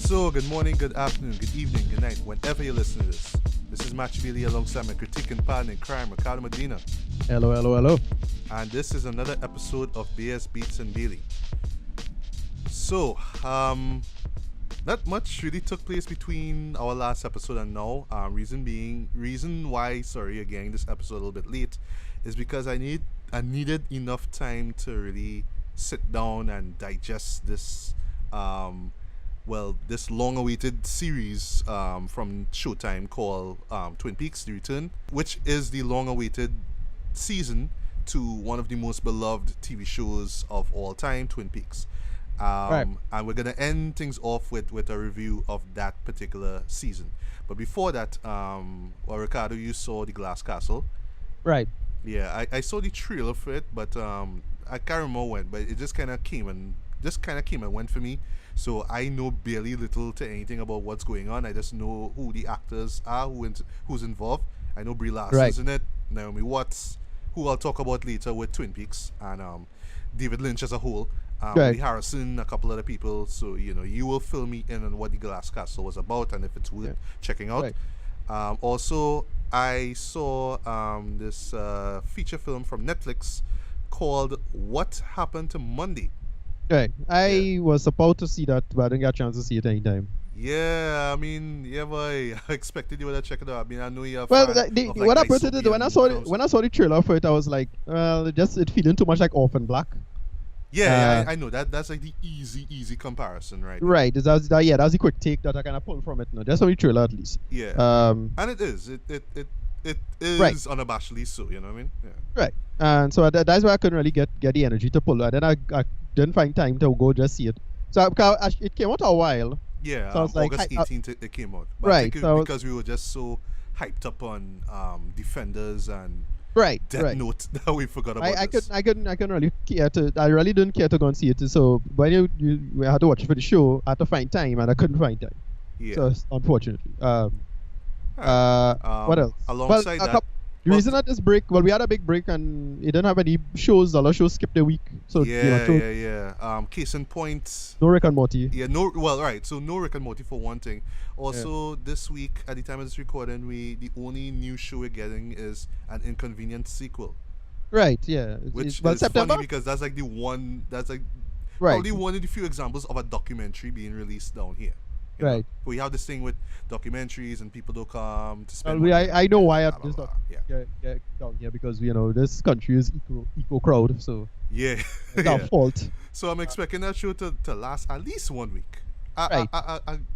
So, good morning, good afternoon, good evening, good night, whenever you listen to this. This is Match Bailey alongside my critiquing partner in crime, Ricardo Medina. Hello, hello, hello. And this is another episode of BS Beats and Bailey. So, not much really took place between our last episode and now. Reason why, again, this episode a little bit late, is because I needed enough time to really sit down and digest this this long-awaited series from Showtime called Twin Peaks: The Return, which is the long-awaited season to one of the most beloved TV shows of all time, Twin Peaks. Right. And we're gonna end things off with a review of that particular season. But before that, Ricardo, you saw The Glass Castle. Right. Yeah, I saw the trailer for it, but I can't remember when. But it just kind of came and went for me. So I know barely little to anything about what's going on. I just know who the actors are, who's involved. I know Brie Larson's in it, Naomi Watts, who I'll talk about later with Twin Peaks, and David Lynch as a whole, Woody Harrelson, a couple other people. So you will fill me in on what The Glass Castle was about and if it's worth checking out. Right. Also, I saw this feature film from Netflix called What Happened to Monday. Right. I was about to see that, but I didn't get a chance to see it anytime. Yeah, I mean, boy, I expected you would have checked it out. I mean, I know you're when I saw the trailer for it, I was like, well, it feeling too much like Orphan Black. Yeah, I know that. That's like the easy comparison, right? Right. That's the quick take that I kind of pulled from it. No, just on the trailer at least. Yeah. And it is. It is unabashedly so. You know what I mean? Yeah. Right. And so that's why I couldn't really get the energy to pull it. And then I didn't find time to go just see it. So it came out a while. Yeah. So August 18th it came out. But right. I think so because we were just so hyped up on Defenders and Death Note that we forgot about this. I couldn't really care to. I really didn't care to go and see it. So when we had to watch it for the show, I had to find time, and I couldn't find time. Yeah. So unfortunately. What else? Alongside that. The reason that this break, we had a big break and it didn't have any shows. A lot of shows skipped a week. So case in point. No Rick and Morty. Yeah, So no Rick and Morty for one thing. Also, this week at the time of this recording, the only new show we're getting is an Inconvenient sequel. Right. Yeah. Which is September? Funny because that's like the one. That's like probably one of the few examples of a documentary being released down here. Right. We have this thing with documentaries and people don't come to spend money. I know why at this get down here because this country is eco crowd, so it's our fault. So I'm expecting that show to last at least 1 week. I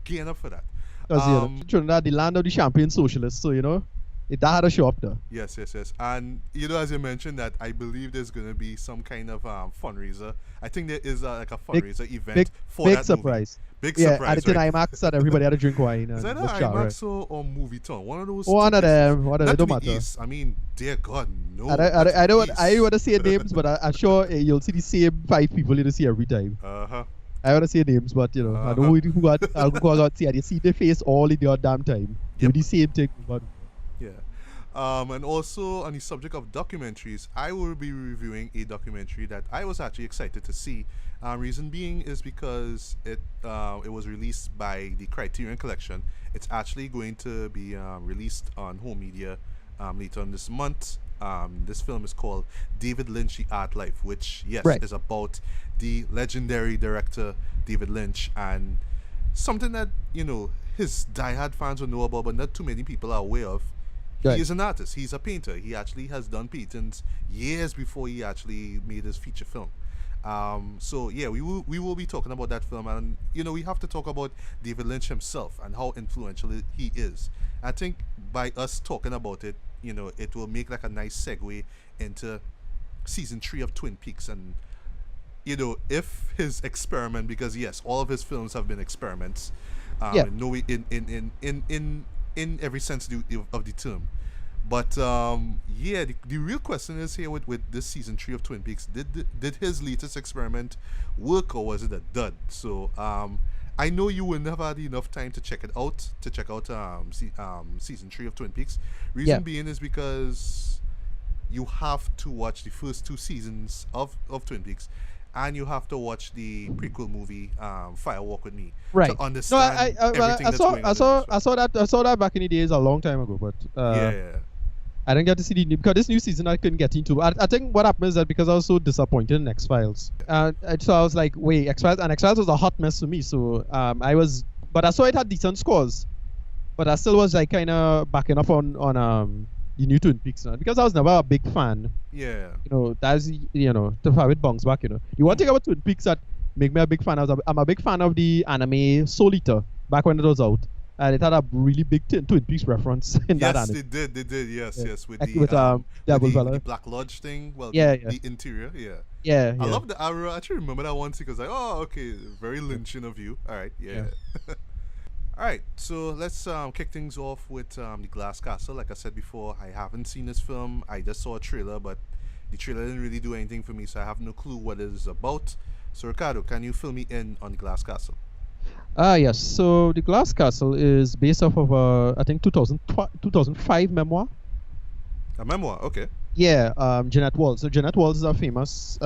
gain up for that. Because Trinidad, the land of the champion socialists, so that had a show up there. Yes. And as you mentioned that I believe there's gonna be some kind of fundraiser. I think there is like a fundraiser event for that surprise. Movie. Big surprise. At the IMAX and everybody had to drink wine. Is that an IMAX or Movie Town? One of those. One of them. It don't matter. East. I mean, dear God, no. I don't want to say names, but I'm sure you'll see the same 5 people you see every time. I want to say names, but I know who got see. I see their face all in the damn time. Do the same thing. But yeah. And also on the subject of documentaries, I will be reviewing a documentary that I was actually excited to see. Reason being is because it was released by the Criterion Collection. It's actually going to be released on home media later on this month. This film is called David Lynch: The Art Life, which is about the legendary director David Lynch, and something that his diehard fans will know about, but not too many people are aware of. He is an artist. He's a painter. He actually has done paintings years before he actually made his feature film. We will be talking about that film, and we have to talk about David Lynch himself and how influential he is. I think by us talking about it, it will make like a nice segue into season 3 of Twin Peaks, and if his experiment, because yes, all of his films have been experiments, in every sense of the term. But the real question is here with this season 3 of Twin Peaks, did his latest experiment work, or was it a dud? So I know you will never had enough time to check out season 3 of Twin Peaks. Reason being is because you have to watch the first 2 seasons of Twin Peaks, and you have to watch the prequel movie Fire Walk with Me Right. to understand everything that's going on. I saw that back in the days a long time ago, but I didn't get to see the new, because this new season I couldn't get into. I think what happened is that because I was so disappointed in X-Files, so I was like, wait, X-Files was a hot mess for me. So but I saw it had decent scores, but I still was like kind of backing up on the new Twin Peaks now, because I was never a big fan. Yeah. That's to have it bounce back. You want to think about Twin Peaks that make me a big fan. I'm a big fan of the anime Soul Eater back when it was out. And it had a really big Twin Peaks reference in that anime. Yes, they did. Yes. With the Black Lodge thing. Well, the interior. Yeah. I love the arrow. I actually remember that one because okay, very Lynchian of you. All right, yeah. All right, so let's kick things off with the Glass Castle. Like I said before, I haven't seen this film. I just saw a trailer, but the trailer didn't really do anything for me, so I have no clue what it is about. So Ricardo, can you fill me in on the Glass Castle? Yes. So the Glass Castle is based off of I think 2005 memoir. A memoir, okay. Yeah, Jeanette Walls. So Jeanette Walls is a famous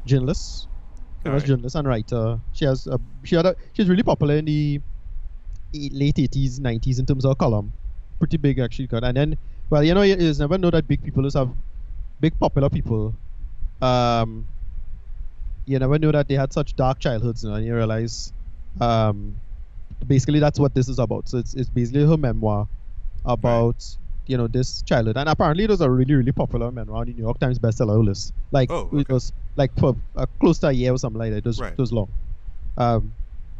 journalist, journalist and writer. She's really popular in the late 80s, 90s in terms of column. Pretty big actually. And then, well, you never know that big people just have big popular people. You never know that they had such dark childhoods, and you realize. Basically that's what this is about. So it's basically her memoir about this childhood, and apparently it was a really, really popular memoir on the New York Times bestseller list. It was like for close to a year or something like that. It was long.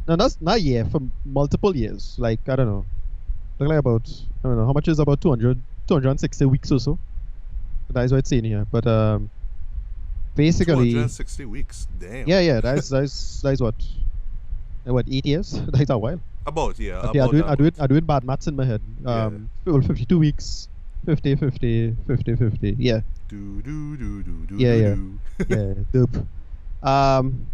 No, that's not a year, for multiple years. Like I don't know, about how much is about 260 weeks or so. That is what it's saying here. But basically 260 weeks. Damn. Yeah. That's what 8 years? That's a while. About, yeah. Okay, I do it bad maths in my head. 52 weeks, 50, 50, 50, 50. Yeah. Yeah, dope. And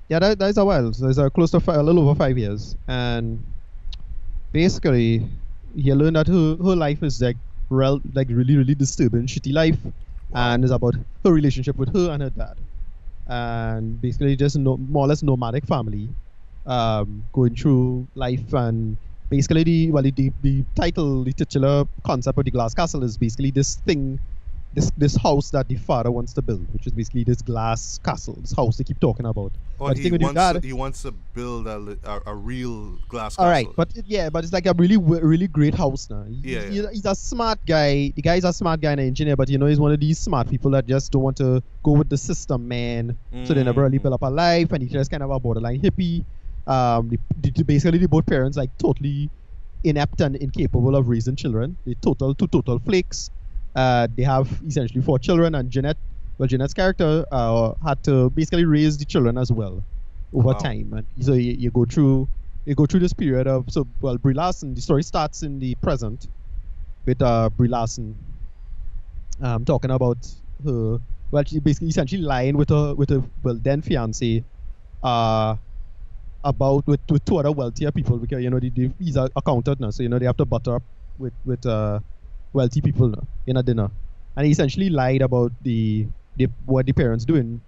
that is a while. So it's close to a little over 5 years. And basically, you learn that her life is like really, really disturbing, shitty life. Wow. And it's about her relationship with her and her dad. And basically just more or less nomadic family going through life. And basically the title, the titular concept of the Glass Castle is basically this thing, this house that the father wants to build, which is basically this glass castle, this house they keep talking about. He wants to build a real glass castle. All right, but it's like a really, really great house now. He's a smart guy. The guy is a smart guy and an engineer, but he's one of these smart people that just don't want to go with the system, man. So they never really build up a life, and he's just kind of a borderline hippie. Basically, the both parents like totally inept and incapable of raising children. They total flakes. They have essentially 4 children, and Jeanette's character had to basically raise the children as well over time. And so you go through this period of Brie Larson. The story starts in the present with Brie Larson talking about her. Well, she basically essentially lying with her then fiance about with 2 other wealthier people, because he's an accountant now, so they have to butter up with wealthy people in a dinner. And he essentially lied about what the parents doing.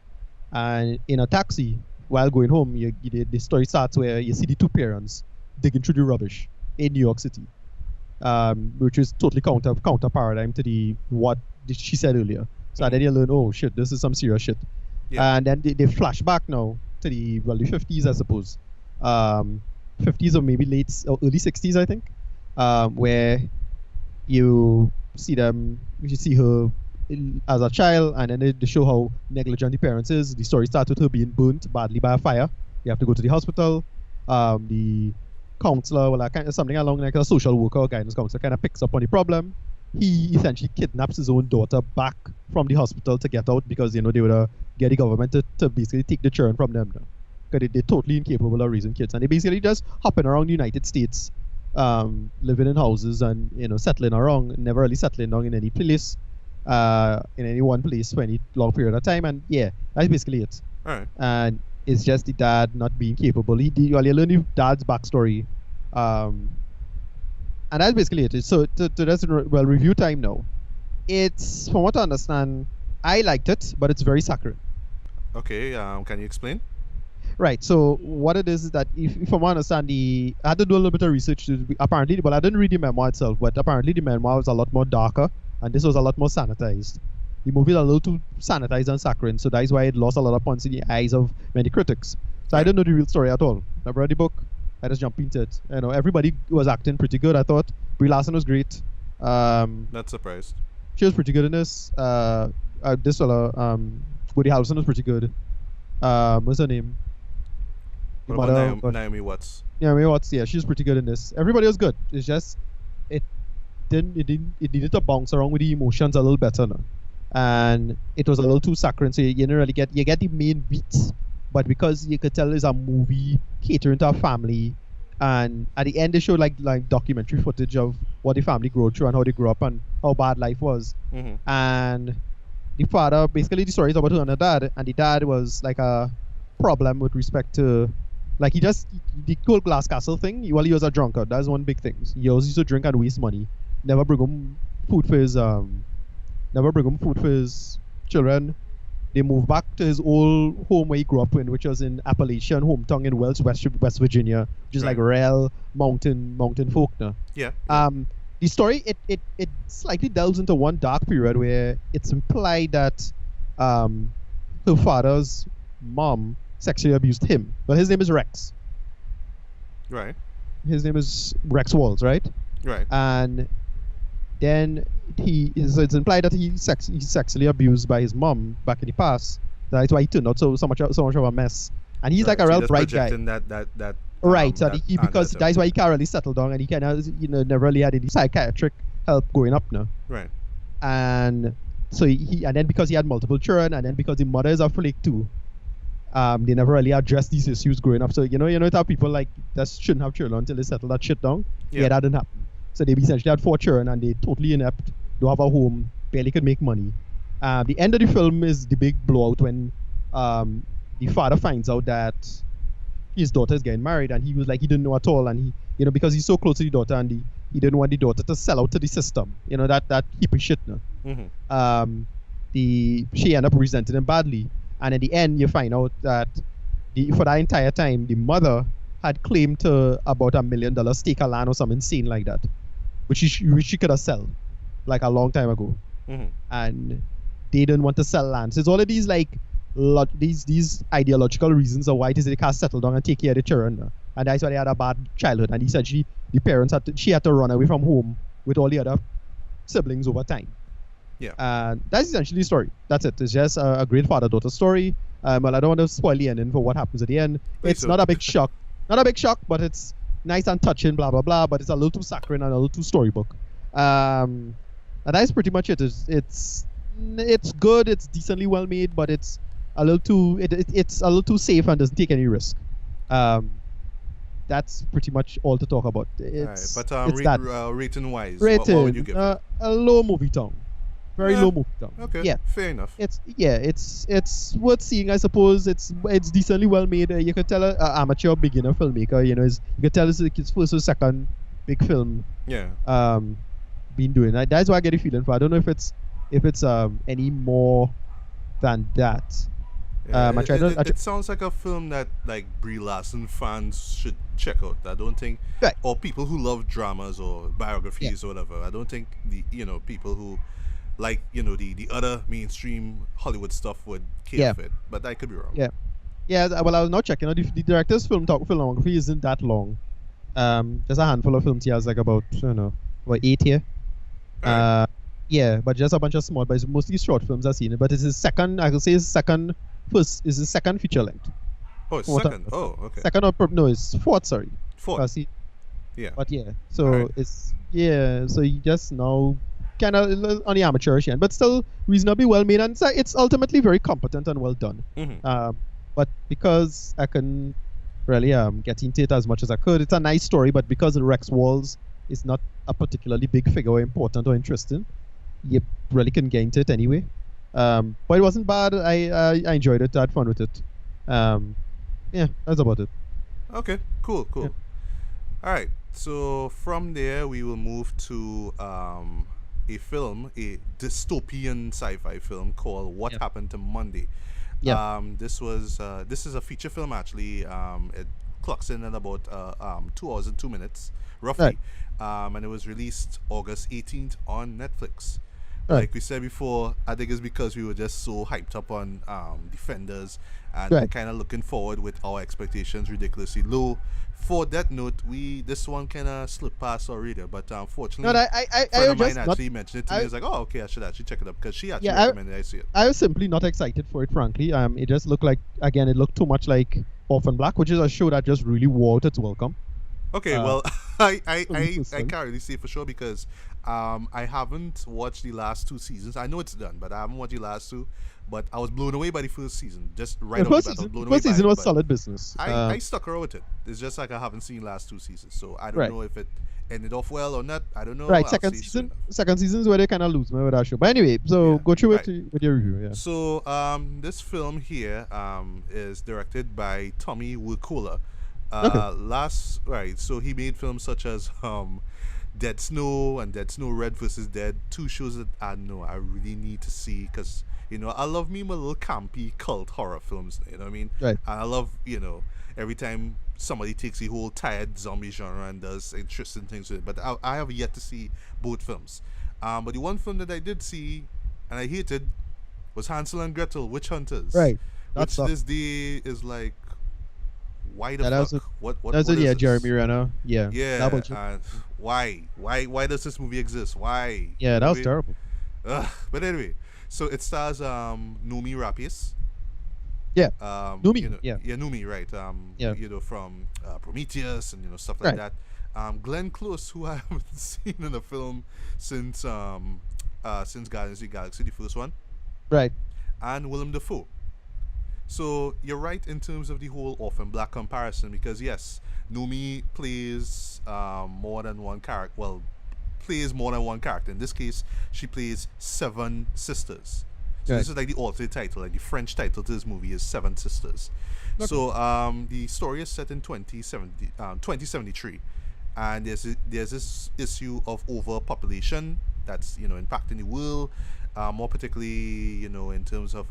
And in a taxi while going home, the story starts where you see the 2 parents digging through the rubbish in New York City, which is totally counter paradigm to what she said earlier. So then you learn, oh shit, this is some serious shit. And then they flash back now to the 50s, I suppose, 50s or maybe late or early 60s, I think, where you see her as a child, and then they show how negligent the parents is. The story starts with her being burnt badly by a fire. You have to go to the hospital. The counselor, something along like a social worker or guidance counselor, kind of picks up on the problem. He essentially kidnaps his own daughter back from the hospital to get out, because they would get the government to basically take the children from them now, because they're totally incapable of raising kids, and they basically just hopping around the United States, living in houses and settling around, never really settling down in any place, in any one place for any long period of time. And that's basically it. All right. And it's just the dad not being capable. You learn the dad's backstory, and that's basically it. So to review time now. It's, from what I understand, I liked it, but it's very saccharine. Okay, can you explain? Right. So what it is that if I understand I had to do a little bit of research. Apparently, well, I didn't read the memoir itself, but apparently the memoir was a lot more darker, and this was a lot more sanitized. The movie is a little too sanitized and saccharine, so that's why it lost a lot of points in the eyes of many critics. So I didn't know the real story at all. I read the book. I just jumped into it. Everybody was acting pretty good. I thought Brie Larson was great. Not surprised. She was pretty good in this. This fellow, Woody Harrelson was pretty good. What's her name? What about Naomi Watts? Naomi Watts, yeah, she's pretty good in this. Everybody was good. It's just it needed to bounce around with the emotions a little better now. And it was a little too saccharine, so you didn't really get the main beats, but because you could tell it's a movie catering to a family, and at the end they showed like documentary footage of what the family grew through and how they grew up and how bad life was. And the father, basically the story is about her and her dad, and the dad was like a problem with respect to, like, the cold glass castle thing. He was a drunkard. That's one big thing. He always used to drink and waste money. Never bring him food for his children. They moved back to his old home where he grew up in, which was in Appalachian hometown in Wells, West Virginia, which is like real mountain folk now. Yeah. The story it slightly delves into one dark period where it's implied that her father's mom sexually abused him. But his name is Rex. Right. His name is Rex Walls, right? Right. And then it's implied that he's sexually abused by his mom back in the past. That's why he turned out so much of a mess. And he's like a real bright guy. That right. So because that's why he can't really settle down, and he kind of never really had any psychiatric help growing up now. Right. And so and then because he had multiple children, and then because the mother is a flake too. They never really addressed these issues growing up. So it's how people like that shouldn't have children until they settle that shit down. Yeah, that didn't happen. So they essentially had 4 children and they totally inept, don't have a home, barely could make money. The end of the film is the big blowout when the father finds out that his daughter is getting married, and he was like, he didn't know at all, and he because he's so close to the daughter, and he didn't want the daughter to sell out to the system. That hippie shit now. She ended up resenting him badly. And at the end, you find out that for that entire time, the mother had claimed to about $1 million stake of land or something insane like that, which she could have sold like a long time ago. And they didn't want to sell land. So it's all of these like these ideological reasons of why it is they can't settle down and take care of the children. And that's why they had a bad childhood. And essentially, she had to run away from home with all the other siblings over time. Yeah. And that's essentially the story. That's it. It's just a great father-daughter story. Well, I don't want to spoil the ending for what happens at the end. It's not a big shock. Not a big shock, but it's nice and touching, blah, blah, blah. But it's a little too saccharine and a little too storybook. And that's pretty much it. It's good. It's decently well made, but it's a little too it's a little too safe and doesn't take any risk. That's pretty much all to talk about. It's, all right, but rating wise, what would you give it? A low movie tongue. Very low movie tongue. Okay. Yeah. Fair enough. It's worth seeing, I suppose. It's decently well made. You could tell an amateur beginner filmmaker. You could tell it's his first or second big film. Yeah. Been doing that. That's why I get a feeling for. I don't know if it's any more than that. Yeah, it sounds like a film that like Brie Larson fans should check out. I don't think, or people who love dramas or biographies or whatever. I don't think the people who like the other mainstream Hollywood stuff would care for it. But I could be wrong. Yeah. Well, I was not checking out. The director's filmography isn't that long. There's a handful of films he has, like about 8 here. Right. Yeah, but just a bunch of small, but it's mostly short films I've seen. But it's his second. I could say his second feature length. Oh, it's second. Oh, okay. Second or no, it's fourth. Sorry. Fourth. Yeah. But yeah, so it's so he just now kind of on the amateurish end, but still reasonably well made, and it's ultimately very competent and well done. But because I can really get into it as much as I could, it's a nice story. But because Rex Walls is not a particularly big figure, or important or interesting, you really can get into it anyway. But it wasn't bad. I enjoyed it. I had fun with it. Yeah, that's about it. Okay, cool. Yeah. All right, so from there we will move to a a film, a dystopian sci-fi film called What Yep. Happened to Monday. Yep. This is a feature film actually. It clocks in at about 2 hours and 2 minutes roughly, and it was released August 18th on Netflix. Right. Like we said before, I think it's because we were just so hyped up on Defenders and Right. kind of looking forward with our expectations ridiculously low. For that note, this one kind of slipped past our radar, but unfortunately, No, a friend of mine just not. actually mentioned it to me. I- I was like, oh, okay, I should actually check it up because she actually Yeah, recommended I see it. I was simply not excited for it, frankly. It just looked like, again, it looked too much like Orphan Black, which is a show that just really wore out its welcome. Okay, well, I interesting. can't really say for sure because I haven't watched the last 2 seasons. I know it's done, but I haven't watched the last two. But I was blown away by the first season, just right The off first the bat. I was season, blown first away by season it, was but solid business. I stuck around with it. It's just like I haven't seen last 2 seasons, so I don't Right. know if it ended off well or not. I don't know. Right, I'll second see season. soon. Second season is where they kind of lose me with that show. But anyway, so Yeah, go through right. it with your review. Yeah. So this film here is directed by Tommy Wirkola. So he made films such as Dead Snow and Dead Snow Red versus Dead, two shows that I know I really need to see because I love me my little campy cult horror films. You know what I mean? Right. And I love every time somebody takes the whole tired zombie genre and does interesting things with it. But I have yet to see both films. But the one film that I did see and I hated was Hansel and Gretel, Witch Hunters. Right. Which That's this day is like, why the Yeah, that fuck? was What That's is it. Yeah, this? Jeremy Renner. Yeah. Yeah, That was- why does this movie exist? Why? yeah, that was Anyway, terrible. But anyway, so it stars Noomi Rapace. Yeah. Noomi, yeah. Noomi, right? Yeah. From Prometheus and stuff like Right. that. Glenn Close, who I haven't seen in a film since Guardians of the Galaxy, the first one, Right. and Willem Dafoe. So you're right in terms of the whole Orphan Black comparison because yes, Noomi plays more than one character. Well, plays more than one character. In this case, she plays 7 sisters. So Right. this is like the alternate title. Like the French title to this movie is 7 Sisters. Okay. So the story is set in 2073, and there's this issue of overpopulation that's impacting the world. More particularly, in terms of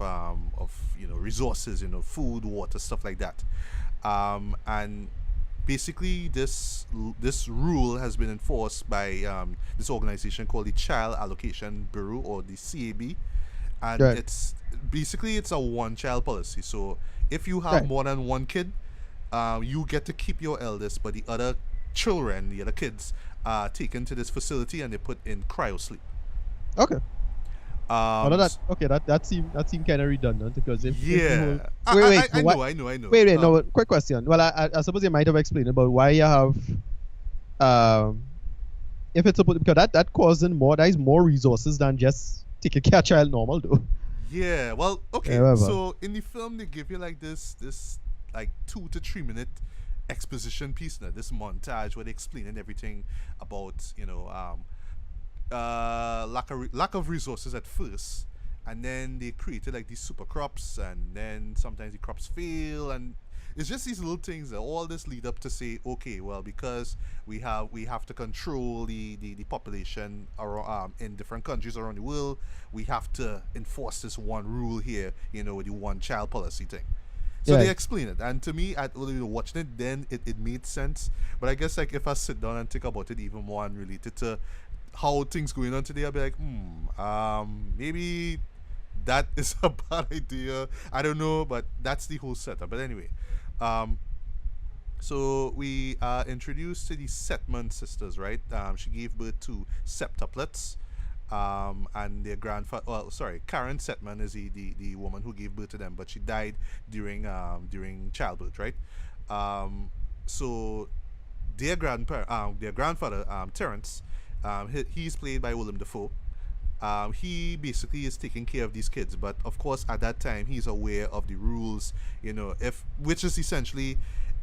resources, food, water, stuff like that, and basically this rule has been enforced by this organization called the Child Allocation Bureau, or the CAB, and Right. it's a one-child policy. So if you have Right. more than one kid, you get to keep your eldest, but the other kids, are taken to this facility and they put in cryo sleep. Okay. Um, That seemed kind of redundant because if yeah, if the whole- wait, I what- know. Wait, Um, no. Quick question. Well, I suppose you might have explained about why you have, if it's supposed, because that causing more, that is more resources than just taking care of a child normal though. Yeah, well, okay. Yeah, whatever. So in the film, they give you like this like 2 to 3 minute exposition piece, now this montage where they explaining everything about lack of resources at first, and then they created like these super crops, and then sometimes the crops fail, and it's just these little things that all this lead up to say, okay, well, because we have to control the population around, in different countries around the world, we have to enforce this one rule here, with the one child policy thing. So Yeah. they explain it, and to me, watching it, then it made sense. But I guess like if I sit down and think about it even more and relate it to how things going on today, I'll be like, maybe that is a bad idea. I don't know, but that's the whole setup. But anyway, so we are introduced to the Setman sisters, right? She gave birth to septuplets. And their grandfather, Karen Setman is the woman who gave birth to them, but she died during childbirth, right? So their grandfather, Terence, he's played by Willem Dafoe. He basically is taking care of these kids, but of course at that time he's aware of the rules, which is essentially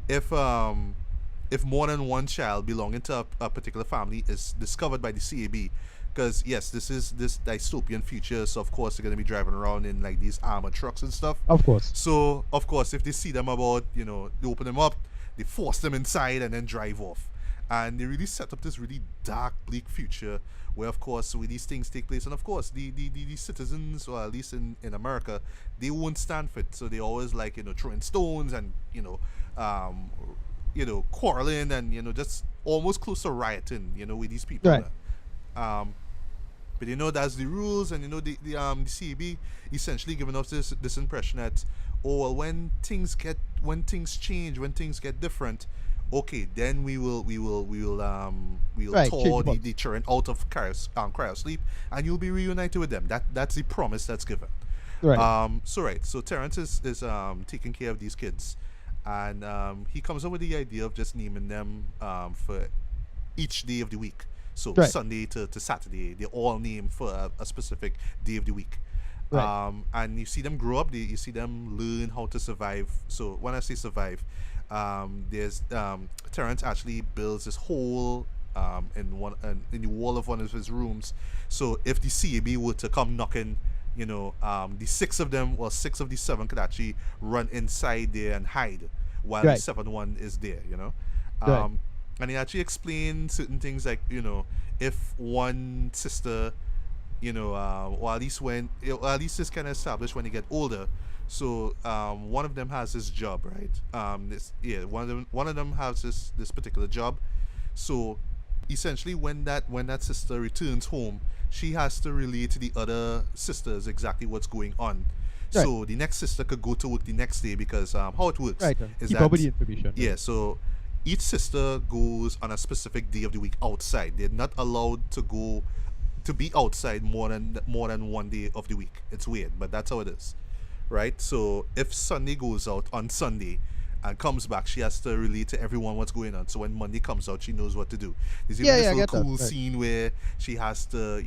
if more than one child belonging to a particular family is discovered by the CAB, because yes, this is this dystopian future, so of course they're going to be driving around in like these armored trucks and stuff. Of course. So of course if they see them about, they open them up, they force them inside and then drive off. and they really set up this really dark, bleak future where, of course, where these things take place, and of course, the citizens, or at least in America, they won't stand for it. So they always like throwing stones and quarreling and just almost close to rioting, with these people. Right. But that's the rules, and the CAB essentially giving us this impression that, oh well, when things change, when things get different, okay, then we will Right, thaw change the children out of cryo sleep, and you'll be reunited with them. That's the promise that's given. Right. So Terrence is taking care of these kids, and he comes up with the idea of just naming them for each day of the week. So Right. Sunday to Saturday, they all named for a specific day of the week. Right. And you see them grow up. You see them learn how to survive. So when I say survive, there's Terrence actually builds this hole in the wall of one of his rooms. So if the CAB were to come knocking, the six of the seven could actually run inside there and hide while Right. the seventh one is there. Right. And he actually explained certain things like, if one sister, or at least this kind of established when they get older. So one of them has this job, right? One of them has this particular job. So essentially, when that sister returns home, she has to relay to the other sisters exactly what's going on. Right. So the next sister could go to work the next day, because how it works Right. is Keep that up with the information. yeah. So each sister goes on a specific day of the week outside. They're not allowed to be outside more than one day of the week. It's weird, but that's how it is, right? So if Sunday goes out on Sunday and comes back, she has to relate to everyone what's going on. So when Monday comes out, she knows what to do. There's even Yeah, this I little get that. cool Right. scene where she has to,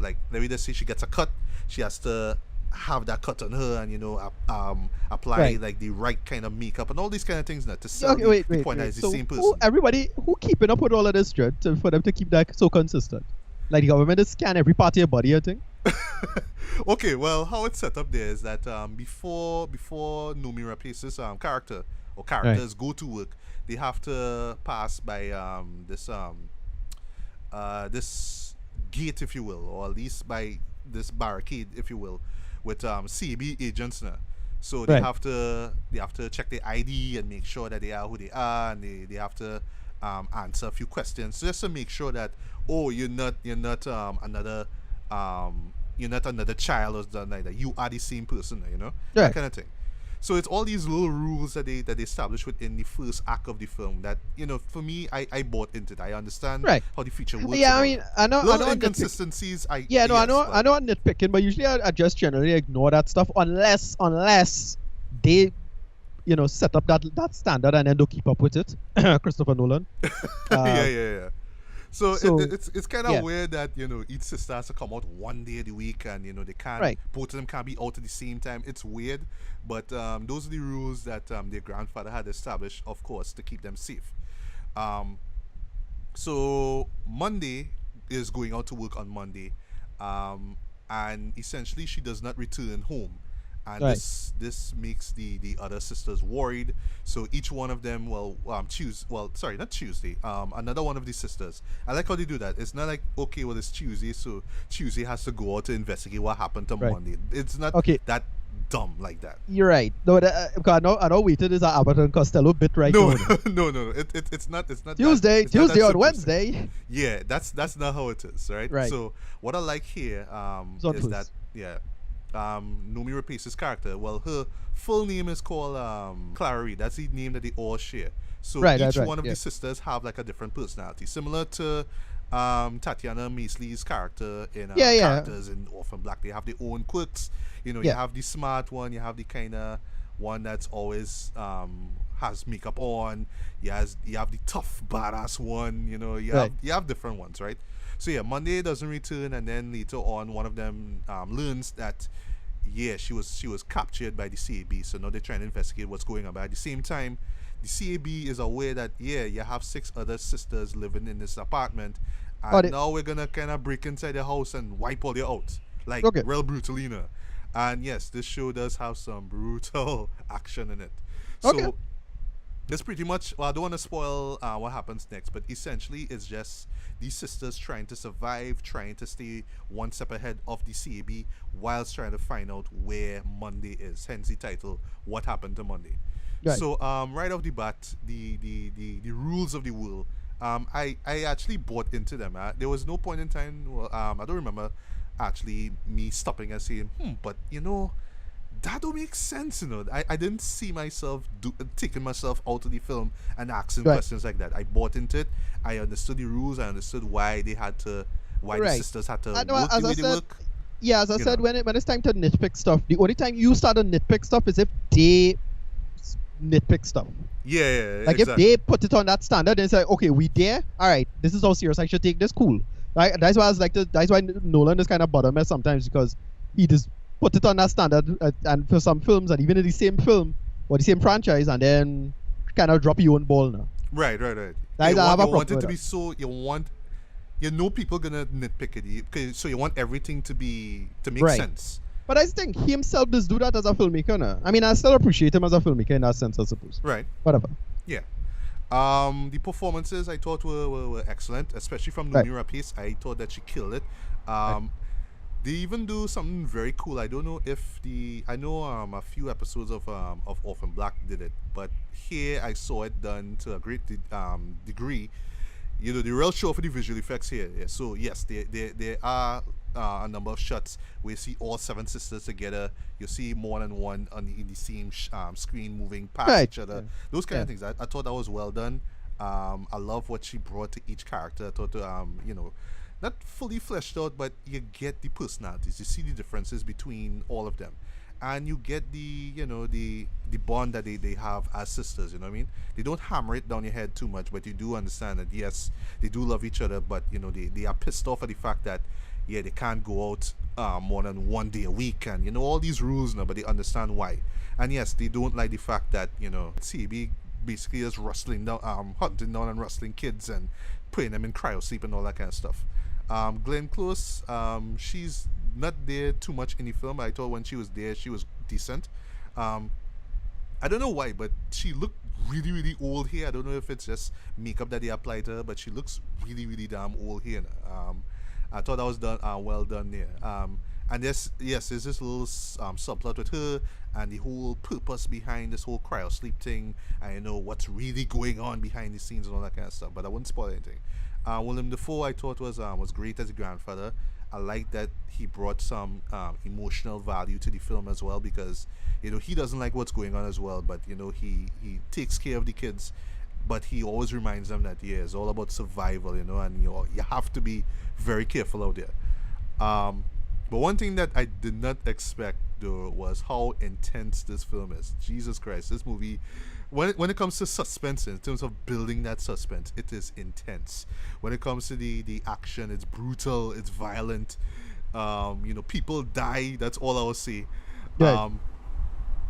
like, let me just say she gets a cut. She has to have that cut on her and apply Right. like the right kind of makeup and all these kind of things now to sell Okay, the wait. point that it's the So same person. who keeping up with all of this, Dread, for them to keep that so consistent? Like the government is scan every part of your body, I think. Okay, well, how it's set up there is that before Nomi replaces character or characters go to work, they have to pass by this gate, if you will, or at least by this barricade, if you will, with CB agents now. So they Right. have to check their ID and make sure that they are who they are, and they have to answer a few questions just to make sure that, oh, you're not another child or something like that. You are the same person, that Right. kind of thing. So it's all these little rules that they establish within the first act of the film that, for me, I bought into it. I understand Right. how the feature works. Yeah, and I all mean, that. I know Little I'm nitpicking. inconsistencies. I yes, know but- I'm nitpicking, but usually I just generally ignore that stuff unless they set up that standard and then don't keep up with it. Christopher Nolan. yeah. So so, it's kind of yeah. weird that each sister has to come out one day of the week, and they can't, Right. both of them can't be out at the same time. It's weird, but those are the rules that their grandfather had established, of course, to keep them safe. So Monday is going out to work on Monday, and essentially she does not return home. And Right. this makes the other sisters worried. So each one of them not Tuesday. Another one of the sisters. I like how they do that. It's not like, okay, well, it's Tuesday, so Tuesday has to go out to investigate what happened to Right. Monday. It's not Okay. that dumb like that. You're right. No, I know waited is an Abbott and Costello bit right No, now. no. It's not. Tuesday it's not that on simple. Wednesday. Yeah, that's not how it is, right? Right. So what I like here It's on is twist. that Nomi Rapace's character, well, her full name is called Clara Reed. That's the name that they all share. So Right, each right, one of yeah. the sisters have like a different personality, similar to Tatiana Masley's character in Yeah. Characters in Orphan Black. They have their own quirks. You Yeah. have the smart one, you have the kind of one that's always has makeup on. You have the tough badass one. Right. You have different ones, right? So yeah, Monday doesn't return, and then later on, one of them learns that she was captured by the CAB. So now they're trying to investigate what's going on. But at the same time, the CAB is aware that you have 6 other sisters living in this apartment, and now we're gonna kind of break inside the house and wipe all you out, like real brutally. And yes, this show does have some brutal action in it. So That's pretty much. Well, I don't want to spoil what happens next, but essentially, it's just these sisters trying to survive, trying to stay one step ahead of the CAB, whilst trying to find out where Monday is. Hence the title, "What Happened to Monday." Right. So, right off the bat, the rules of the world. I actually bought into them. There was no point in time. Well, I don't remember actually me stopping and saying, but that don't make sense, I didn't see myself taking myself out of the film and asking Right. questions like that. I bought into it. I understood the rules. I understood why the Right. sisters had to I know, work the as I way they said, work. yeah, as I You said, know. when it's time to nitpick stuff, the only time you start to nitpick stuff is if they nitpick stuff. Yeah, Like exactly. if they put it on that standard and say, okay, we there, all right, this is how serious I should take this. Cool. Right? That's why that's why Nolan is kind of bottom mess sometimes, because he just put it on that standard, and for some films, and even in the same film or the same franchise, and then kind of drop your own ball now. Right. That is You I have a want problem it to with be that. so. People gonna nitpick it. So you want everything to make Right. sense. But I think he himself does do that as a filmmaker now. I mean, I still appreciate him as a filmmaker in that sense, I suppose. Right. Whatever. Yeah. The performances I thought were excellent, especially from Right. Noomi Rapace. I thought that she killed it. They even do something very cool. I don't know if I know a few episodes of Orphan Black did it, but here I saw it done to a great degree. The real show for the visual effects here. Yeah. So yes, there are a number of shots where you see all seven sisters together. You see more than one in the same screen moving past Right. each other. Yeah. Those kind of Yeah. things. I thought that was well done. I love what she brought to each character. I thought not fully fleshed out, but you get the personalities. You see the differences between all of them, and you get the bond that they have as sisters. You know what I mean? They don't hammer it down your head too much, but you do understand that yes, they do love each other, but they are pissed off at the fact that they can't go out more than one day a week, and all these rules now, but they understand why. And yes, they don't like the fact that CB basically is rustling down, hunting down and rustling kids and putting them in cryo sleep and all that kind of stuff. Glenn Close, she's not there too much in the film. I thought when she was there, she was decent. I don't know why, but she looked really, really old here. I don't know if it's just makeup that they applied to her, but she looks really, really damn old here. I thought that was done well done there. And there's this little subplot with her and the whole purpose behind this whole cryo sleep thing. I know what's really going on behind the scenes and all that kind of stuff, but I wouldn't spoil anything. Willem Dafoe I thought was great as a grandfather. I like that he brought some emotional value to the film as well, because he doesn't like what's going on as well, but he takes care of the kids, but he always reminds them that it's all about survival, and you have to be very careful out there. But one thing that I did not expect though was how intense this film is. Jesus Christ, this movie, when it comes to suspense, in terms of building that suspense, it is intense. When it comes to the action, it's brutal, it's violent. People die. That's all I will say. Right.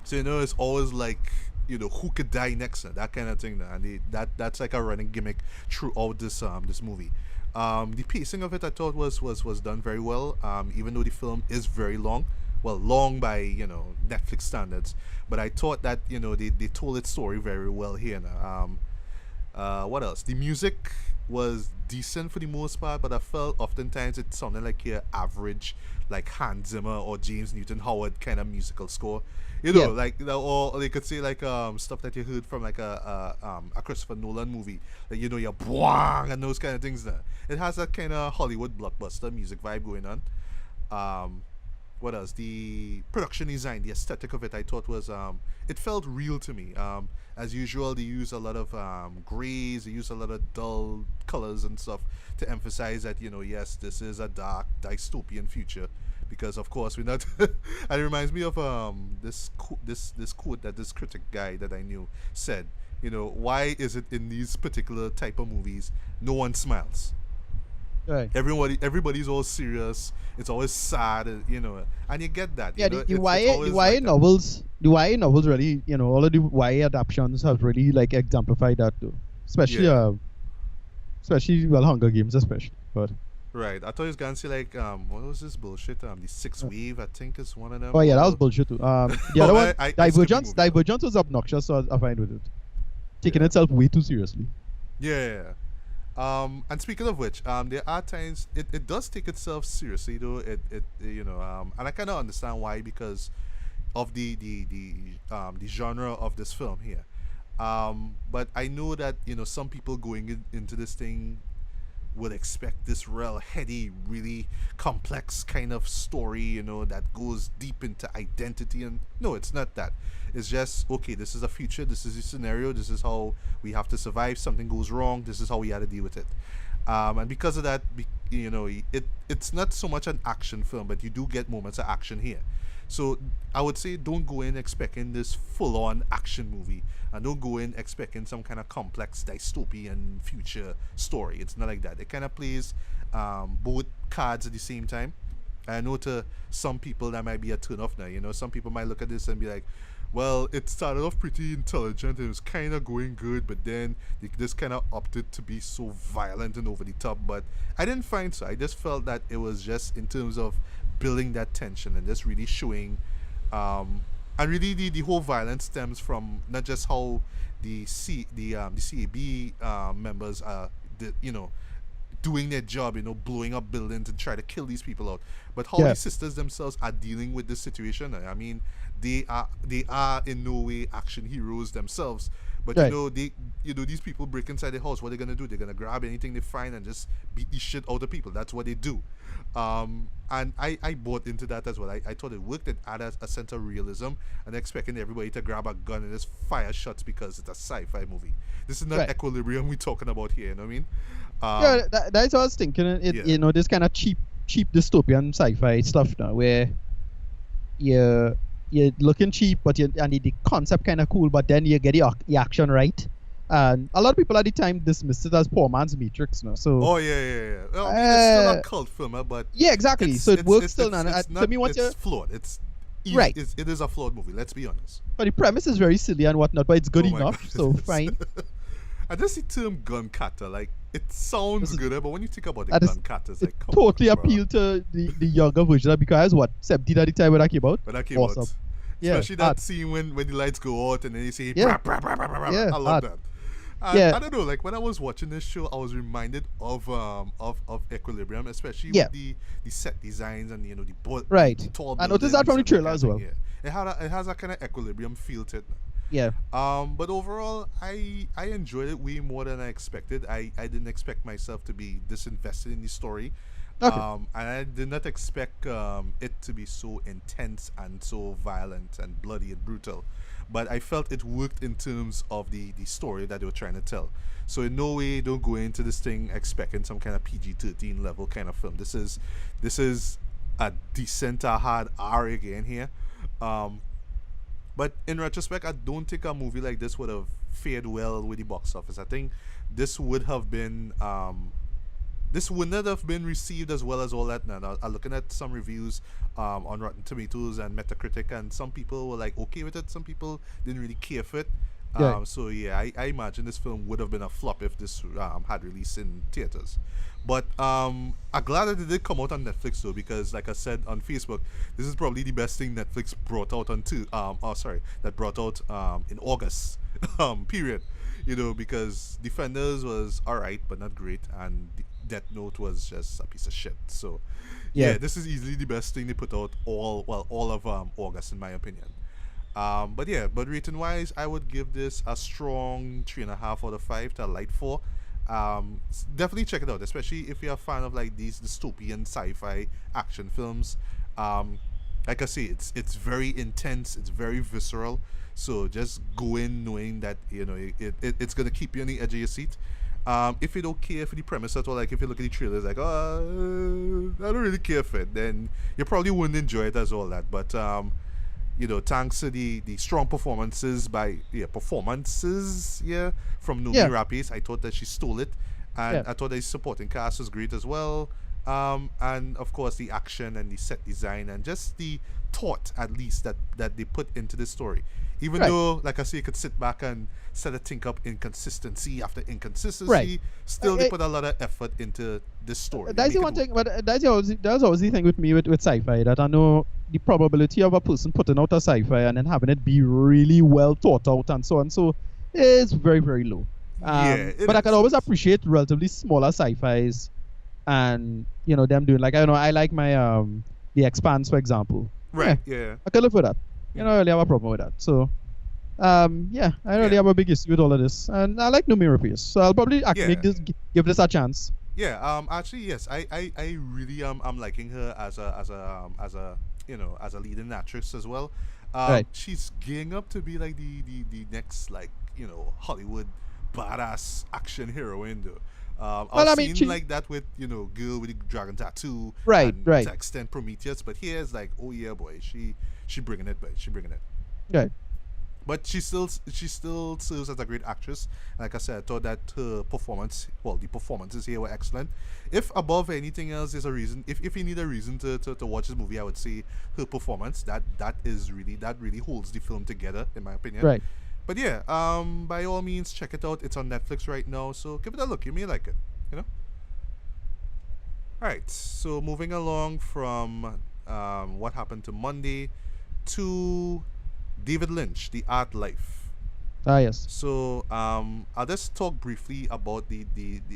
So it's always like who could die next, that kind of thing. And that's like a running gimmick throughout this movie. The pacing of it I thought was done very well. Even though the film is very long, well, long by Netflix standards, but I thought that they told its story very well here. What else? The music was decent for the most part, but I felt oftentimes it sounded like your average, like Hans Zimmer or James Newton Howard kind of musical score. Yeah. Like, or they could say like stuff that you heard from like a Christopher Nolan movie, like your bwang and those kind of things. There, it has that kind of Hollywood blockbuster music vibe going on. What else? The production design, the aesthetic of it, I thought was it felt real to me. As usual, they use a lot of grays, they use a lot of dull colors and stuff to emphasize that yes, this is a dark dystopian future, because of course we're not. And it reminds me of this quote that this critic guy that I knew said. Why is it in these particular type of movies no one smiles? Right. Everybody's all serious. It's always sad, and you get that. Yeah, it's the always YA like that. novels, really, all of the YA adaptations have really like exemplified that too. Especially, Yeah. especially Hunger Games, especially. But Right. I thought he was gonna say like what was this bullshit? The Sixth Wave, I think is one of them. oh yeah, that was bullshit too. The Oh, other one, I skipped the movie. Divergence was obnoxious, so I find with it. taking itself way too seriously. Yeah. And speaking of which, there are times it does take itself seriously though. It and I kind of understand why, because of the genre of this film here. But I know that some people going into this thing would expect this real heady, really complex kind of story, that goes deep into identity. And no, it's not that. It's just, okay, this is a future, this is a scenario, this is how we have to survive. Something goes wrong, this is how we had to deal with it. And because of that, it's not so much an action film, but you do get moments of action here. So I would say don't go in expecting this full-on action movie, and don't go in expecting some kind of complex dystopian future story. It's not like that. It kind of plays both cards at the same time. I know to some people that might be a turn off now. Some people might look at this and be like, well, it started off pretty intelligent, it was kind of going good, but then they just kind of opted to be so violent and over the top. But I didn't find so. I just felt that it was just in terms of building that tension and just really showing, and really the whole violence stems from not just how the CAB members are, doing their job, blowing up buildings and try to kill these people out, but how the sisters themselves are dealing with this situation. I mean, they are in no way action heroes themselves, but these people break inside the house. What they're gonna do? They're gonna grab anything they find and just beat the shit out of people. That's what they do. And I bought into that as well. I thought it worked. It added a sense of realism, and expecting everybody to grab a gun and just fire shots because it's a sci-fi movie. This is not Equilibrium we're talking about here. You know what I mean? That's what I was thinking. This kind of cheap dystopian sci-fi stuff now, where you're looking cheap, but the concept kind of cool, but then you get the action right. And a lot of people at the time dismissed it as poor man's Matrix. No? So well, it's still a cult film, but exactly. So it works still. It's flawed. It's easy. Right. It is a flawed movie. Let's be honest. But the premise is very silly and whatnot, but it's good enough. So fine. I just the term gun cutter, like it sounds good, but when you think about the gun cutters, like totally appeal to the younger version, because I was 17 at the time when that came out. Awesome. Especially that scene when the lights go out and then you say brah, brah, brah, brah, brah, brah. I love that. I don't know, like when I was watching this show, I was reminded of Equilibrium, especially with the set designs and the tall. I noticed that from the trailer as well. It has a kind of Equilibrium feel to it. Yeah. But overall, I enjoyed it way more than I expected. I didn't expect myself to be disinvested in the story. Okay. And I did not expect it to be so intense and so violent and bloody and brutal. But I felt it worked in terms of the story that they were trying to tell. So in no way don't go into this thing expecting some kind of PG-13 level kind of film. This is a decent hard R again here. But in retrospect, I don't think a movie like this would have fared well with the box office. I think this would have been this would not have been received as well as all that. Now, I'm looking at some reviews on Rotten Tomatoes and Metacritic, and some people were like okay with it. Some people didn't really care for it. So yeah, I imagine this film would have been a flop if this had released in theaters. But I'm glad that it did come out on Netflix though, because like I said on Facebook, this is probably the best thing Netflix brought out that brought out in August period. Because Defenders was alright but not great, and Death Note was just a piece of shit. So yeah, this is easily the best thing they put out all of August in my opinion. But rating wise, I would give this a strong 3.5 out of 5 to a light 4. Definitely check it out, especially if you're a fan of like these dystopian sci-fi action films. Like I say, it's very intense, it's very visceral. So just go in knowing that it's gonna keep you on the edge of your seat. If you don't care for the premise at all, like if you look at the trailers like, oh, I don't really care for it, then you probably wouldn't enjoy it as all that. But thanks to the strong performances from Noomi Rapace, I thought that she stole it, and I thought that the supporting cast was great as well. And of course the action and the set design and just the thought at least that they put into the story. Even though, like I say, you could sit back and set a think up inconsistency after inconsistency, still they put a lot of effort into this story. That's the one thing, but that's always the thing with me with sci-fi, that I know the probability of a person putting out a sci-fi and then having it be really well thought out and so on. So is very, very low. But I can always is. appreciate relatively smaller sci-fis, and them doing, like, I don't know, I like my The Expanse, for example. Right. Yeah. I can live with that. I don't really have a problem with that. So I don't really have a big issue with all of this, and I like numerous, so I'll probably give this a chance. Yeah. Actually, yes. I really I'm liking her as a as a leading actress as well. Right. She's gearing up to be like the next, like, Hollywood badass action heroine though. Well, I've I mean, seen like that with Girl with the Dragon Tattoo, Right. and Right. to extent Prometheus, but here's like, oh yeah, boy, she bringing it, boy, she bringing it. Right. But she still serves as a great actress. Like I said, I thought that her performance, well, the performances here were excellent. If above anything else, there's a reason. If you need a reason to watch this movie, I would say her performance. That really holds the film together, in my opinion. Right. But yeah, by all means, check it out. It's on Netflix right now, so give it a look. You may like it. All right. So moving along from what happened to Monday to David Lynch, The Art Life. Yes. So I'll just talk briefly about the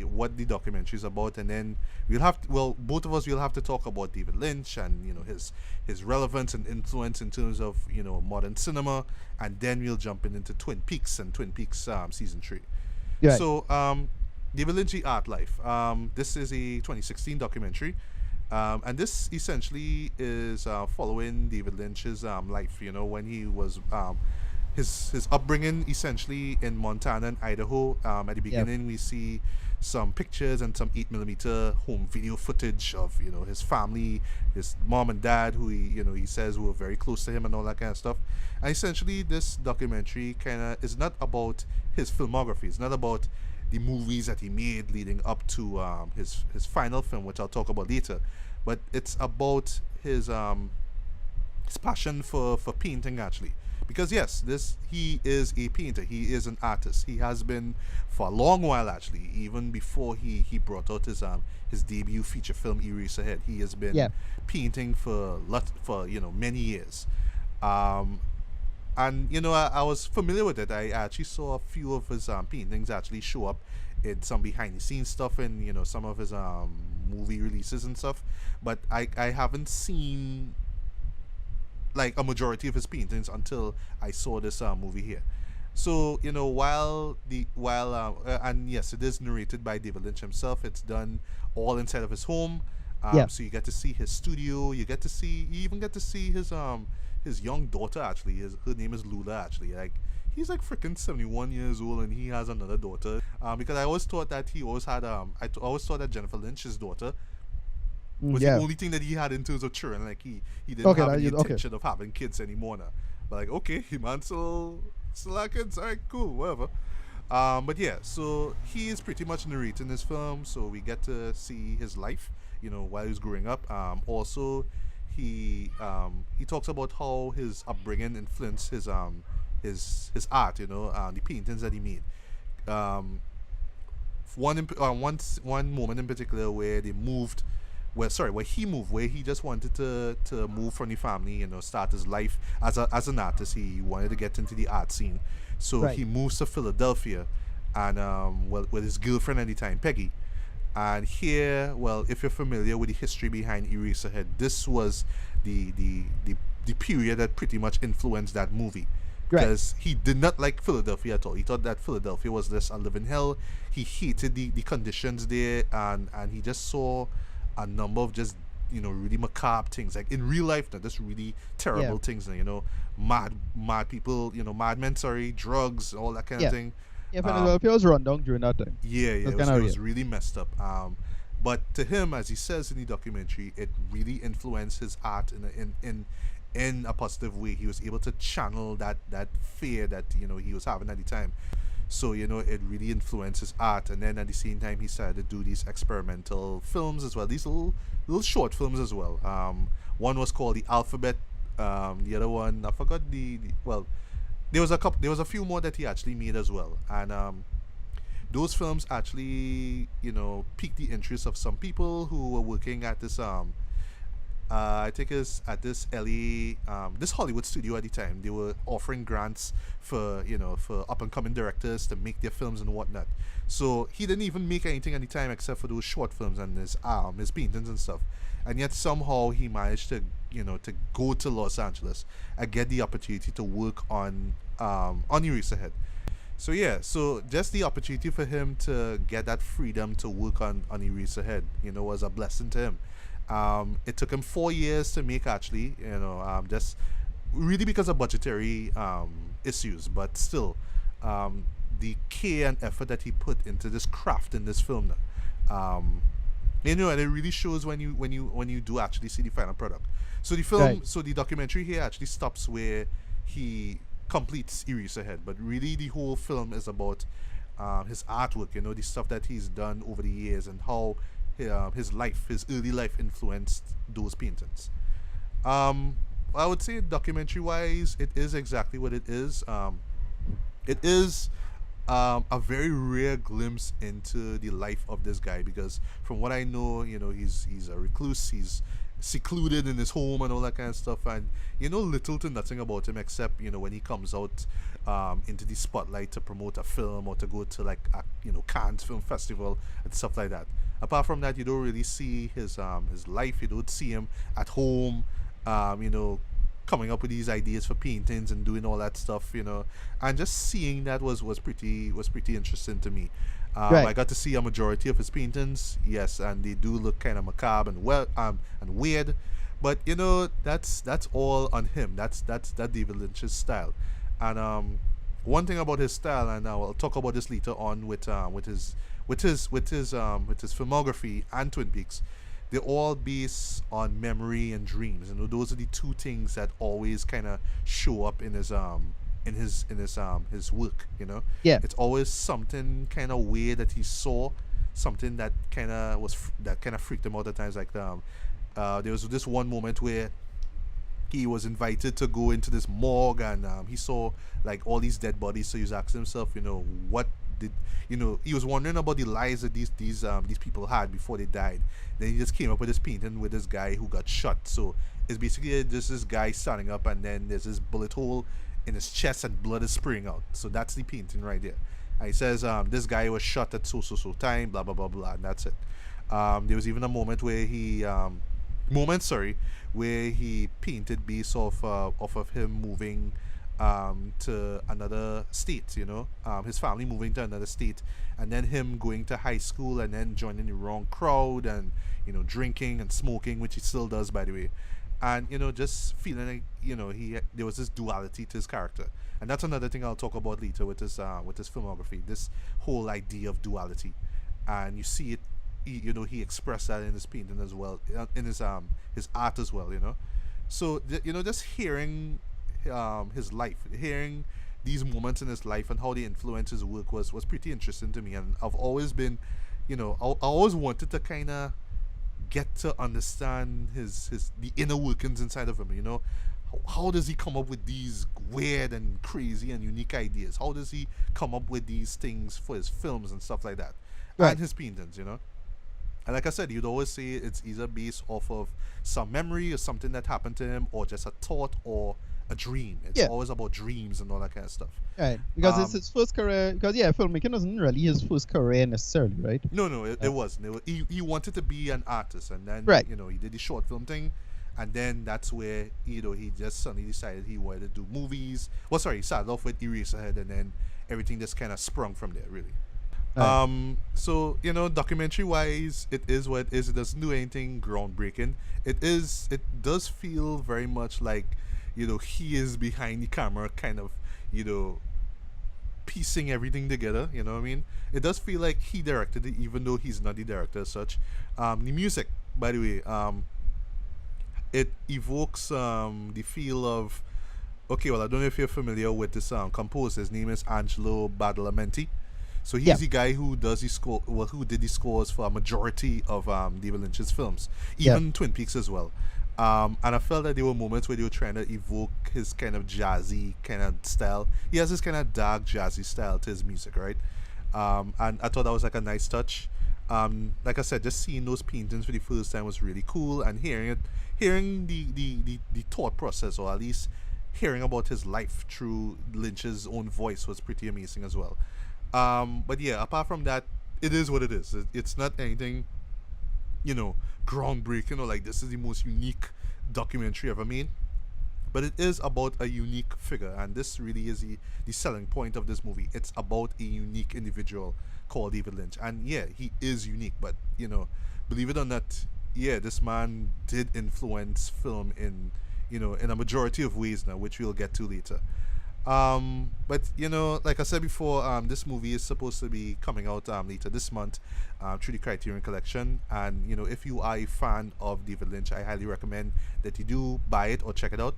what the documentary is about, and then both of us will have to talk about David Lynch and his relevance and influence in terms of modern cinema, and then we'll jump into Twin Peaks and Twin Peaks season 3. Yeah. So David Lynch, The Art Life. This is a 2016 documentary. And this essentially is following David Lynch's life, when he was his upbringing essentially in Montana and Idaho. At the beginning, we see some pictures and some 8mm home video footage of his family, his mom and dad, who he says were very close to him and all that kind of stuff. And essentially, this documentary kind of is not about his filmography. It's not about the movies that he made leading up to his final film, which I'll talk about later, but it's about his passion for painting, actually, because yes, he is a painter, he is an artist, he has been for a long while, actually, even before he brought out his debut feature film Eraserhead. He has been painting for many years. And I was familiar with it. I actually saw a few of his paintings actually show up in some behind the scenes stuff and some of his movie releases and stuff. But I haven't seen like a majority of his paintings until I saw this movie here. So and yes, it is narrated by David Lynch himself. It's done all inside of his home. So you get to see his studio. You even get to see his young daughter, actually. Her name is Lula, actually. Like, he's like freaking 71 years old and he has another daughter. Because I always thought that he always had always thought that Jennifer Lynch's daughter was the only thing that he had in terms of children. Like, he didn't have any intention of having kids anymore now. But like, okay, he man still have kids. Alright, cool, whatever. But yeah, so he is pretty much narrating this film, so we get to see his life, while he was growing up. Also, he talks about how his upbringing influenced his art, the paintings that he made. One moment in particular where he moved, where he just wanted to move from the family, start his life as an artist. He wanted to get into the art scene, so he moves to Philadelphia, and with his girlfriend at the time, Peggy. And here, if you're familiar with the history behind Eraserhead, this was the period that pretty much influenced that movie. Because he did not like Philadelphia at all. He thought that Philadelphia was just a living hell. He hated the conditions there, and he just saw a number of just really macabre things, like in real life, just really terrible things. Mad people, madmen, drugs, all that kind of thing. Yeah, Philadelphia was run down during that time. Yeah, it was really messed up. But to him, as he says in the documentary, it really influenced his art in a positive way. He was able to channel that fear that he was having at the time. So it really influenced his art. And then at the same time, he started to do these experimental films as well. These little short films as well. One was called The Alphabet. The other one, I forgot there was a few more that he actually made as well. And those films actually piqued the interest of some people who were working at this I think is at this LA, this Hollywood studio at the time. They were offering grants for for up and coming directors to make their films and whatnot. So he didn't even make anything at the time except for those short films and his paintings and stuff. And yet somehow he managed to to go to Los Angeles and get the opportunity to work on Eraserhead. So yeah, so just the opportunity for him to get that freedom to work on Eraserhead, was a blessing to him. It took him 4 years to make, actually, just really because of budgetary issues, but still, the care and effort that he put into this craft in this film, and it really shows when you do actually see the final product. So the film, Right. so the documentary here actually stops where he completes Eraserhead, but really the whole film is about his artwork, the stuff that he's done over the years and how his early life influenced those paintings. I would say documentary wise, it is exactly what it is. It is a very rare glimpse into the life of this guy, because from what I know, he's a recluse. He's secluded in his home and all that kind of stuff, and little to nothing about him except when he comes out into the spotlight to promote a film or to go to like a Cannes Film Festival and stuff like that. Apart from that, you don't really see his life. You don't see him at home, coming up with these ideas for paintings and doing all that stuff, and just seeing that was pretty interesting to me. Right. I got to see a majority of his paintings, yes, and they do look kind of macabre and weird, but that's all on him. That's David Lynch's style, and one thing about his style, and I'll talk about this later on with his filmography and Twin Peaks. They're all based on memory and dreams. Those are the two things that always kind of show up in his work. Yeah. It's always something kind of weird that he saw, something that kind of freaked him out at times. Like there was this one moment where he was invited to go into this morgue, and he saw like all these dead bodies. So he was asking himself, what did he was wondering about the lives that these people had before they died. Then he just came up with this painting with this guy who got shot. So it's basically just this guy standing up, and then there's this bullet hole in his chest and blood is spraying out. So that's the painting right there. And he says this guy was shot at so time, blah blah blah blah, and that's it. There was even a moment where where he painted based off of him moving to another state, his family moving to another state, and then him going to high school and then joining the wrong crowd and drinking and smoking, which he still does, by the way, and just feeling like there was this duality to his character. And that's another thing I'll talk about later with his filmography, this whole idea of duality. And you see it, he expressed that in his painting as well, in his art as well, so just hearing his life, hearing these moments in his life and how they influence his work was pretty interesting to me. And I've always been, I always wanted to kind of get to understand the inner workings inside of him. How does he come up with these weird and crazy and unique ideas? How does he come up with these things for his films and stuff like that? Right. And his paintings, And like I said, you'd always say it's either based off of some memory or something that happened to him, or just a thought or a dream. It's always about dreams and all that kind of stuff. Right, because it's his first career. Because filmmaking wasn't really his first career necessarily, right? No, it wasn't. He wanted to be an artist, and then he did the short film thing, and then that's where he just suddenly decided he wanted to do movies. Well, sorry, he started off with Eraserhead, and then everything just kind of sprung from there, really. So documentary wise, it is what it is. It doesn't do anything groundbreaking. It does feel very much like he is behind the camera, kind of piecing everything together. You know what I mean? It does feel like he directed it, even though he's not the director as such. The music, by the way, it evokes the feel of, okay, well, I don't know if you're familiar with this composer. His name is Angelo Badalamenti. So he's the guy who does the score, who did the scores for a majority of David Lynch's films, even Twin Peaks as well. And I felt that there were moments where they were trying to evoke his kind of jazzy kind of style. He has this kind of dark jazzy style to his music, right? And I thought that was like a nice touch. Like I said, just seeing those paintings for the first time was really cool, and hearing the thought process, or at least hearing about his life through Lynch's own voice, was pretty amazing as well. But yeah, apart from that, it is what it is. It's not anything, groundbreaking, or like this is the most unique documentary ever made. But it is about a unique figure, and this really is the selling point of this movie. It's about a unique individual called David Lynch. And yeah, he is unique, but believe it or not, yeah, this man did influence film in a majority of ways now, which we'll get to later. But like I said before, this movie is supposed to be coming out later this month through the Criterion Collection. And if you are a fan of David Lynch, I highly recommend that you do buy it or check it out.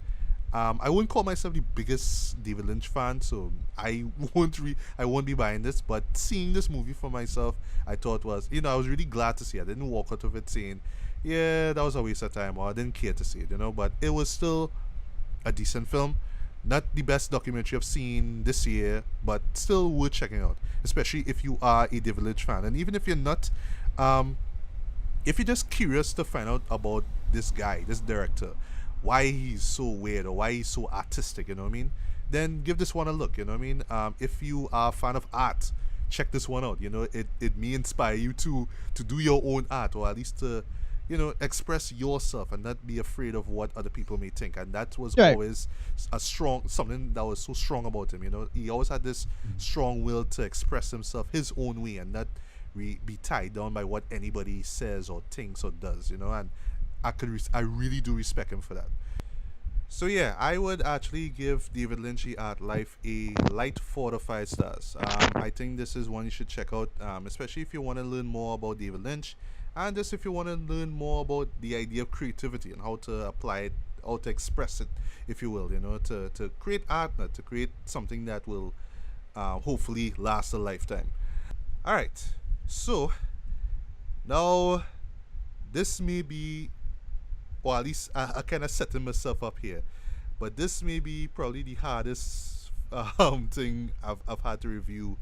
I wouldn't call myself the biggest David Lynch fan, so I won't be buying this. But seeing this movie for myself, I thought was, I was really glad to see it. I didn't walk out of it saying, yeah, that was a waste of time, or I didn't care to see it, But it was still a decent film. Not the best documentary I've seen this year, but still worth checking out, especially if you are a David Lynch fan. And even if you're not, if you're just curious to find out about this guy, this director, why he's so weird or why he's so artistic, then give this one a look, if you are a fan of art, check this one out. It may inspire you to do your own art, or at least to express yourself and not be afraid of what other people may think. And that was always something that was so strong about him. He always had this strong will to express himself his own way and not be tied down by what anybody says or thinks or does. And I really do respect him for that. So yeah, I would actually give David Lynch Art Life a light 4 to 5 stars. I think this is one you should check out, especially if you want to learn more about David Lynch, and just if you want to learn more about the idea of creativity and how to apply it, how to express it, if you will, to create art, to create something that will hopefully last a lifetime. Alright, so now this may be, or at least I kind of setting myself up here, but this may be probably the hardest thing I've had to review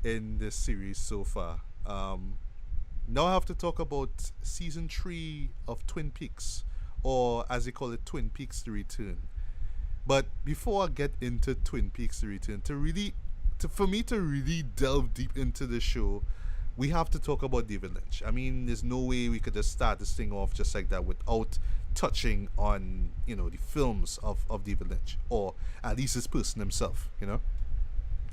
in this series so far. Now I have to talk about season 3 of Twin Peaks, or as they call it, Twin Peaks: The Return. But before I get into Twin Peaks: The Return, for me to really delve deep into the show, we have to talk about David Lynch. I mean, there's no way we could just start this thing off just like that without touching on, the films of David Lynch, or at least his person himself,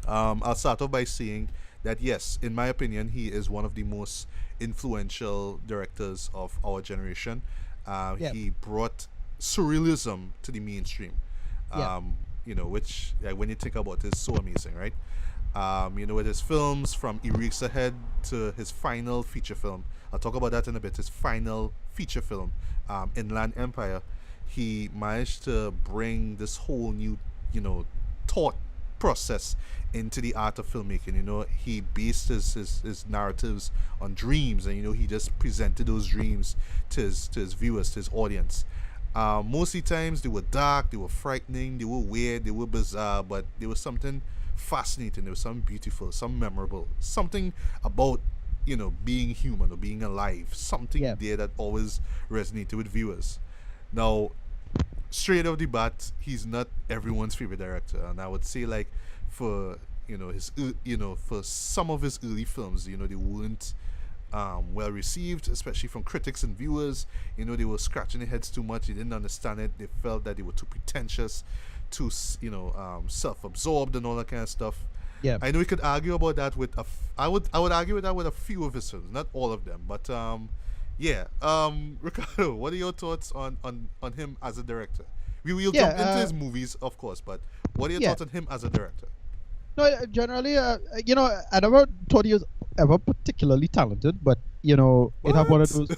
I'll start off by saying that, yes, in my opinion, he is one of the most influential directors of our generation. He brought surrealism to the mainstream, which, when you think about it, is so amazing, right? With his films from Eraserhead to his final feature film, I'll talk about that in a bit, his final feature film, Inland Empire, he managed to bring this whole new, thought process into the art of filmmaking. He based his narratives on dreams, and he just presented those dreams to his viewers, to his audience. Most of the times they were dark, they were frightening, they were weird, they were bizarre, but there was something fascinating, there was something beautiful, something memorable, something about being human or being alive, something there that always resonated with viewers. Now, straight off the bat, he's not everyone's favorite director, and I would say, like, for his for some of his early films, they weren't well received, especially from critics and viewers. They were scratching their heads too much. They didn't understand it. They felt that they were too pretentious, too self-absorbed, and all that kind of stuff. Yeah, I know we could argue about that with I would argue with that with a few of his films, not all of them, but Ricardo, what are your thoughts on him as a director? We will jump into his movies, of course, but what are your thoughts on him as a director? No, generally, I never thought he was ever particularly talented, but it have one of those.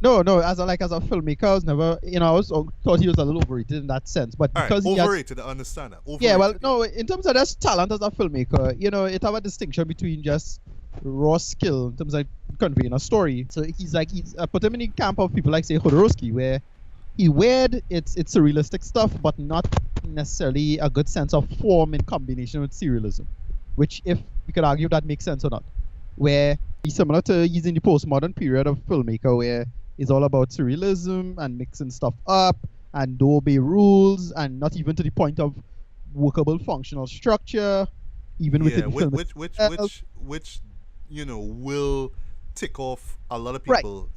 no, as a filmmaker, I was never, I was thought he was a little overrated in that sense, but because overrated, I understand that. Overrated. Yeah, well, no, in terms of just talent as a filmmaker, it have a distinction between just raw skill in terms of conveying a story. So he's put him in the camp of people like, say, Jodorowsky, where he weird, it's surrealistic stuff, but not necessarily a good sense of form in combination with serialism, which, if we could argue, that makes sense or not. where he's similar to he's in the postmodern period of filmmaker where it's all about surrealism and mixing stuff up and don't obey rules and not even to the point of workable functional structure, even within the film itself. Which will tick off a lot of Right. people.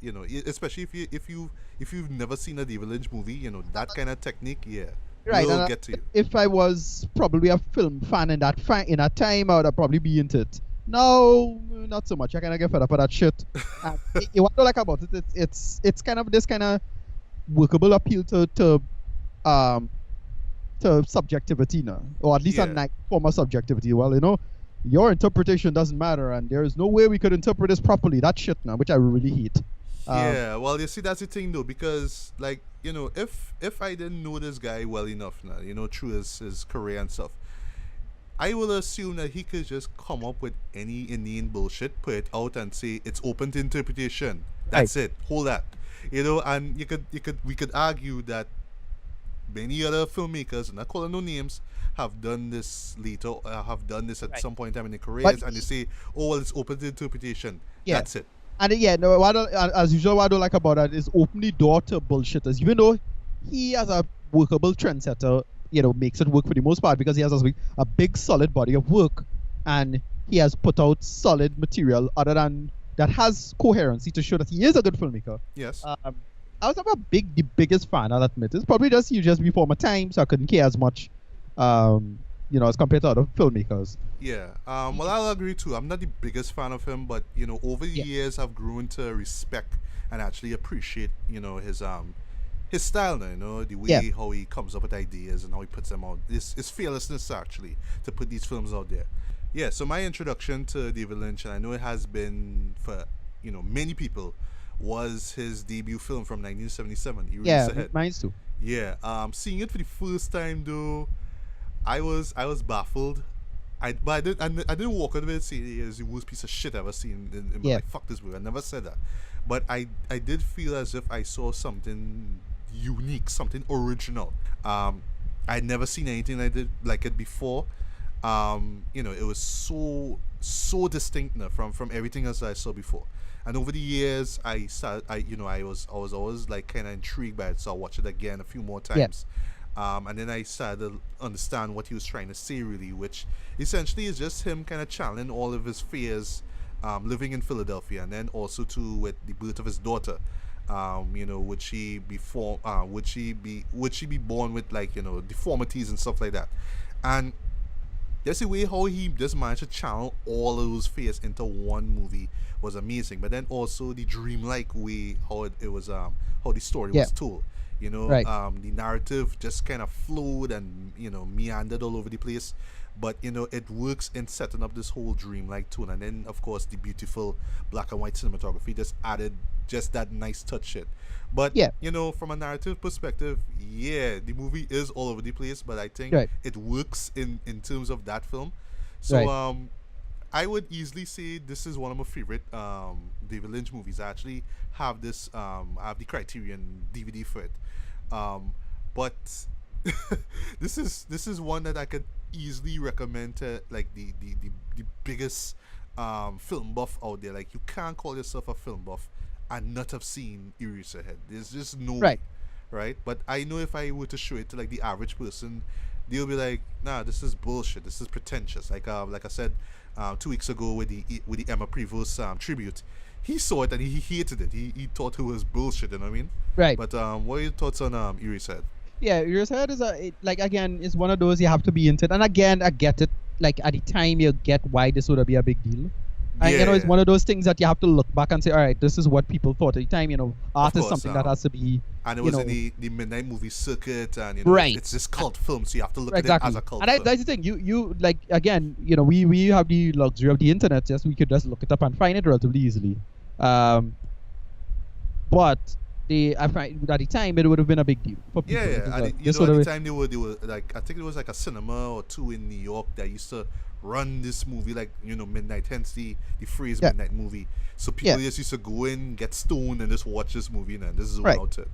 Especially if you've never seen a David Lynch movie, that kind of technique, Right, will and get to you. if I was probably a film fan in that time, I would have probably be into it. No, not so much. I kind of get fed up with that shit. What I like about it, it's kind of this kind of workable appeal to subjectivity, now, or at least a nice form of subjectivity. Well, your interpretation doesn't matter, and there is no way we could interpret this properly. That shit now, which I really hate. Well, you see, that's the thing though, because if I didn't know this guy well enough now, through his career and stuff, I will assume that he could just come up with any inane bullshit, put it out, and say it's open to interpretation. That's it. Hold that. And we could argue that many other filmmakers, not calling no names, have done this later, have done this at some point in time in their careers, and they say, oh, well, it's open to interpretation. That's it. And as usual, what I don't like about that is open the door to bullshitters. Even though he, as a workable trendsetter, makes it work for the most part because he has a big solid body of work, and he has put out solid material other than that has coherency to show that he is a good filmmaker. Yes. I was never the biggest fan, I'll admit. It's probably just before my time, so I couldn't care as much, as compared to other filmmakers. Yeah. Well, I'll agree too. I'm not the biggest fan of him, but over the years, I've grown to respect and actually appreciate, his style now. The way how he comes up with ideas and how he puts them out. His fearlessness actually to put these films out there. Yeah. So my introduction to David Lynch, and I know it has been for many people, was his debut film from 1977. Mine too. Yeah. Seeing it for the first time though, I was baffled. I didn't walk out of it saying it's the worst piece of shit I've ever seen in my life. Fuck this movie. I never said that. But I did feel as if I saw something unique, something original. I'd never seen anything like it before. It was so distinct from everything else that I saw before. And over the years, I was always like kind of intrigued by it, so I watched it again a few more times. And then I started to understand what he was trying to say, really, which essentially is just him kind of channeling all of his fears, living in Philadelphia, and then also too with the birth of his daughter. Would she be born with deformities and stuff like that, and there's a way how he just managed to channel all of those fears into one movie was amazing. But then also the dreamlike way how it was how the story was told. The narrative just kind of flowed and meandered all over the place, but it works in setting up this whole dreamlike tone, and then of course the beautiful black and white cinematography just added just that nice touch it. But from a narrative perspective, the movie is all over the place, but I think it works in terms of that film. So I would easily say this is one of my favorite David Lynch movies. I actually have this I have the Criterion DVD for it. But this is one that I could easily recommend to like the biggest film buff out there. Like, you can't call yourself a film buff and not have seen Eraserhead. There's just no way, right? But I know if I were to show it to like the average person, they'll be like, nah, this is bullshit, this is pretentious. Like I said 2 weeks ago with the Emma Prevost tribute, he saw it and he hated it. He thought it was bullshit, you know what I mean? Right. But what are your thoughts on Eraserhead? Yeah, Eraserhead is again, it's one of those you have to be into it. And again, I get it. Like, at the time, you get why this would be a big deal. And it's one of those things that you have to look back and say, all right, this is what people thought at the time. Art is something that has to be. And it was in the midnight movie circuit, and it's this cult film, so you have to look at it as a cult film. And that's the thing. You like, again, we have the luxury of the internet. Yes, we could just look it up and find it relatively easily. But I find at the time it would have been a big deal for people. At the time they were like, I think it was like a cinema or two in New York that used to run this movie, like midnight, hence the phrase midnight movie. So people just used to go in, get stoned, and just watch this movie, and this is about it.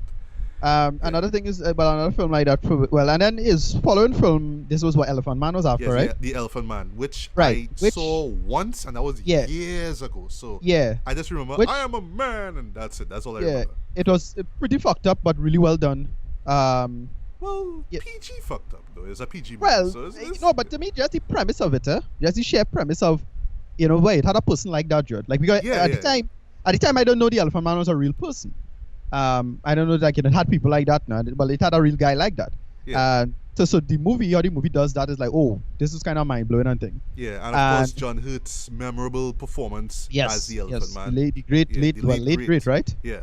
Another thing is, another film like that. And then his following film, this was what Elephant Man was after, right? The Elephant Man, which Right, I saw once, and that was Yeah. years ago. So Yeah. I just remember, Which- I am a man, and that's it. That's all I Yeah. remember. It was pretty fucked up, but really well done. Well, Yeah. PG fucked up though. It's a PG movie. Well, so it's, no, but to me, just the premise of it, just the sheer premise of, where it had a person like that, Judd. Like, because Yeah, at yeah. the time, I don't know the Elephant Man was a real person. I don't know, like, it had people like that now, but it had a real guy like that. Yeah. So the movie, how the movie does that is like, oh, this is kind of mind blowing and thing. Yeah, and of course John Hurt's memorable performance as the Elephant Man. Late great, right? Yeah.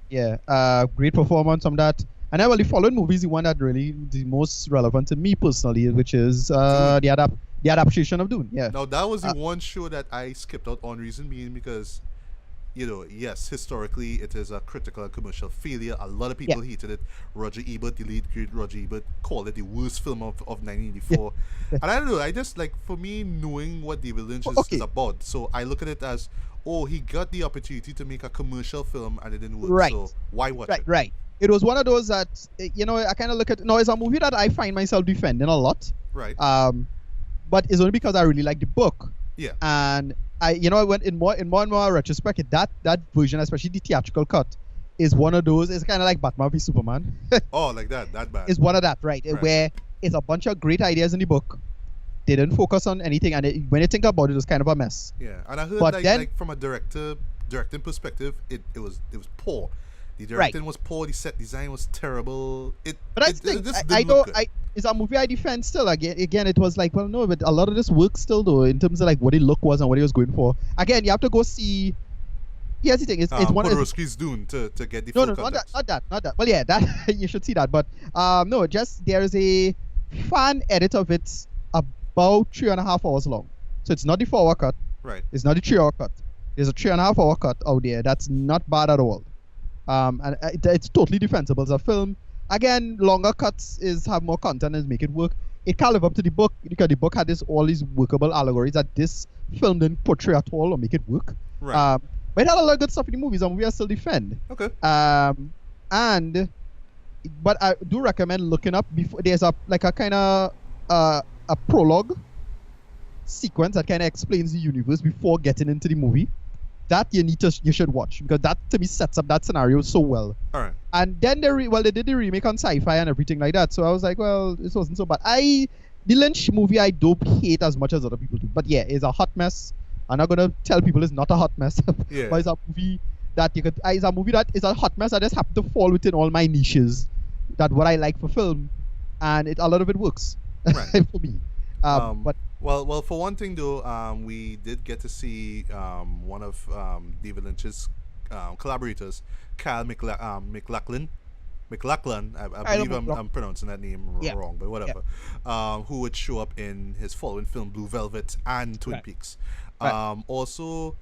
Yeah, great performance on that. And then, the following movie is the one that really the most relevant to me personally, which is the adaptation of Dune. Yeah. Now that was the one show that I skipped out on, reason being because, yes, historically it is a critical and commercial failure. A lot of people hated it. Roger Ebert, the late great Roger Ebert, called it the worst film of 1984. And I don't know, I just like, for me, knowing what David Lynch is about, so I look at it as, oh, he got the opportunity to make a commercial film and it didn't work. Right. So why watch it? Right. It was one of those that, I kind of look at. No, it's a movie that I find myself defending a lot. Right. But it's only because I really like the book. Yeah. And I went in more and more retrospect, that version, especially the theatrical cut, is one of those. It's kind of like Batman v Superman. Oh, like that bad. It's one of that, right? Where it's a bunch of great ideas in the book. They didn't focus on anything, and when you think about it, it's kind of a mess. Yeah, and I heard But like from a directing perspective, it was poor. The directing was poor. The set design was terrible. But I think it's a movie I defend still. Again, it was like, well, no, but a lot of this works still though in terms of like what the look was and what he was going for. Again, you have to go see. Here's the thing: it's one of Podorowski's Dune to get the full context. not that. Well, yeah, that you should see that. But no, just there is a fan edit of it about 3.5 hours long. So it's not the 4-hour cut. Right. It's not the 3-hour cut. There's a 3.5 hour cut out there. That's not bad at all. And it's totally defensible as a film. Again, longer cuts have more content and make it work. It can't live up to the book because the book had all these workable allegories that this film didn't portray at all or make it work. Right. But it had a lot of good stuff in the movies, and we are still defend. Okay. But I do recommend looking up before. There's a kind of a prologue sequence that kind of explains the universe before getting into the movie. That you should watch, because that to me sets up that scenario so well. All right. And then they did the remake on sci-fi and everything like that. So I was like, well, this wasn't so bad. The Lynch movie I don't hate as much as other people do, but yeah, it's a hot mess. I'm not gonna tell people it's not a hot mess, Yeah. but it's a movie that it's a movie that is a hot mess that just happened to fall within all my niches. That what I like for film, and a lot of it works for me. But well, for one thing though, we did get to see one of David Lynch's collaborators, Kyle MacLachlan. I believe I'm pronouncing that name wrong, but whatever. Yeah. Who would show up in his following film, Blue Velvet and Twin Peaks. Also,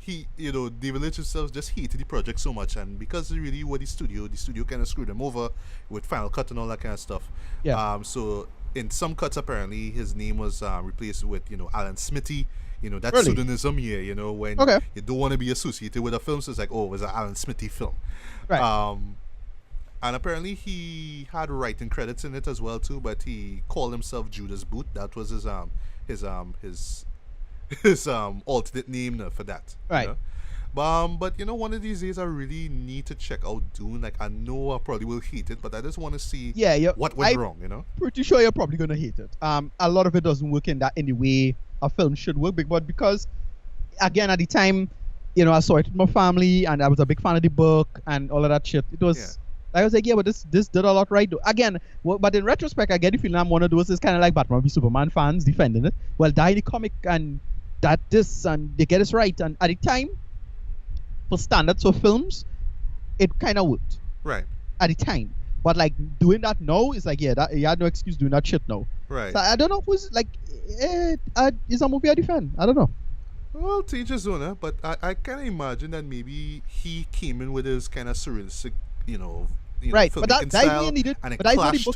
David Lynch himself just hated the project so much, and because he really were the studio kind of screwed him over with Final Cut and all that kind of stuff. Yeah. So in some cuts, apparently, his name was replaced with, Alan Smithy. That pseudonym here, when you don't want to be associated with a film, so it's like, oh, it was an Alan Smithy film. Right. And apparently he had writing credits in it as well too, but he called himself Judas Boot. That was his alternate name for that. Right. But one of these days I really need to check out Dune. Like, I know I probably will hate it, but I just want to see what went wrong. Pretty sure you're probably gonna hate it. A lot of it doesn't work in the way a film should work, but because again at the time, I saw it with my family and I was a big fan of the book and all of that shit. It was. Yeah. I was like, yeah, but this did a lot right though. Again, but in retrospect, I get the feeling I'm one of those is kind of like Batman v Superman fans defending it. Well, die the comic and and they get us right. And at the time, for standards of films, it kind of worked. Right. At the time. But like doing that now is like, you had no excuse doing that shit now. Right. So I don't know who's like, it's a movie I defend. I don't know. Well, to each his own, but I kind of imagine that maybe he came in with his kind of surrealistic, right, but that's what you needed. And it but clashed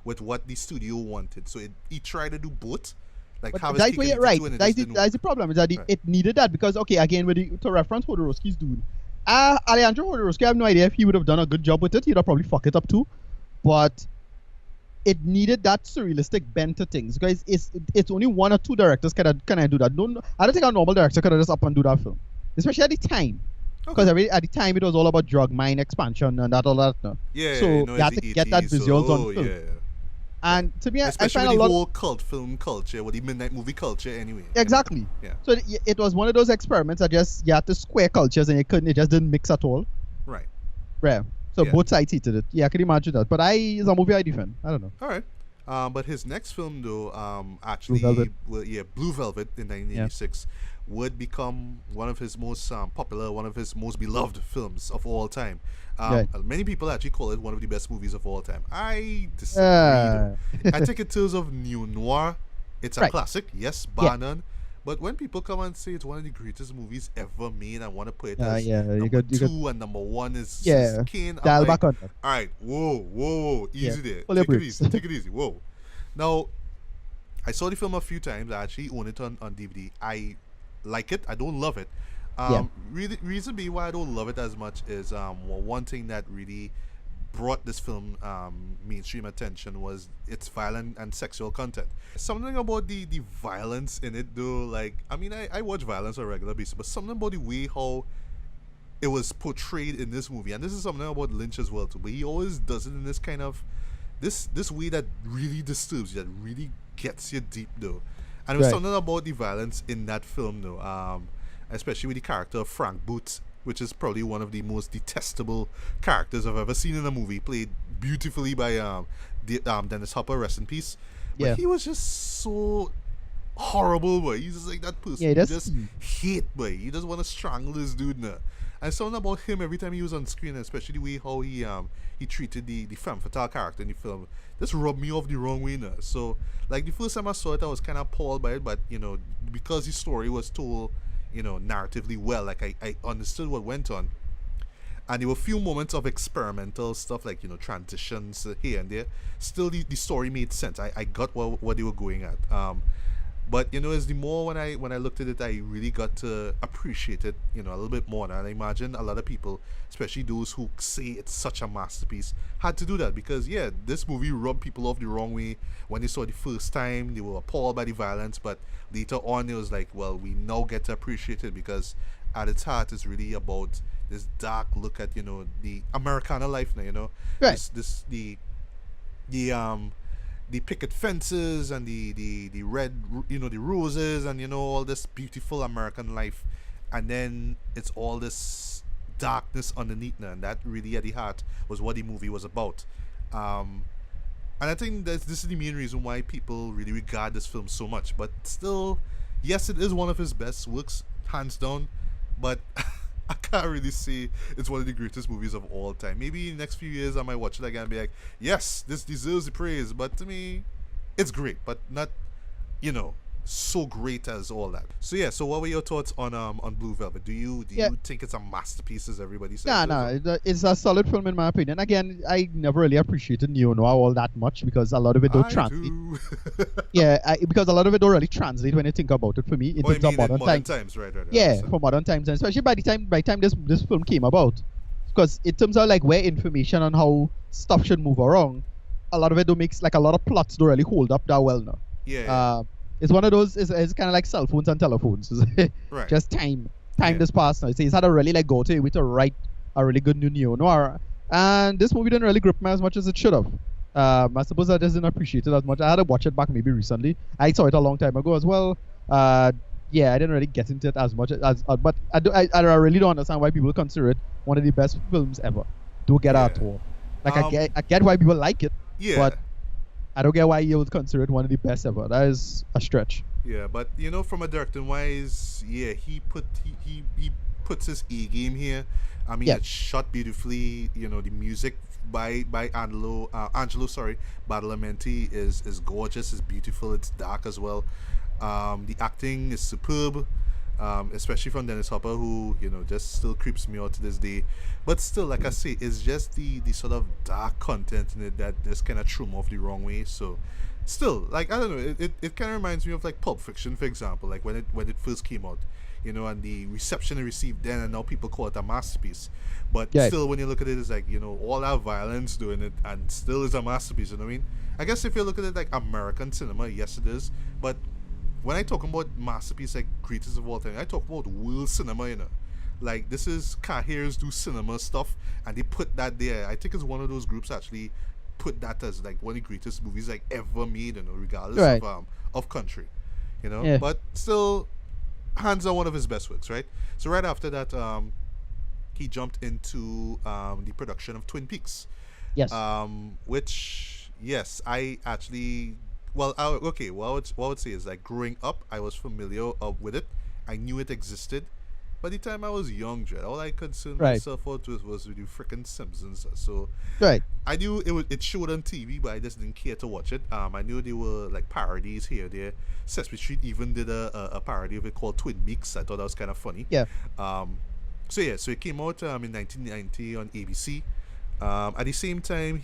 with what the studio wanted. So he tried to do both. Like, but that's where that's the problem. Is that it needed that because, again, to reference Hodorowski's Dune, Alejandro Jodorowsky, I have no idea if he would have done a good job with it. He'd have probably fuck it up too. But it needed that surrealistic bent to things. Because it's only one or two directors can do that. I don't think a normal director could have just up and do that film. Especially at the time. Because at the time it was all about drug mine expansion and all that. No? Yeah, so you had to get that visuals on film. Yeah. And to me, especially I find with a lot the whole cult film culture, with the midnight movie culture anyway. Exactly. Yeah. So it was one of those experiments that just you had to square cultures and it just didn't mix at all. Right. Yeah. So both sides hated it. Yeah, I can imagine that. But it's a movie I defend. I don't know. All right. But his next film, though, actually, Blue Velvet in 1986, would become one of his most popular, one of his most beloved films of all time. Many people actually call it one of the best movies of all time. I disagree. I think in terms of neo-noir, it's a classic, yes, bar none. But when people come and say it's one of the greatest movies ever made and want to put it as number two and number one is Kane, I'm like, all right, whoa, easy there. Take it easy, whoa. Now, I saw the film a few times. I actually own it on DVD. I like it. I don't love it. Reason being why I don't love it as much is one thing that really brought this film mainstream attention was its violent and sexual content. Something about the violence in it, though, like, I mean, I watch violence on a regular basis, but something about the way how it was portrayed in this movie, and this is something about Lynch as well too, but he always does it in this kind of this way that really disturbs you, that really gets you deep, though. And it was something about the violence in that film, though, especially with the character of Frank Booth, which is probably one of the most detestable characters I've ever seen in a movie, played beautifully by Dennis Hopper, rest in peace. But he was just so horrible, boy. He's just like that person you just hate, boy. You just want to strangle this dude now. And something about him every time he was on screen, especially the way how he treated the femme fatale character in the film, just rubbed me off the wrong way now. So, like, the first time I saw it, I was kind of appalled by it, but, because the story was told narratively well, like I understood what went on, and there were a few moments of experimental stuff, like transitions here and there. Still, the story made sense. I got what they were going at. But as the more when I looked at it, I really got to appreciate it a little bit more. And I imagine a lot of people, especially those who say it's such a masterpiece, had to do that, because this movie rubbed people off the wrong way when they saw it the first time. They were appalled by the violence, but later on it was like, well, we now get to appreciate it, because at its heart it's really about this dark look at the Americana life now. The picket fences and the red, the roses, and all this beautiful American life, and then it's all this darkness underneath now, and that really at the heart was what the movie was about. And I think that this is the main reason why people really regard this film so much. But still, yes, it is one of his best works, hands down, but I can't really say it's one of the greatest movies of all time. Maybe in the next few years I might watch it again and be like, yes, this deserves the praise. But to me, it's great, but not, so great as all that. So what were your thoughts on Blue Velvet? Do you think it's a masterpiece, as everybody says? It's a solid film in my opinion. Again, I never really appreciated neo-noir all that much, because a lot of it don't translate. Because a lot of it don't really translate when you think about it, for me, in terms of modern times. Right. For modern times, and especially by the time this film came about, because in terms of like where information on how stuff should move around, a lot of it don't makes, like, a lot of plots don't really hold up that well now. It's one of those. It's kind of like cell phones and telephones. Right. Just time just passed now. It's had to really like go to it with to write a really good new neo-noir, and this movie didn't really grip me as much as it should have. I suppose I just didn't appreciate it as much. I had to watch it back maybe recently. I saw it a long time ago as well. I didn't really get into it as much as but I really don't understand why people consider it one of the best films ever. Don't get at all. Like, I get why people like it. But I don't get why you would consider it one of the best ever. That is a stretch. Yeah, but from a directing wise, he puts his A game here. I mean, it's shot beautifully. The music by Angelo Badalamenti is gorgeous. It's beautiful. It's dark as well. The acting is superb. Especially from Dennis Hopper, who just still creeps me out to this day. But still, like I say, it's just the sort of dark content in it that just kind of threw me off the wrong way. So still, like, I don't know, it kind of reminds me of like Pulp Fiction, for example. Like when it first came out, and the reception it received then, and now people call it a masterpiece. But Yeah. still, when you look at it, it's like, all that violence doing it, and still is a masterpiece. You know what I mean? I guess if you look at it like American cinema, yes, it is. But when I talk about masterpiece like greatest of all time, I talk about world cinema. Like, this is Cahiers do cinema stuff, and they put that there. I think it's one of those groups actually put that as like one of the greatest movies like ever made, regardless Right. of country, Yeah. But still, hands are one of his best works, right? So right after that, he jumped into the production of Twin Peaks. Yes. Which, yes, I actually, well, what I would say is, like, growing up, I was familiar with it. I knew it existed. By the time I was young, Dread, all I concerned Right. myself with was with the freaking Simpsons. So Right. I knew it showed on TV, but I just didn't care to watch it. I knew there were like parodies here, there. Sesame Street even did a parody of it called Twin Peaks. I thought that was kind of funny. Yeah. So it came out in 1990 on ABC. At the same time,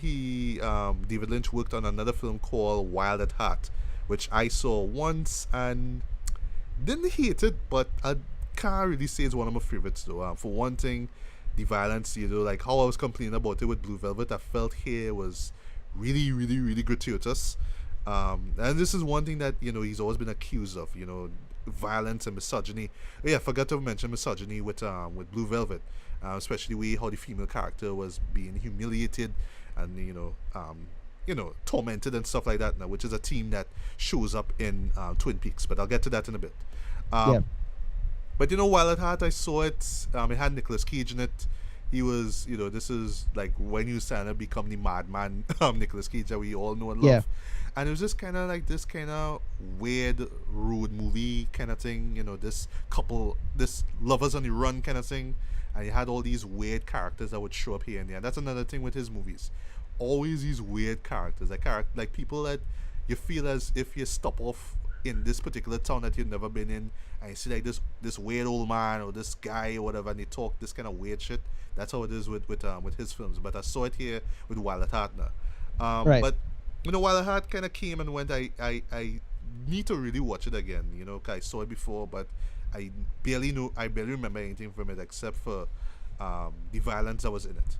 David Lynch worked on another film called Wild at Heart, which I saw once and didn't hate it, but I can't really say it's one of my favorites though. For one thing, the violence, like how I was complaining about it with Blue Velvet, I felt here was really, really, really gratuitous. And this is one thing that he's always been accused of, violence and misogyny. Yeah, I forgot to mention misogyny with Blue Velvet, especially how the female character was being humiliated and tormented and stuff like that. Now, which is a theme that shows up in Twin Peaks, but I'll get to that in a bit. Yeah. But Wild at Heart, I saw it. It had Nicolas Cage in it. He was, this is like when you started to become the madman, Nicolas Cage that we all know and love. Yeah. And it was just kind of like this kind of weird road movie kind of thing. This couple, this lovers on the run kind of thing. And he had all these weird characters that would show up here and there. And that's another thing with his movies. Always these weird characters, like people that you feel as if you stop off in this particular town that you've never been in, and you see like this weird old man or this guy or whatever, and they talk this kind of weird shit. That's how it is with his films. But I saw it here with Wild at Heart now. Right. But Wild at Heart kind of came and went. I need to really watch it again. 'Cause I saw it before, but I barely remember anything from it except for the violence that was in it.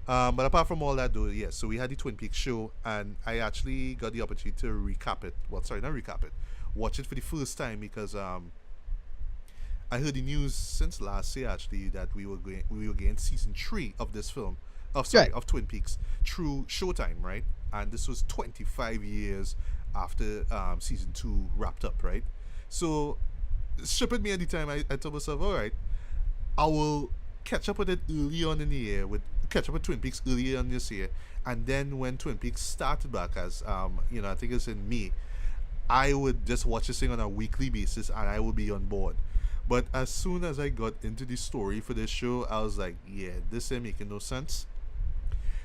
But apart from all that, though, yes. So we had the Twin Peaks show, and I actually got the opportunity to recap it. Well, sorry, not recap it. Watch it for the first time because I heard the news since last year actually that we were getting season 3 of this film, of Twin Peaks through Showtime, right? And this was 25 years after season 2 wrapped up, right? So, stupid me at the time, I told myself, all right, I will catch up with it early on in the year, catch up with Twin Peaks earlier on this year, and then when Twin Peaks started back as I think it's in May, I would just watch this thing on a weekly basis and I would be on board. But as soon as I got into the story for this show, I was like, yeah, this ain't making no sense.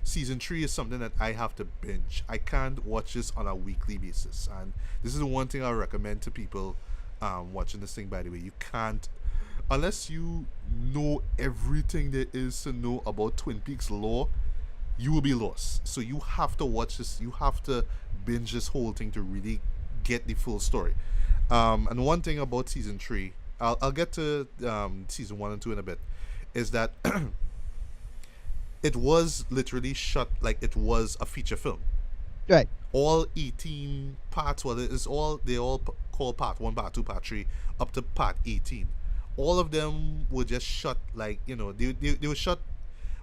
Season 3 is something that I have to binge. I can't watch this on a weekly basis, and this is the one thing I recommend to people watching this thing, by the way. You can't, unless you know everything there is to know about Twin Peaks lore, you will be lost. So you have to watch this, you have to binge this whole thing to really get the full story. And one thing about season 3, I'll get to season 1 and 2 in a bit, is that it was literally shot like it was a feature film. Right. All 18 parts, well, they all called part 1, part 2, part 3, up to part 18. All of them were just shot like, they were shot,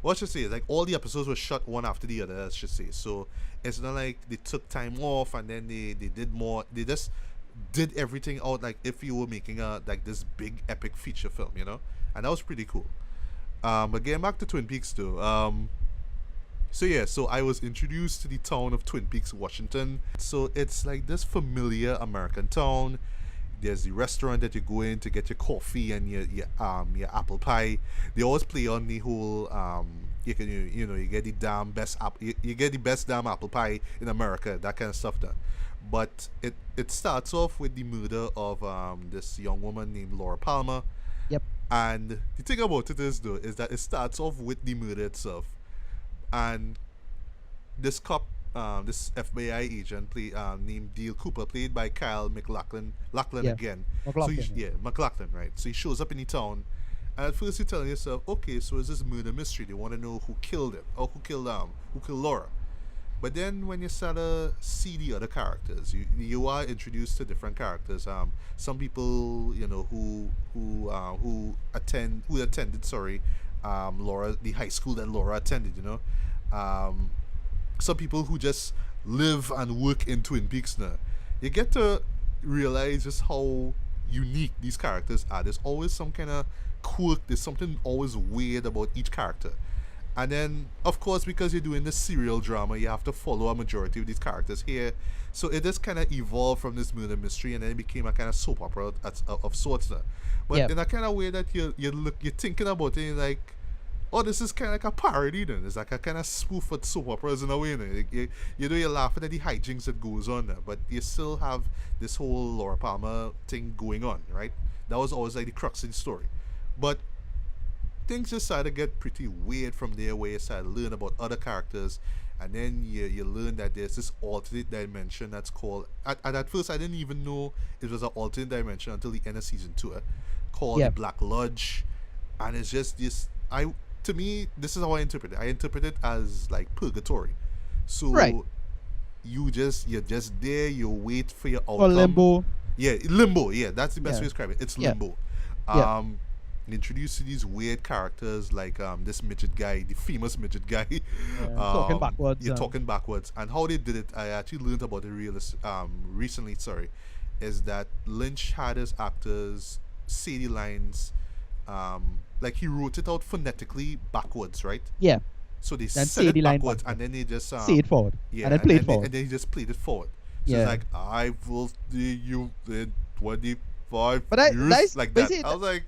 what should I say, like all the episodes were shot one after the other, let's just say. So it's not like they took time off and then they did more. They just did everything out like if you were making like this big epic feature film, and that was pretty cool. But getting back to Twin Peaks though, so I was introduced to the town of Twin Peaks, Washington. So it's like this familiar American town. There's the restaurant that you go in to get your coffee and your apple pie. They always play on the whole you get the best damn apple pie in America, that kind of stuff there. But it starts off with the murder of this young woman named Laura Palmer. Yep. And the thing about it is though is that it starts off with the murder itself. And this cop this FBI agent named Dale Cooper, played by Kyle MacLachlan. Lachlan Yeah. again. McLaughlin, So yeah. MacLachlan, right? So he shows up in the town, and at first you're telling yourself, okay, so is this murder mystery? They want to know who killed him or who killed Laura. But then when you start to see the other characters, you are introduced to different characters. Some people, who attended, Laura, the high school that Laura attended. Some people who just live and work in Twin Peaks now. You get to realize just how unique these characters are. There's always some kind of quirk. There's something always weird about each character. And then, of course, because you're doing this serial drama, you have to follow a majority of these characters here. So it just kind of evolved from this murder mystery, and then it became a kind of soap opera of sorts now. But in a kind of way that you're thinking about it, and you're like, oh, this is kind of like a parody then. It's like a kind of spoof at soap operas in a way. You're laughing at the hijinks that goes on there, but you still have this whole Laura Palmer thing going on, right? That was always like the crux of the story. But things just started to get pretty weird from there, where you start to learn about other characters, and then you learn that there's this alternate dimension that's called, at first I didn't even know it was an alternate dimension until the end of season 2, called the Black Lodge. And it's just this, to me, this is how I interpret it. I interpret it as like purgatory. So you're just there, you wait for your outcome. Or limbo. Yeah, limbo. Yeah, that's the best way to describe it. It's limbo. Introduced to these weird characters like this midget guy, the famous midget guy. Talking backwards. You're talking backwards. And how they did it, I actually learned about it recently, is that Lynch had his actors say the lines, like he wrote it out phonetically backwards, right? Yeah. So they said it backwards, and then they just say it forward. Yeah, and then play it forward. And then he just played it forward. So it's like, I will see you in 25 years, like that. I was like,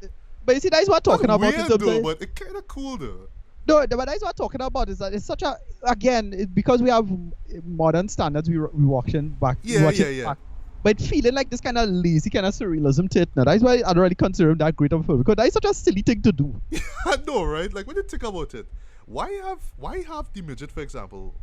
but you see, that's what I'm talking about. Weird though, but it's kind of cool though. No, but that's what I'm talking about. Is that it's such a, again, because we have modern standards, we watching back. Back, but feeling like this kind of lazy kind of surrealism to it now. That's why I don't really consider him that great of a film, because that's such a silly thing to do. I know, right? Like when you think about it, why have the midget, for example,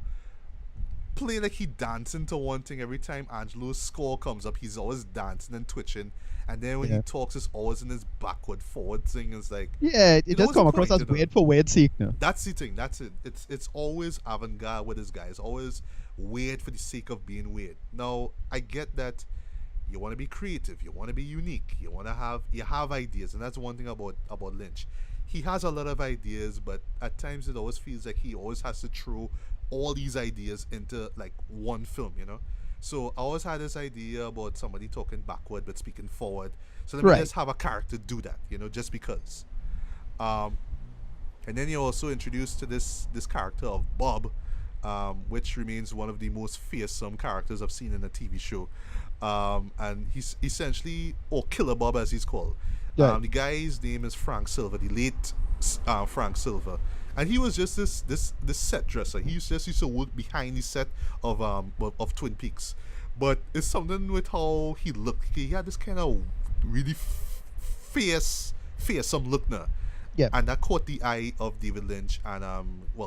play like he dancing to one thing every time Angelo's score comes up? He's always dancing and twitching, and then when he talks, it's always in this backward forward thing. It's like, it does come across as weird for weird sake now. That's the thing. That's it. It's always avant-garde with this guy. It's always weird for the sake of being weird. Now I get that you want to be creative, you want to be unique, you have ideas, and that's one thing about Lynch. He has a lot of ideas, but at times it always feels like he always has to throw all these ideas into like one film, So I always had this idea about somebody talking backward but speaking forward. So let me just have a character do that, just because. And then you're also introduced to this character of Bob, which remains one of the most fearsome characters I've seen in a TV show. And he's essentially, or Killer Bob as he's called. The guy's name is Frank Silver, the late Frank Silver. And he was just this set dresser. He used to work behind the set of Twin Peaks. But it's something with how he looked. He had this kind of really fearsome look now. Yeah. And that caught the eye of David Lynch and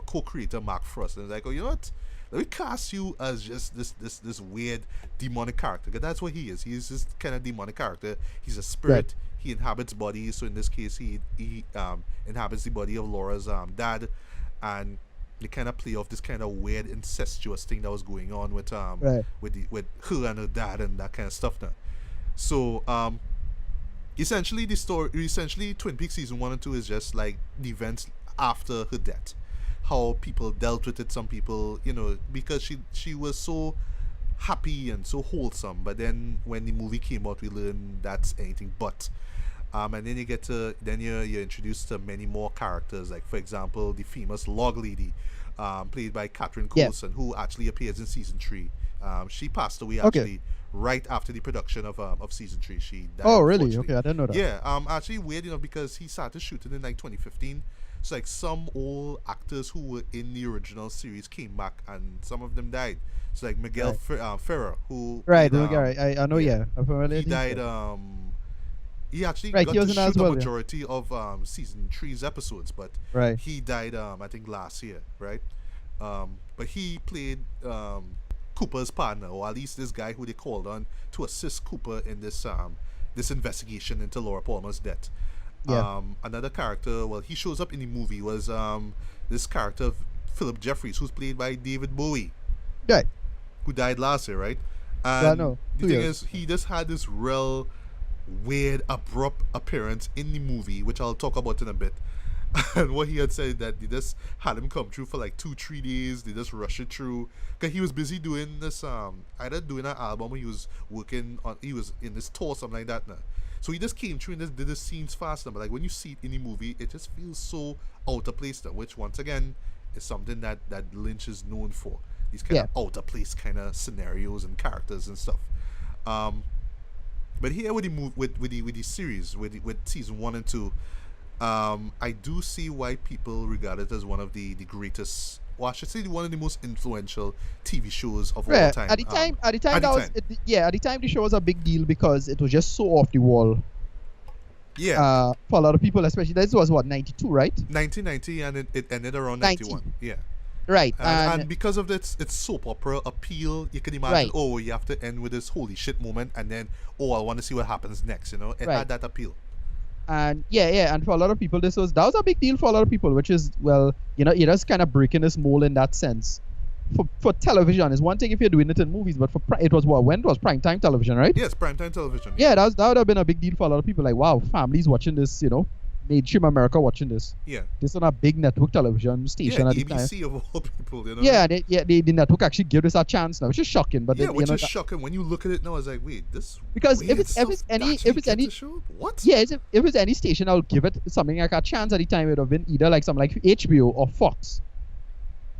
co-creator Mark Frost. And it's like, oh, you know what? Let me cast you as just this weird demonic character. Because that's what he is. He's this kind of demonic character. He's a spirit. Right. He inhabits bodies. So in this case, he inhabits the body of Laura's dad, and they kind of play off this kind of weird incestuous thing that was going on with with her and her dad and that kind of stuff now. So essentially Twin Peaks season 1 and 2 is just like the events after her death, how people dealt with it. Some people, because she was so happy and so wholesome, but then when the movie came out, we learned that's anything but. And then you're introduced to many more characters, like for example the famous log lady, played by Catherine Coulson, who actually appears in season 3. She passed away actually right after the production of season 3. She died. Oh really? Okay, I didn't know that. Yeah, actually weird enough, because he started shooting in like 2015. So like some old actors who were in the original series came back, and some of them died. So like Miguel Ferrer, who I know. I'm familiar. He died. He actually got to shoot the majority of season 3's episodes, but he died I think last year, right? but he played Cooper's partner, or at least this guy who they called on to assist Cooper in this investigation into Laura Palmer's death. Yeah. Another character, well, he shows up in the movie, was this character Philip Jeffries, who's played by David Bowie, Right. who died last year, right? Yeah, And no. the thing is, he just had this real weird, abrupt appearance in the movie, which I'll talk about in a bit. And what he had said that they just had him come through for like 2-3 days. They just rush it through because he was busy doing this either doing an album or he was working on, he was in this tour, something like that now. So he just came through and just did the scenes fast now. But like when you see it in the movie, it just feels so out of place now, which once again is something that Lynch is known for. These kind of out of place kind of scenarios and characters and stuff. But here with the series with season 1 and 2, I do see why people regard it as one of the greatest, or I should say one of the most influential TV shows of all time. At the time the show was a big deal because it was just so off the wall. Yeah. For a lot of people, especially this was what, 92, right? 1990, and it ended around 91. Yeah. Right. And because of its soap opera appeal, you can imagine, oh, you have to end with this holy shit moment, and then, oh, I want to see what happens next, you know? It had that appeal. And and for a lot of people, that was a big deal for a lot of people, which is, well, you know, you're just kind of breaking this mold in that sense. For television, it's one thing if you're doing it in movies, but it was primetime television, right? Yes, primetime television. Yeah, that would have been a big deal for a lot of people. Like, wow, families watching this, you know, mainstream America watching this. Yeah. This on a big network television station at the time. ABC of all people, you know. Yeah, the network actually give this a chance now, which is shocking. But which is shocking when you look at it now. It's like, wait, this because if it's any show? What? Yeah, if it's any station, I'll give it something like a chance at the time. It would have been either like something like HBO or Fox,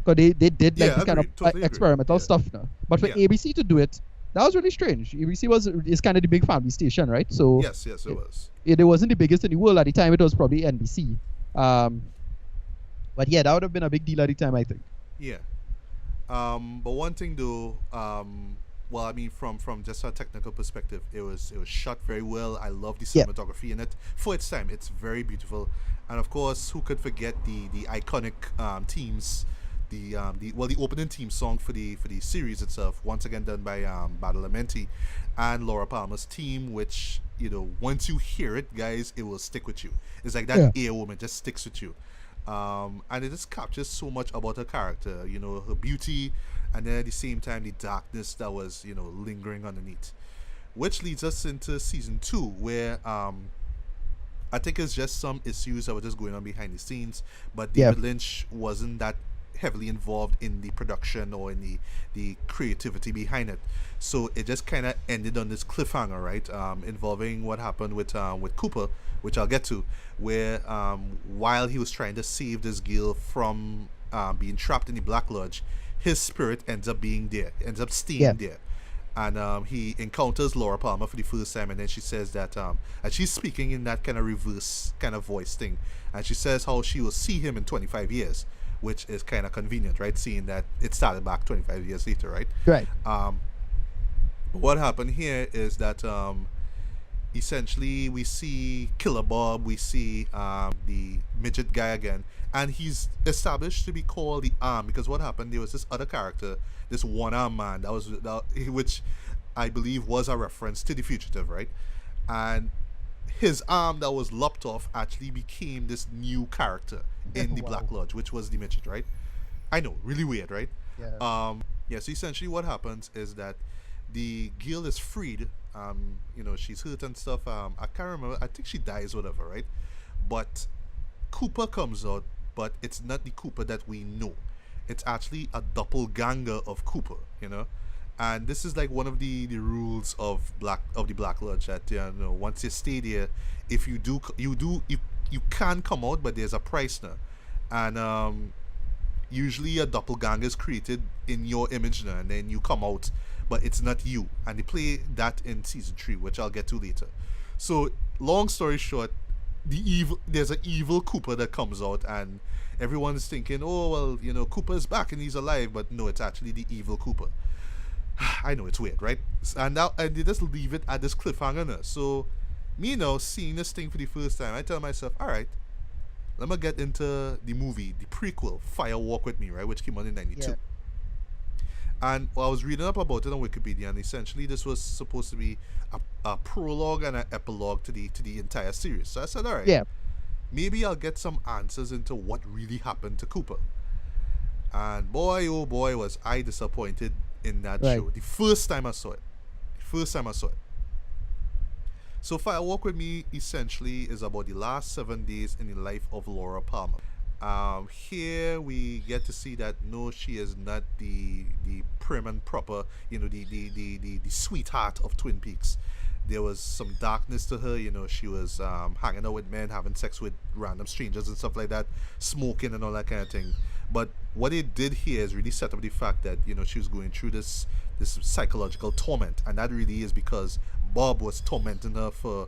because they did like this kind of totally experimental stuff now. But for ABC to do it, that was really strange. ABC is kind of the big family station, right? So yes, it was. It wasn't the biggest in the world at the time. It was probably NBC. But yeah, that would have been a big deal at the time, I think. Yeah. But one thing though, well, I mean, from just a technical perspective, it was shot very well. I love the cinematography in it. For its time, it's very beautiful. And of course, who could forget the iconic themes, the opening theme song for the series itself, once again done by Badalamenti and Laura Palmer's team, which, you know, once you hear it, guys, it will stick with you. It's like that ear woman just sticks with you. And it just captures so much about her character, you know, her beauty, and then at the same time the darkness that was, you know, lingering underneath. Which leads us into season 2, where I think it's just some issues that were just going on behind the scenes, but David Lynch wasn't that heavily involved in the production or in the creativity behind it. So it just kind of ended on this cliffhanger, right? Involving what happened with Cooper, which I'll get to, where while he was trying to save this girl from being trapped in the Black Lodge, his spirit ends up staying there. And he encounters Laura Palmer for the first time, and then she says that and she's speaking in that kind of reverse kind of voice thing, and she says how she will see him in 25 years, which is kind of convenient, right? Seeing that it started back 25 years later, right? Right. What happened here is that essentially we see Killer Bob, we see the midget guy again, and he's established to be called the Arm, because what happened, there was this other character, this one-arm man, which I believe was a reference to The Fugitive, right? And his arm that was lopped off actually became this new character in the Black Lodge, which was the midget, right? I know, really weird, right? Yeah. So essentially what happens is that the girl is freed. You know, she's hurt and stuff. I can't remember. I think she dies, whatever, right? But Cooper comes out, but it's not the Cooper that we know. It's actually a doppelganger of Cooper, you know. And this is like one of the rules of the Black Lodge, that, you know, once you stay there, if you can come out, but there's a price now. And usually a doppelganger is created in your image now, and then you come out, but it's not you. And they play that in season 3, which I'll get to later. So long story short, there's an evil Cooper that comes out, and everyone's thinking, oh well, you know, Cooper's back and he's alive, but no, it's actually the evil Cooper. I know, it's weird, right? And they just leave it at this cliffhanger now. So me now seeing this thing for the first time, I tell myself, all right, let me get into the movie, the prequel, Fire Walk With Me, right, which came out in 92. And I was reading up about it on Wikipedia, and essentially this was supposed to be a prologue and an epilogue to the entire series. So I said, all right, Yeah. maybe I'll get some answers into what really happened to Cooper. And boy, oh boy, was I disappointed in that Right. show. The first time I saw it. So Fire Walk With Me essentially is about the last 7 days in the life of Laura Palmer. Here we get to see that no, she is not the prim and proper, the sweetheart of Twin Peaks. There was some darkness to her. She was hanging out with men, having sex with random strangers and stuff like that, smoking and all that kind of thing. But what they did here is really set up the fact that she was going through this psychological torment, and that really is because Bob was tormenting her for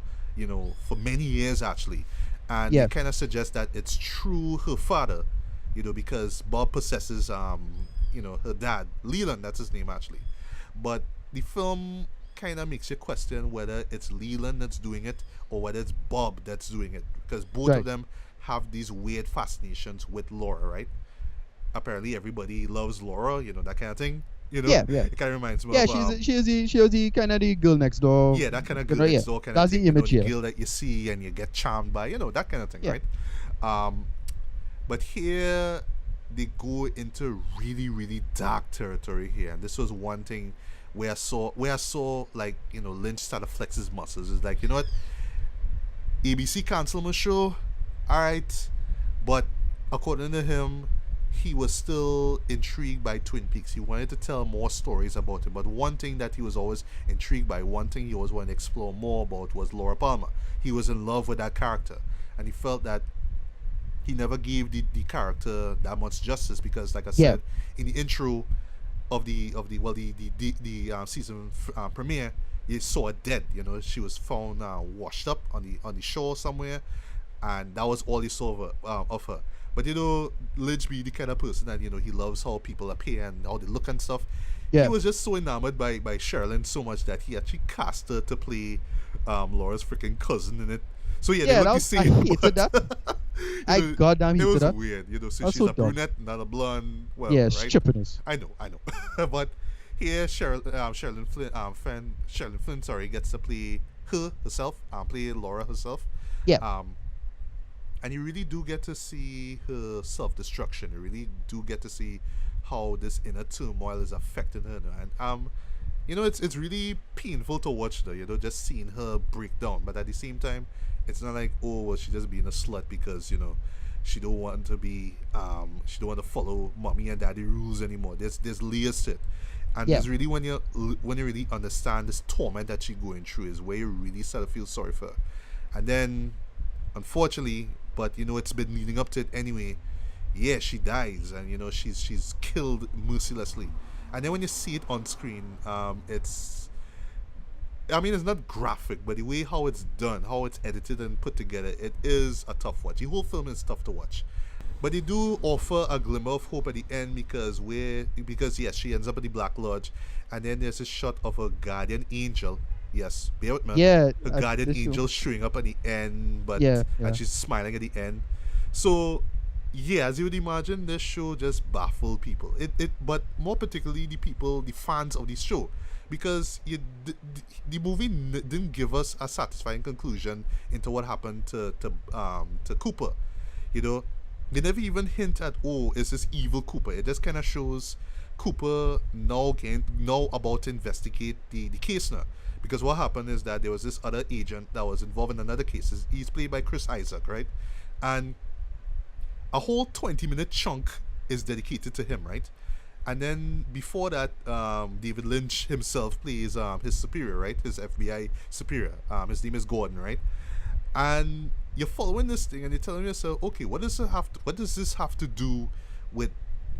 many years actually, and Yeah. it kind of suggests that it's through her father, because Bob possesses her dad, Leland, that's his name actually. But the film kind of makes you question whether it's Leland that's doing it or whether it's Bob that's doing it, because both Right. of them have these weird fascinations with Laura, right? Apparently everybody loves Laura, that kind of thing. Yeah. It kind of reminds me Yeah, of she was the kind of the girl next door. yeah, that kind of girl Right, next yeah. door kind That's of thing. the image the here. girl that you see and you get charmed by, that kind of thing, Yeah. right? But here they go into really, really dark territory here, and this was one thing where I saw like Lynch started to flex his muscles. It's like, you know what, ABC canceled my show, all right, but according to him, he was still intrigued by Twin Peaks. He wanted to tell more stories about it. But one thing that he was always intrigued by, one thing he always wanted to explore more about was Laura Palmer. He was in love with that character, and he felt that he never gave the character that much justice because, like I said, in the intro of the season premiere, you saw her dead. She was found washed up on the shore somewhere, and that was all you saw of her. But Lynch be the kind of person that he loves how people appear and how they look and stuff. Yeah. He was just so enamored by Sherilyn so much that he actually cast her to play Laura's freaking cousin in it. So yeah, they look the same. I hated that. I goddamn hated that. It was weird, so That's she's so a dumb. brunette, not a blonde. Well, Yeah, right? strippiness. I know. But here, Sherilyn Flynn, gets to play herself, play Laura herself. Yeah. And you really do get to see her self-destruction. You really do get to see how this inner turmoil is affecting her. And it's really painful to watch her. Just seeing her break down. But at the same time, it's not like, oh, well, she's just being a slut because she don't want to be she don't want to follow mommy and daddy rules anymore. There's layers to it. And Yeah. it's really when you really understand this torment that she's going through is where you really start to feel sorry for her. And then, unfortunately, but it's been leading up to it anyway, yeah, she dies, and she's killed mercilessly. And then when you see it on screen, it's not graphic, but the way how it's done, how it's edited and put together, it is a tough watch. The whole film is tough to watch. But they do offer a glimmer of hope at the end because yes, she ends up at the Black Lodge, and then there's a shot of a guardian angel. Yes, bear with me. Yeah. The guardian angel showing up at the end, but Yeah. and she's smiling at the end. So yeah, as you would imagine, this show just baffled people. But more particularly the fans of this show, because the movie didn't give us a satisfying conclusion into what happened to Cooper. They never even hint at, oh, is this evil Cooper? It just kind of shows Cooper now about to investigate the case now. Because what happened is that there was this other agent that was involved in another case. He's played by Chris Isaac, right? And a whole 20-minute chunk is dedicated to him, right? And then before that, David Lynch himself plays his superior, right? His FBI superior. His name is Gordon, right? And you're following this thing and you're telling yourself, okay, what does this have to do with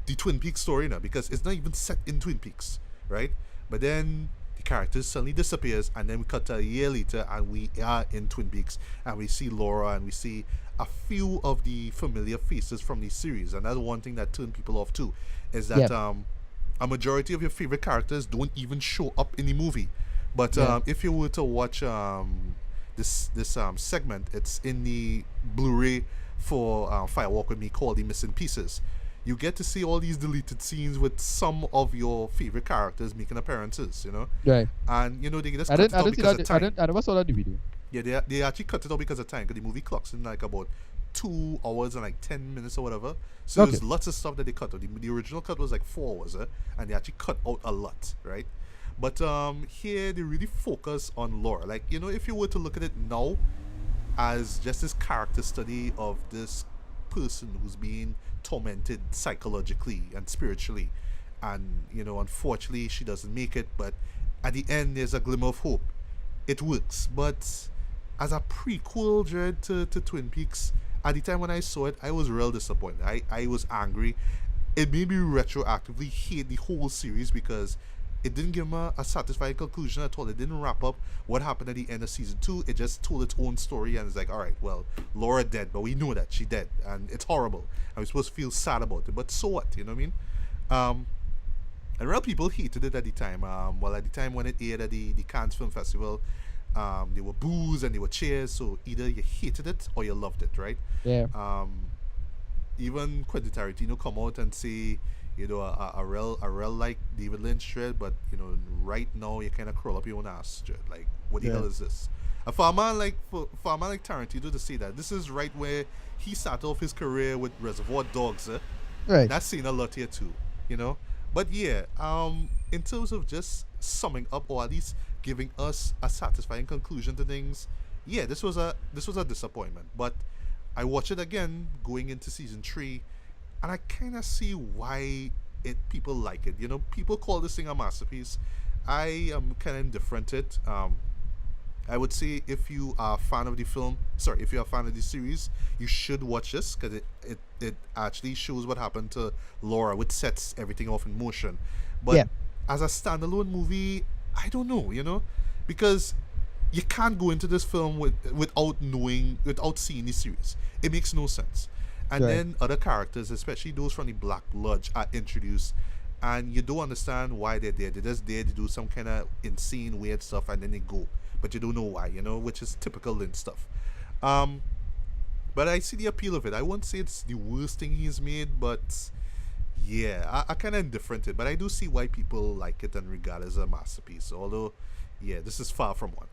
the Twin Peaks story now? Because it's not even set in Twin Peaks, right? But then the character suddenly disappears, and then we cut to a year later and we are in Twin Peaks, and we see Laura and we see a few of the familiar faces from the series. And that's one thing that turned people off too, is that a majority of your favorite characters don't even show up in the movie. But if you were to watch this segment, it's in the Blu-ray for Fire Walk With Me called The Missing Pieces. you get to see all these deleted scenes with some of your favorite characters making appearances, Right. and they just cut it out because of time. I never saw that DVD. Yeah, they actually cut it out because of time, because the movie clocks in like about 2 hours and like 10 minutes or whatever. So there's lots of stuff that they cut out. The original cut was like 4 hours, and they actually cut out a lot, right? But here they really focus on Laura. Like, if you were to look at it now as just this character study of this person who's being tormented psychologically and spiritually, and unfortunately she doesn't make it, but at the end there's a glimmer of hope. It works. But as a prequel, Jared, to Twin Peaks, at the time when I saw it, I was real disappointed. I was angry. It made me retroactively hate the whole series because it didn't give me a satisfying conclusion at all. It didn't wrap up what happened at the end of season 2. It just told its own story, and it's like, all right, well, Laura dead, but we know that she dead, and it's horrible, and we're supposed to feel sad about it. But so what? You know what I mean? And real people hated it at the time. Well, at the time when it aired at the Cannes Film Festival, there were boos and there were cheers. So either you hated it or you loved it, right? Yeah. Even Quentin Tarantino come out and say, a real like David Lynch, Dread, but right now you kind of crawl up your own ass, Dread. Like, what the hell is this? For a man like Tarantino to say that, this is right where he started off his career with Reservoir Dogs. Right. That's seen a lot here too, But yeah, in terms of just summing up, or at least giving us a satisfying conclusion to things, yeah, this was a disappointment. But I watched it again going into season 3, and I kind of see why people like it. People call this thing a masterpiece. I am kind of indifferent to it. I would say if you are a fan of the if you're a fan of the series, you should watch this, because it actually shows what happened to Laura, which sets everything off in motion. But as a standalone movie, I don't know, because you can't go into this film without seeing the series. It makes no sense. And then other characters, especially those from the Black Lodge, are introduced, and you don't understand why they're there. They're just there to do some kind of insane, weird stuff, and then they go. But you don't know why, which is typical Lynch stuff. But I see the appeal of it. I won't say it's the worst thing he's made, but yeah, I kind of indifferent to it. But I do see why people like it and regard it as a masterpiece. Although, yeah, this is far from one.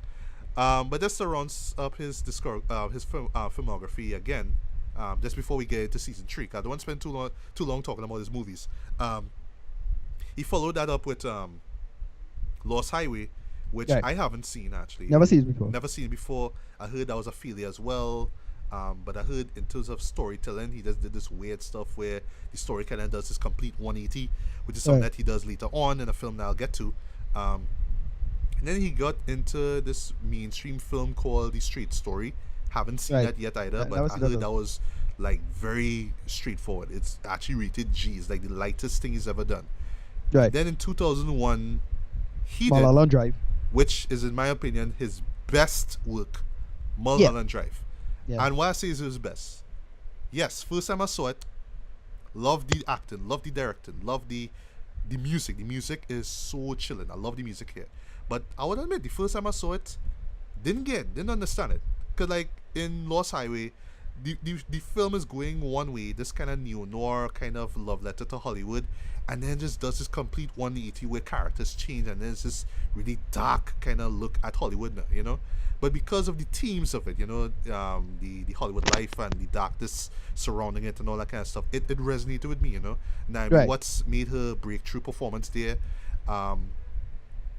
But just to round up his filmography again, just before we get into season 3, because I don't want to spend too long talking about his movies. He followed that up with Lost Highway, which I haven't seen actually. Never seen it before. I heard that was a failure as well. But I heard in terms of storytelling, he just did this weird stuff where the story kind of does this complete 180, which is something that he does later on in a film that I'll get to. And then he got into this mainstream film called The Straight Story. Haven't seen that yet either, but I heard that was like very straightforward. It's actually rated G. It's like the lightest thing he's ever done. Right. Then in 2001, he Mulholland Drive, which is in my opinion his best work, Mulholland Drive. Yeah. And why I say is his best. Yes, first time I saw it, loved the acting, loved the directing, loved the music. The music is so chilling. I love the music here. But I would admit, the first time I saw it, didn't understand it. Because like in Lost Highway, the film is going one way, this kind of neo-noir kind of love letter to Hollywood, and then just does this complete 180 where characters change, and there's this really dark kind of look at Hollywood now, But because of the themes of it, the Hollywood life and the darkness surrounding it and all that kind of stuff, it resonated with me, Now, what's made her breakthrough performance there,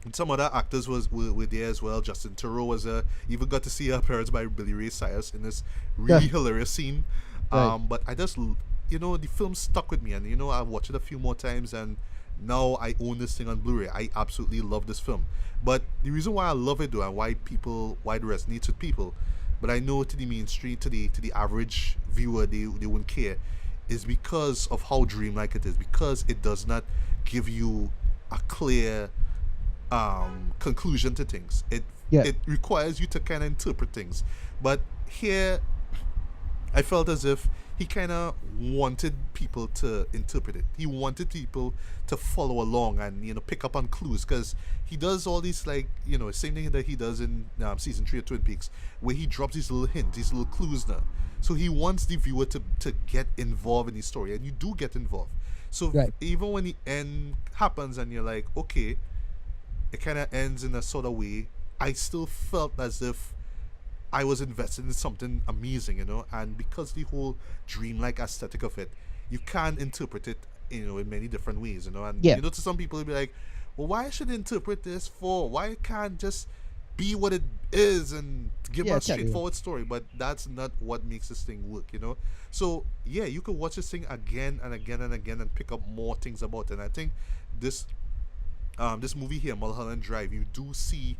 and some other actors were there as well. Justin Theroux was even got to see her appearance by Billy Ray Cyrus in this really hilarious scene. But I just, the film stuck with me, and I watched it a few more times, and now I own this thing on Blu-ray. I absolutely love this film. But the reason why I love it, though, and why it resonates with people, but I know to the mainstream, to the average viewer, they won't care, is because of how dreamlike it is. Because it does not give you a clear conclusion to things. It requires you to kind of interpret things. But here, I felt as if he kind of wanted people to interpret it. He wanted people to follow along and pick up on clues, because he does all these, like, same thing that he does in season 3 of Twin Peaks, where he drops these little hints, these little clues now. So he wants the viewer to get involved in the story, and you do get involved. So even when the end happens and you're like, okay, it kind of ends in a sort of way, I still felt as if I was invested in something amazing, and because the whole dreamlike aesthetic of it, you can interpret it, in many different ways, and to some people it'll be like, well, why should I interpret this for? Why can't just be what it is and give a straightforward story? But that's not what makes this thing work, So yeah, you could watch this thing again and again and again and pick up more things about it. And I think this movie here, Mulholland Drive, you do see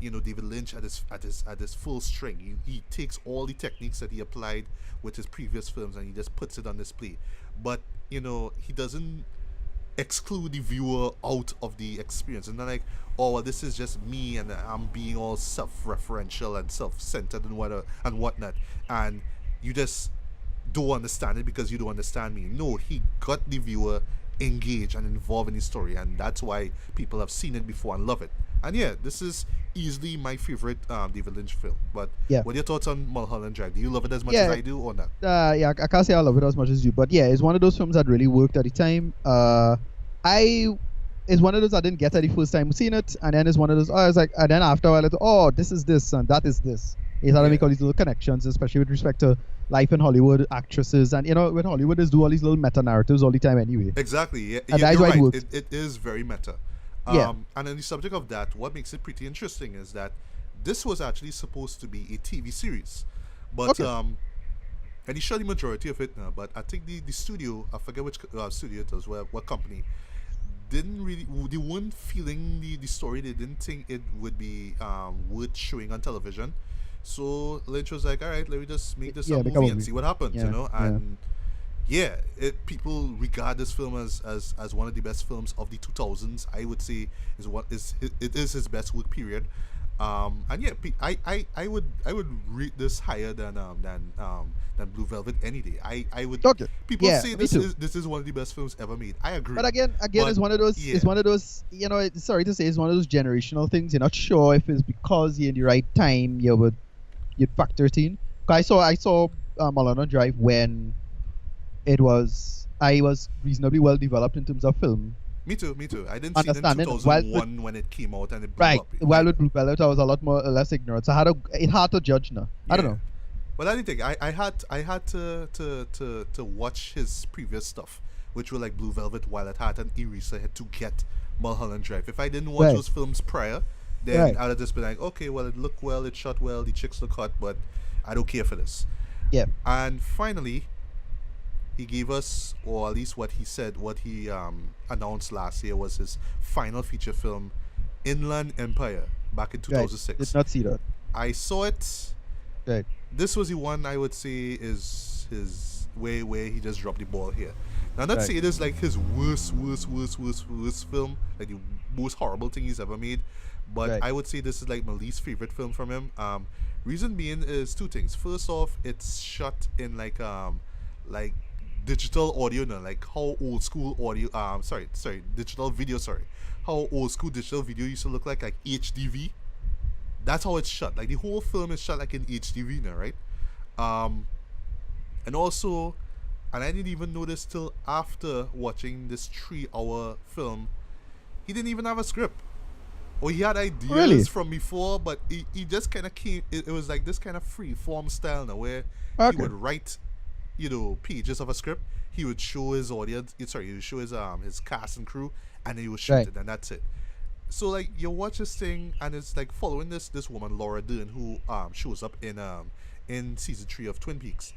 David Lynch at his full string. He takes all the techniques that he applied with his previous films and he just puts it on display. But he doesn't exclude the viewer out of the experience. And not like, oh, well, this is just me and I'm being all self-referential and self-centered and whatnot, and you just don't understand it because you don't understand me. No, he got the viewer engaged and involved in the story, and that's why people have seen it before and love it. And yeah, this is easily my favorite David Lynch film. But what are your thoughts on Mulholland Drive? Do you love it as much as I do, or not? I can't say I love it as much as you, but yeah, it's one of those films that really worked at the time. It's one of those I didn't get at the first time seeing it, and then it's one of those, I was like, and then after a while, oh, this is this and that is this. It's how to make all these little connections, especially with respect to life in Hollywood, actresses, and with Hollywood, they do all these little meta narratives all the time anyway. Exactly. Yeah, and that's why right. It is very meta. And on the subject of that, what makes it pretty interesting is that this was actually supposed to be a TV series, but and he shot the majority of it now. But I think the studio, I forget which studio it was, what company, they weren't feeling the story. They didn't think it would be worth showing on television. So Lynch was like, all right, let me just make this a movie and see what happens, and people regard this film as one of the best films of the 2000s. I would say it is his best work period. And yeah, I would rate this higher than Blue Velvet any day. I would. People say this is one of the best films ever made. I agree. But again, it's one of those. Yeah. It's one of those. Sorry to say, it's one of those generational things. You're not sure if it's because you're in the right time. You'd factor it in. I saw Mulholland Drive when I was reasonably well developed in terms of film. Me too. I didn't see it in 2001 when it came out and it blew up. While with Blue Velvet, I was a lot less ignorant. So it's hard to judge now. I don't know. But I didn't think I had to watch his previous stuff, which were like Blue Velvet, Violet Heart, and Eraser, to get Mulholland Drive. If I didn't watch those films prior, then I'd have just been like, okay, well, it looked well, it shot well, the chicks look hot, but I don't care for this. Yeah. And finally, he gave us, or at least what he announced last year was his final feature film, Inland Empire, back in 2006. Did not see that. I saw it. Right. This was the one I would say is his where he just dropped the ball here. Now, not say it is like his worst film, like the most horrible thing he's ever made, but I would say this is like my least favorite film from him. Reason being is two things. First off, it's shot in like digital audio now, like how old school audio digital video, how old school digital video used to look like HDV. That's how it's shot. Like the whole film is shot like in HDV now, right? And also, and I didn't even notice till after watching this 3-hour film, he didn't even have a script. Or he had ideas from before, but he just kind of came. It was like this kind of free form style now, where he would write, pages of a script. He would show his audience. He would show his cast and crew, and then he would shoot it, and that's it. So like you watch this thing, and it's like following this woman Laura Dern, who shows up in season 3 of Twin Peaks.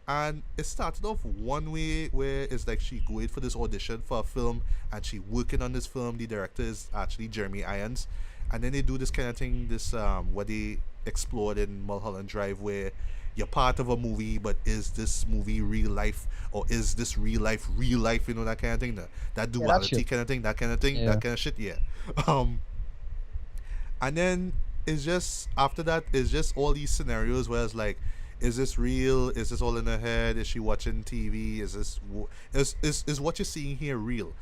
And it started off one way where it's like she going for this audition for a film and she working on this film. The director is actually Jeremy Irons. And then they do this kind of thing, what they explored in Mulholland Drive, where you're part of a movie, but is this movie real life, or is this real life, that kind of thing, that duality kind of thing, that kind of thing, that kind of shit, and then it's just, after that, it's just all these scenarios where it's like, is this real? Is this all in her head? Is she watching TV? Is what you're seeing here real?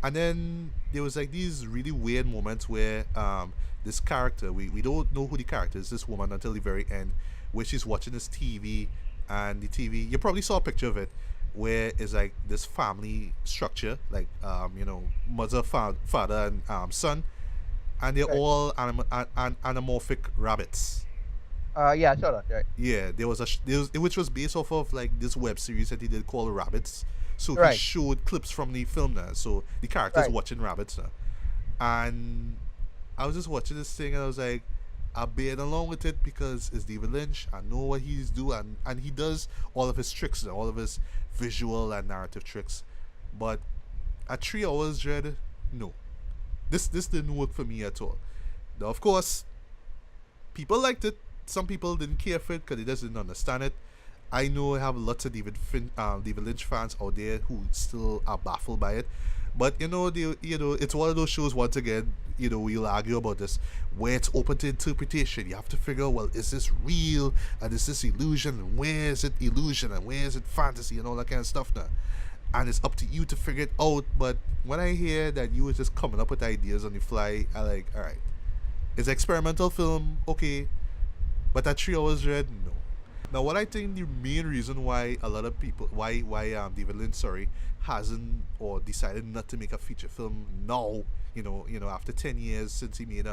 And then there was like these really weird moments where this character, we don't know who the character is, this woman, until the very end, where she's watching this TV, and the TV, you probably saw a picture of it, where it's like this family structure, like mother, father, and son, and they're all anamorphic rabbits. Yeah, sure, right. Yeah, which was based off of like this web series that he did called Rabbits. So he Right. showed clips from the film now. So the characters Right. watching rabbits now. And I was just watching this thing and I was like, I'll bear along with it because it's David Lynch. I know what he's doing, and he does all of his tricks, all of his visual and narrative tricks. But at 3 hours, Dread, no. This didn't work for me at all. Now, of course, people liked it. Some people didn't care for it because they just didn't understand it. I know I have lots of David Lynch fans out there who still are baffled by it. But it's one of those shows. Once again, we'll argue about this, where it's open to interpretation. You have to figure, well, is this real and is this illusion, and where is it illusion and where is it fantasy and all that kind of stuff now. And it's up to you to figure it out. But when I hear that you were just coming up with ideas on the fly, I like, all right, it's experimental film, okay, but at 3 hours, Red, no. Now, what I think the main reason why a lot of people, why David Lynch, hasn't or decided not to make a feature film now, after 10 years since he made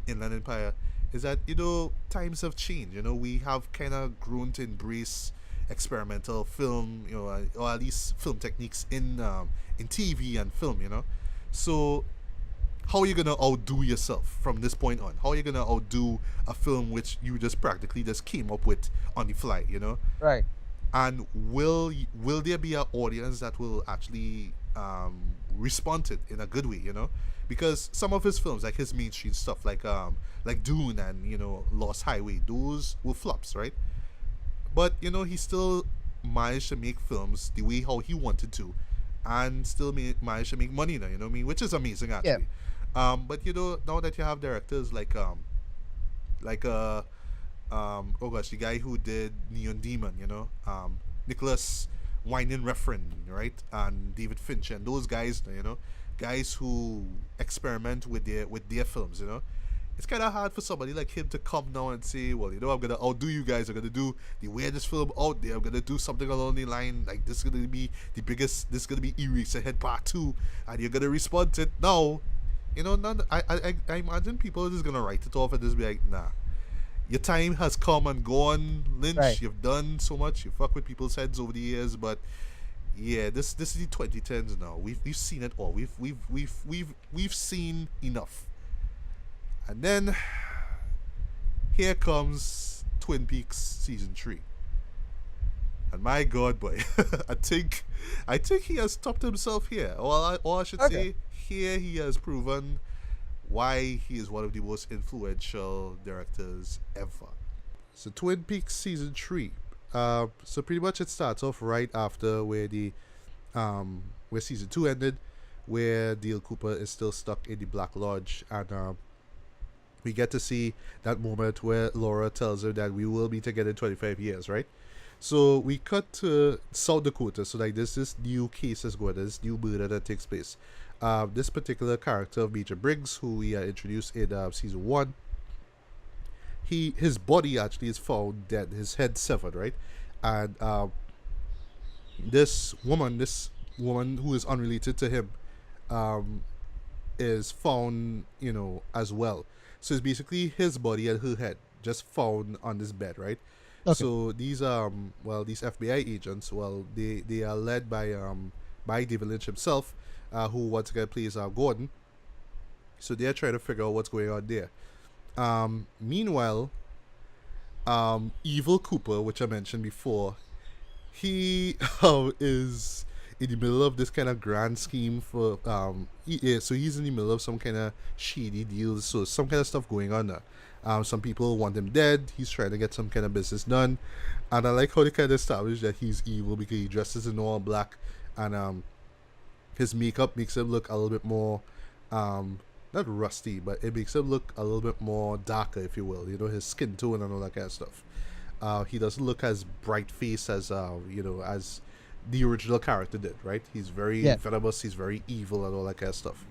Inland Empire, is that times have changed. We have kind of grown to embrace experimental film, or at least film techniques in TV and film. So how are you gonna outdo yourself from this point on? How are you gonna outdo a film which you just practically just came up with on the fly? Right. And will there be an audience that will actually respond to it in a good way? Because some of his films, like his mainstream stuff, like Dune and Lost Highway, those were flops, right? But he still managed to make films the way how he wanted to, and still managed to make money now. You know what I mean? Which is amazing actually. Yeah. But now that you have directors like oh gosh, the guy who did Neon Demon, Nicholas Winding Refn, right, and David Fincher, and those guys, guys who experiment with their films, it's kind of hard for somebody like him to come now and say, well, I'm gonna outdo you guys. I'm gonna do the weirdest film out there. I'm gonna do something along the line like this is gonna be the biggest. This is gonna be Eraserhead Part 2, and you're gonna respond to it now. I imagine people are just gonna write it off and just be like, nah, your time has come and gone, Lynch. Right. You've done so much. You fuck with people's heads over the years, but yeah, this is the 2010s now. We've seen it all. We've seen enough. And then here comes Twin Peaks season 3. And my God, boy, I think he has topped himself here. Or I should say, here he has proven why he is one of the most influential directors ever. So Twin Peaks season 3. So pretty much it starts off right after where season 2 ended, where Dale Cooper is still stuck in the Black Lodge, and we get to see that moment where Laura tells her that we will be together in 25 years, right? So we cut to South Dakota. So like this new case is going, this new murder that takes place. This particular character of Major Briggs, who we introduced in season 1, his body actually is found dead, his head severed, right? And this woman who is unrelated to him, is found, as well. So it's basically his body and her head just found on this bed, right? Okay. So these FBI agents, they are led by David Lynch himself, who once again plays Gordon. So they're trying to figure out what's going on there. Meanwhile, Evil Cooper, which I mentioned before, he is in the middle of this kind of grand scheme for so he's in the middle of some kind of shady deals, so some kind of stuff going on there. Some people want him dead. He's trying to get some kind of business done, and I like how they kind of establish that he's evil because he dresses in all black, and his makeup makes him look a little bit more not rusty, but it makes him look a little bit more darker, if you will, his skin tone and all that kind of stuff. he doesn't look as bright faced as as the original character did, right? He's very venomous, he's very evil and all that kind of stuff.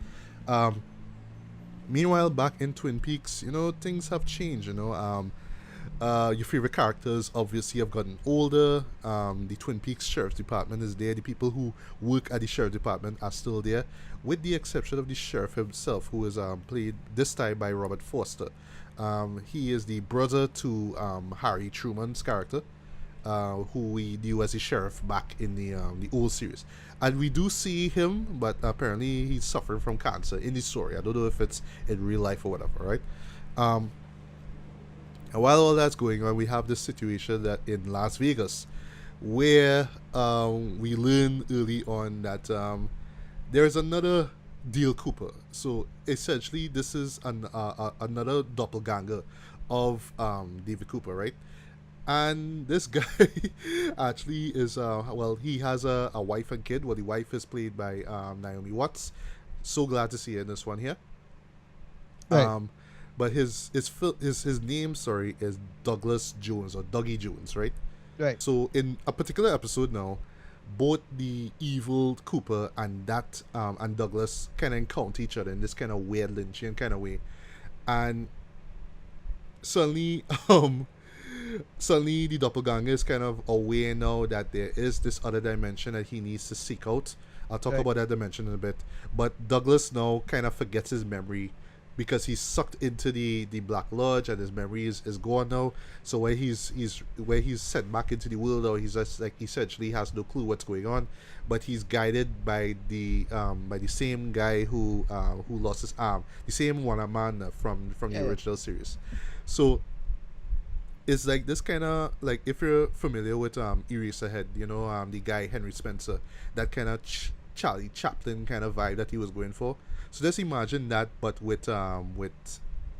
Meanwhile, back in Twin Peaks, things have changed. Your favorite characters obviously have gotten older. The Twin Peaks Sheriff's Department is there. The people who work at the Sheriff Department are still there, with the exception of the sheriff himself, who is played this time by Robert Forster. He is the brother to Harry Truman's character, who we knew as the sheriff back in the old series. And we do see him, but apparently he's suffering from cancer in the story. I don't know if it's in real life or whatever, right? And while all that's going on, we have this situation that in Las Vegas, where we learn early on that there's another Dale Cooper. So essentially, this is another doppelganger of David Cooper, right? And this guy actually is he has a wife and kid. Well, the wife is played by Naomi Watts. So glad to see her in this one here. Right. But his name, is Douglas Jones, or Dougie Jones, right? Right. So in a particular episode now, both the evil Cooper and and Douglas kind of encounter each other in this kind of weird Lynchian kind of way, and suddenly the doppelganger is kind of aware now that there is this other dimension that he needs to seek out. I'll talk about that dimension in a bit. But Douglas now kind of forgets his memory because he's sucked into the Black Lodge, and his memory is gone now. So when he's sent back into the world now, he's just like essentially has no clue what's going on. But he's guided by the same guy who lost his arm, the same man from the original series. So it's like this kind of, like, if you're familiar with Eraserhead, the guy Henry Spencer, that kind of Charlie Chaplin kind of vibe that he was going for. So just imagine that, but with Kyle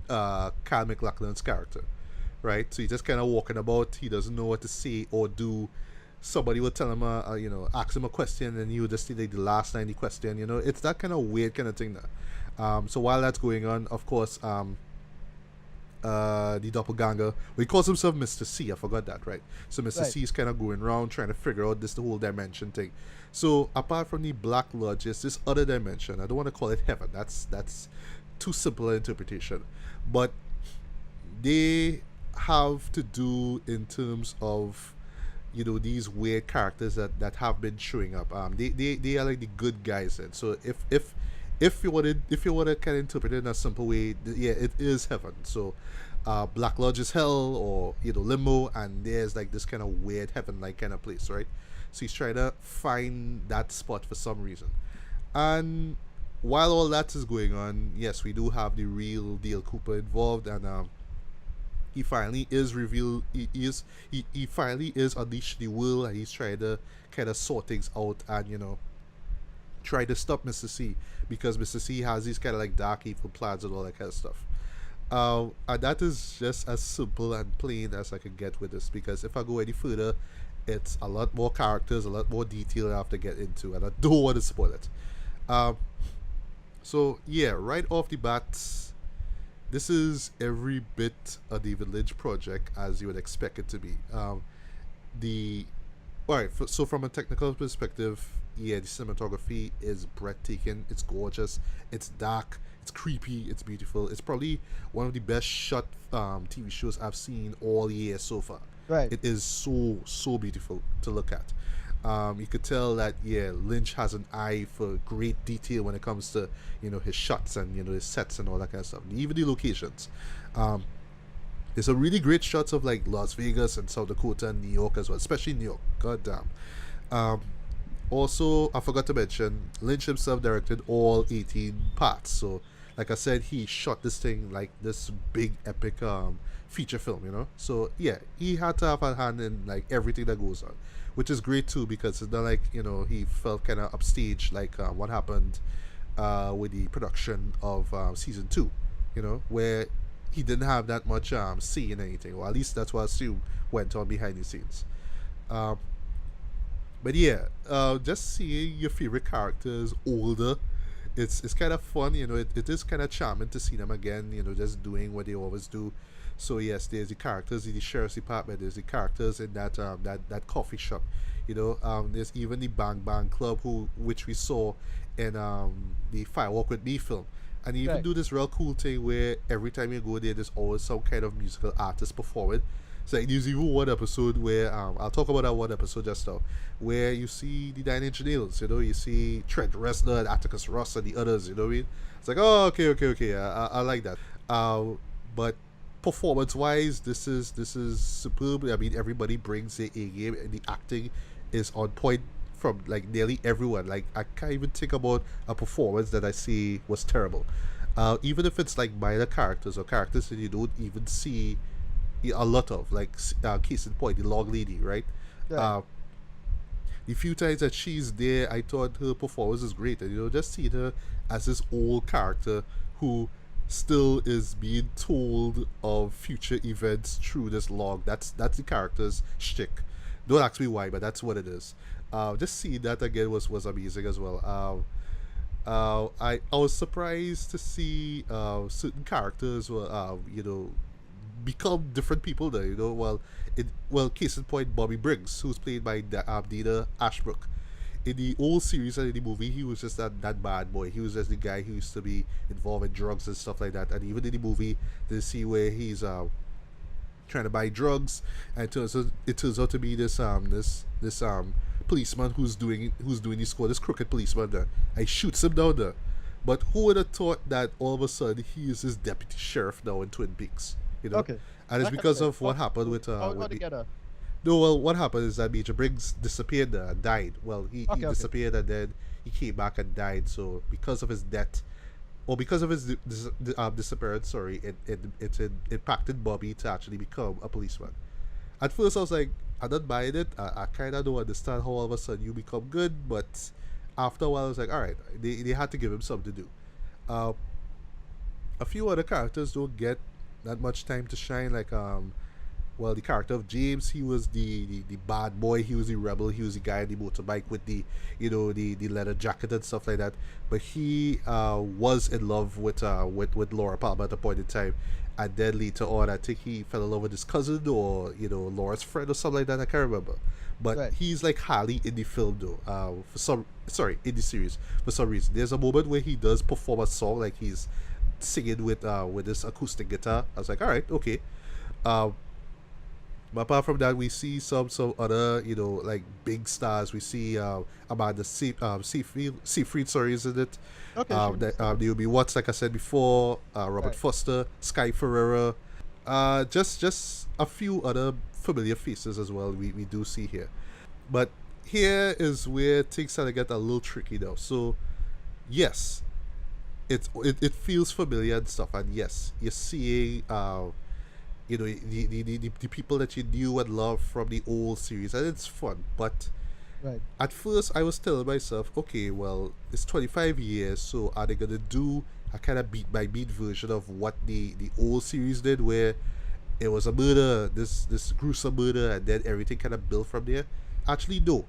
MacLachlan's character, right? So he's just kind of walking about. He doesn't know what to say or do. Somebody will tell him, ask him a question, and he would just say like the last line of the question. It's that kind of weird kind of thing there. So while that's going on, of course, the doppelganger, he calls himself Mr. C. I forgot that, right? So Mr. C is kind of going around trying to figure out the whole dimension thing. So apart from the Black Lodge, there's this other dimension. I don't want to call it heaven. That's too simple an interpretation. But they have to do in terms of these weird characters that have been showing up. They are like the good guys. And so if you want to kind of interpret it in a simple way, it is heaven. So Black Lodge is hell, or limbo, and there's like this kind of weird heaven-like kind of place, right? So he's trying to find that spot for some reason. And while all that is going on, yes, we do have the real Dale Cooper involved, and he finally is revealed. He finally is unleashed the world, and he's trying to kind of sort things out and try to stop Mr. C, because Mr. C has these kind of like dark evil plans and all that kind of stuff. And that is just as simple and plain as I can get with this, because if I go any further, it's a lot more characters, a lot more detail I have to get into, and I don't want to spoil it. So yeah, right off the bat, this is every bit a David Lynch project as you would expect it to be. So from a technical perspective, the cinematography is breathtaking. It's gorgeous. It's dark. It's creepy. It's beautiful. It's probably one of the best shot TV shows I've seen all year so far. Right. It is so beautiful to look at. You could tell that Lynch has an eye for great detail when it comes to his shots and his sets and all that kind of stuff. Even the locations. There's some really great shots of like Las Vegas and South Dakota and New York as well, especially New York. God damn. Also, I forgot to mention, Lynch himself directed all 18 parts. So, like I said, he shot this thing like this big epic feature film, So, yeah, he had to have a hand in like everything that goes on, which is great too, because it's not like, he felt kind of upstage like what happened with the production of season 2, where he didn't have that much say in anything, or at least that's what I assume went on behind the scenes. But yeah, just seeing your favorite characters older it's kind of fun, it is kind of charming to see them again, just doing what they always do. So yes, there's the characters in the sheriff's department, there's the characters in that coffee shop, there's even the Bang Bang Club, which we saw in the Firewalk with Me film. And they even Right. do this real cool thing where every time you go there, there's always some kind of musical artist performing. So like, there's even one episode where I'll talk about that one episode just now, where you see the Nine Inch Nails, you see Trent Reznor and Atticus Ross and the others, you know what I mean? It's like, oh, okay, I like that. But performance-wise, this is superb. I mean, everybody brings their A game, and the acting is on point from like nearly everyone. Like I can't even think about a performance that I see was terrible. Even if it's like minor characters or characters that you don't even see a lot of, like case in point, the log lady, right? Right. The few times that she's there, I thought her performance is great, and just seeing her as this old character who still is being told of future events through this log. That's the character's shtick. Don't ask me why, but that's what it is. Just seeing that again was amazing as well. I was surprised to see certain characters were become different people there. Case in point, Bobby Briggs, who's played by Dana Ashbrook. In the old series and in the movie, he was just that bad boy. He was just the guy who used to be involved in drugs and stuff like that. And even in the movie, they see where he's trying to buy drugs, and it turns out to be this policeman who's doing the score, this crooked policeman there, and he shoots him down there. But who would have thought that all of a sudden he is his deputy sheriff now in Twin Peaks? Okay. And it's because of what happened with How with the, together? no, well, what happened is that Major Briggs disappeared and died. Well, he Okay. disappeared and then he came back and died. So because of his death, or because of his disappearance, sorry, it impacted Bobby to actually become a policeman. At first, I was like, I'm not buying it. I kind of don't understand how all of a sudden you become good, but after a while, I was like, all right, they had to give him something to do. Uh, a few other characters don't get that much time to shine, like the character of James, he was the bad boy, he was the rebel, he was the guy on the motorbike with the leather jacket and stuff like that. But he was in love with Laura Palmer at a point in time, and then later on I think he fell in love with his cousin, or Laura's friend or something like that. I can't remember. But Right. he's like Harley in the film though. In the series, for some reason there's a moment where he does perform a song, like he's singing with this acoustic guitar. I was like, all right, okay. Um, but apart from that, we see some other like big stars. We see Amanda Seyfried, sorry, isn't it? Okay. Sure. Naomi Watts, like I said before. Robert Right. Foster, Sky Ferreira. Just a few other familiar faces as well. We do see here, but here is where things kind of get a little tricky now. So yes, it feels familiar and stuff, and yes, you're seeing the people that you knew and loved from the old series, and it's fun. But Right. at first I was telling myself, okay, well, it's 25 years, so are they gonna do a kind of beat by beat version of what the old series did, where it was a murder, this gruesome murder, and then everything kind of built from there? Actually, no,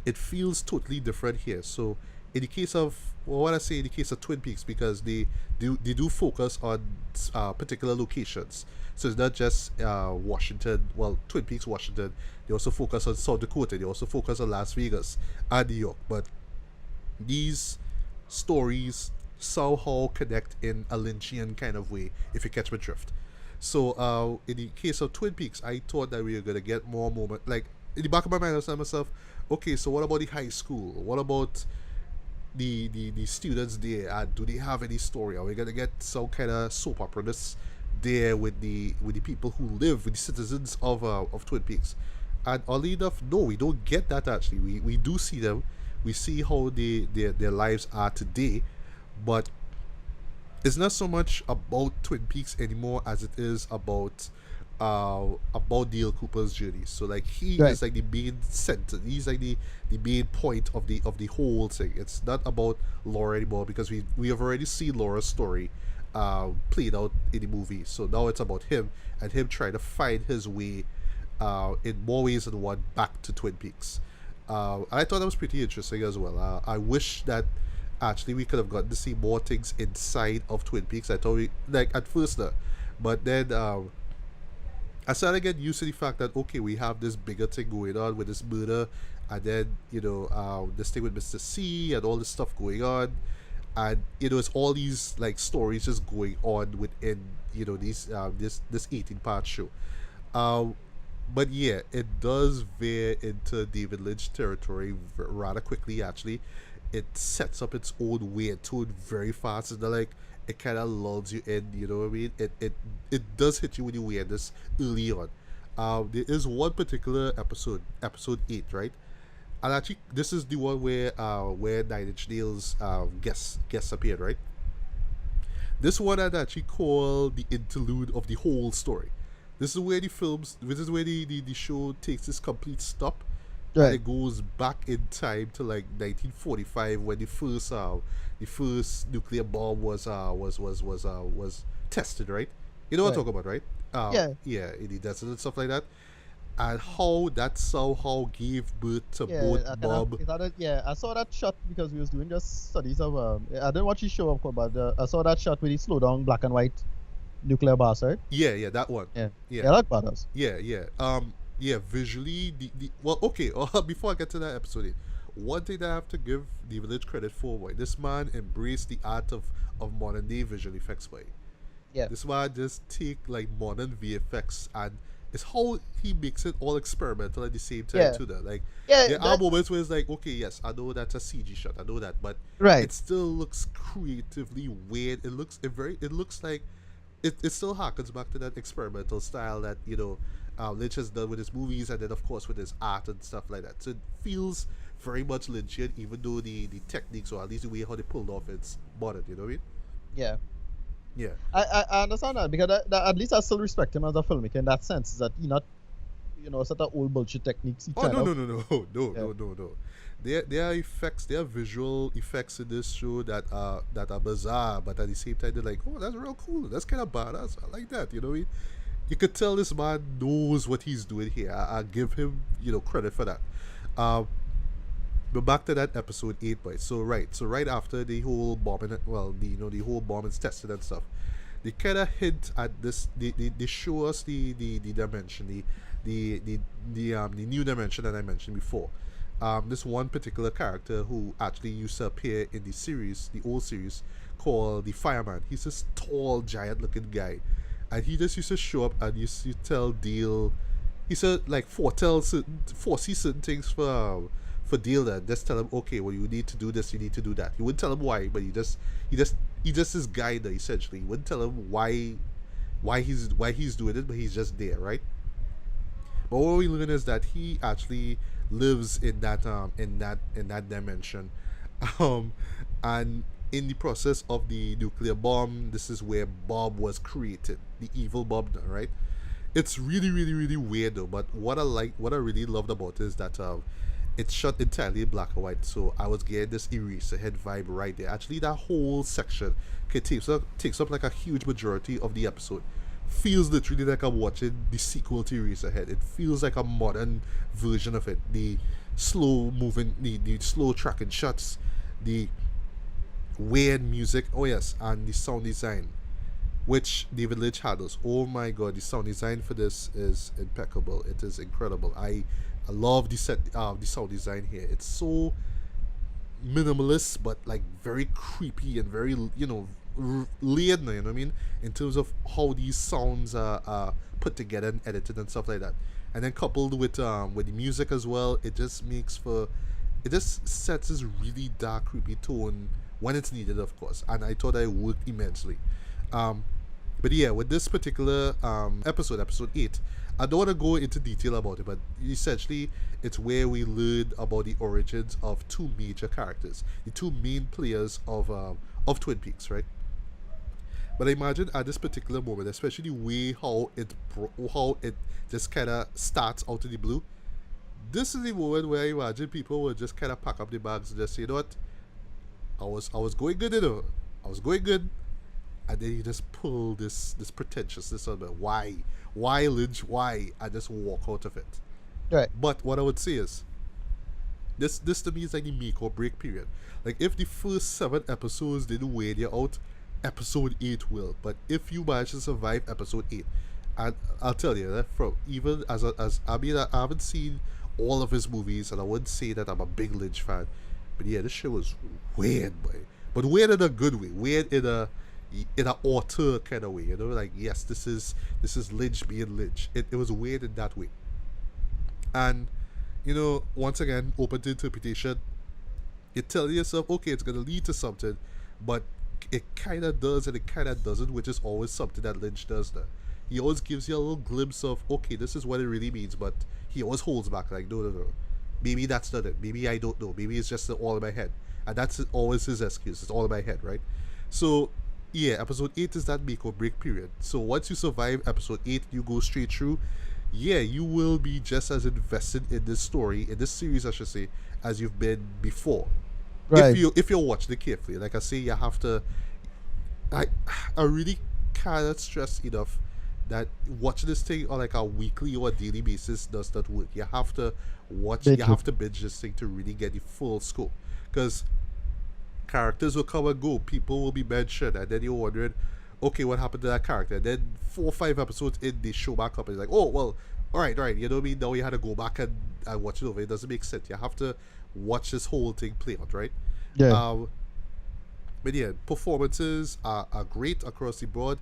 it feels totally different here. So in the case of, well, what I say in the case of Twin Peaks, because they do focus on particular locations. So it's not just Washington. Well, Twin Peaks, Washington. They also focus on South Dakota. They also focus on Las Vegas and New York. But these stories somehow connect in a Lynchian kind of way, if you catch my drift. So in the case of Twin Peaks, I thought that we were gonna get more moment. Like in the back of my mind, I was telling myself, okay, so what about the high school? What about the students there? Do they have any story? Are we gonna get some kind of soap opera that's there with the people who live, with the citizens of Twin Peaks? And oddly enough, no, we don't get that actually. We do see them. We see how their lives are today, but it's not so much about Twin Peaks anymore as it is about Dale Cooper's journey. So like he Right. is like the main center. He's like the main point of the whole thing. It's not about Laura anymore, because we have already seen Laura's story played out in the movie. So now it's about him, and him trying to find his way in more ways than one back to Twin Peaks. I thought that was pretty interesting as well. I wish that actually we could have gotten to see more things inside of Twin Peaks. I thought we like at first, but then I started getting used to the fact that okay, we have this bigger thing going on with this murder, and then this thing with Mr. C and all this stuff going on, and it's all these like stories just going on within these this 18-part show. Um, but yeah, it does veer into David Lynch territory rather quickly. Actually, it sets up its own weird tone very fast, and then, like it kind of lulls you in. You know what I mean? It does hit you with the weirdness early on. There is one particular episode 8, right? And actually, this is the one where Nine Inch Nails guests appeared, right? This one I'd actually call the interlude of the whole story. This is where the show takes its complete stop, and Right. it goes back in time to like 1945 when the first nuclear bomb was tested, right? You know what I'm Right. talking about, right? Yeah. Yeah, in the desert and stuff like that, and how that somehow gave birth to Yeah. both I kind of Bob. yeah. I saw that shot because we was doing just studies of I didn't watch the show of course, but I saw that shot where he slowed down black and white nuclear blast, right? Yeah, that one. Yeah. Yeah, Yeah, that badass. yeah. Visually, the well, okay. Before I get to that episode, one thing that I have to give the village credit for, boy, this man embraced the art of modern day visual effects, boy. Yeah. This man just take like modern VFX and it's how he makes it all experimental at the same time Yeah. too. That like Yeah. there are moments where it's like, okay, yes, I know that's a CG shot, I know that, but Right. it still looks creatively weird. It looks like it still harkens back to that experimental style that Lynch has done with his movies, and then of course with his art and stuff like that. So it feels very much Lynchian, even though the techniques, or at least the way how they pulled off, it's modern. You know what I mean? Yeah. Yeah. I understand that because at least I still respect him as a filmmaker in that sense that he not sort of old bullshit techniques. He Oh kind no of no no no no yeah. no no no. There are effects, there are visual effects in this show that are bizarre, but at the same time they're like, oh, that's real cool. That's kind of badass. I like that. You know what I mean? You could tell this man knows what he's doing here. I give him credit for that. Um, but back to that episode 8, boys. So right after the whole bombing, well, the whole bomb is tested and stuff, they kind of hint at this. They show us the dimension, the new dimension that I mentioned before. This one particular character who actually used to appear in the series, the old series, called the Fireman. He's this tall, giant-looking guy, and he just used to show up and used to tell Deal. He said like foresee certain things for Deal. That just tell him, okay, well, you need to do this, you need to do that. He wouldn't tell him why, but he just this guide essentially. He wouldn't tell him why he's doing it, but he's just there, right? But what we learn is that he actually lives in that dimension, um, and in the process of the nuclear bomb, this is where Bob was created, the evil Bob, right? It's really really really weird though. But what I really loved about it is that it's shot entirely in black and white, so I was getting this Eraserhead vibe right there. Actually, that whole section takes up like a huge majority of the episode. Feels literally like I'm watching the sequel to Eraserhead. It feels like a modern version of it. The slow moving, the slow tracking shots, the weird music. Oh yes, and the sound design, which David Lynch handles. Oh my god, the sound design for this is impeccable. It is incredible. I love the sound design here. It's so minimalist, but like very creepy and very layered. You know what I mean? In terms of how these sounds are put together and edited and stuff like that, and then coupled with the music as well, it just sets this really dark, creepy tone when it's needed, of course. And I thought it worked immensely. Um, but yeah, with this particular episode 8, I don't want to go into detail about it, but essentially, it's where we learn about the origins of two major characters, the two main players of Twin Peaks, right? But I imagine at this particular moment, especially the way how it just kind of starts out of the blue, this is the moment where I imagine people will just kind of pack up the bags and just say, you know what, I was going good, I was going good, and then you just pull this pretentiousness on me. Why Lynch? Why? I just walk out of it. Right. But what I would say is, This to me is like the make or break period. Like if the first 7 episodes didn't wear you out, episode 8 will. But if you manage to survive episode 8, and I'll tell you that from even as I mean I haven't seen all of his movies, and I wouldn't say that I'm a big Lynch fan, but yeah, this show was weird, boy. But weird in a good way, weird in a auteur kind of way, you know, like yes, this is Lynch being Lynch. It was weird in that way, and you know, once again, open to interpretation. You tell yourself, okay, it's gonna lead to something, but it kind of does and it kind of doesn't, which is always something that Lynch does. There, he always gives you a little glimpse of, okay, this is what it really means, but he always holds back, like, no, no, no, maybe that's not it. Maybe I don't know. Maybe it's just all in my head, and that's always his excuse. It's all in my head, right? So yeah, episode 8 is that make or break period. So once you survive episode 8, you go straight through. Yeah, you will be just as invested in this story, in this series, I should say, as you've been before. Right. If you're watching it carefully, like I say, you have to. I really cannot stress enough that watching this thing on like a weekly or a daily basis does not work. You have to watch. Binge You it. have to binge this thing to really get the full scope, because characters will come and go, people will be mentioned, and then you're wondering, okay, what happened to that character? And then 4 or 5 episodes in, they show back up, and it's like, oh well, all right, you know what I mean? Now you had to go back and watch it over. It doesn't make sense. You have to watch this whole thing play out, right? Yeah. But yeah, performances are great across the board.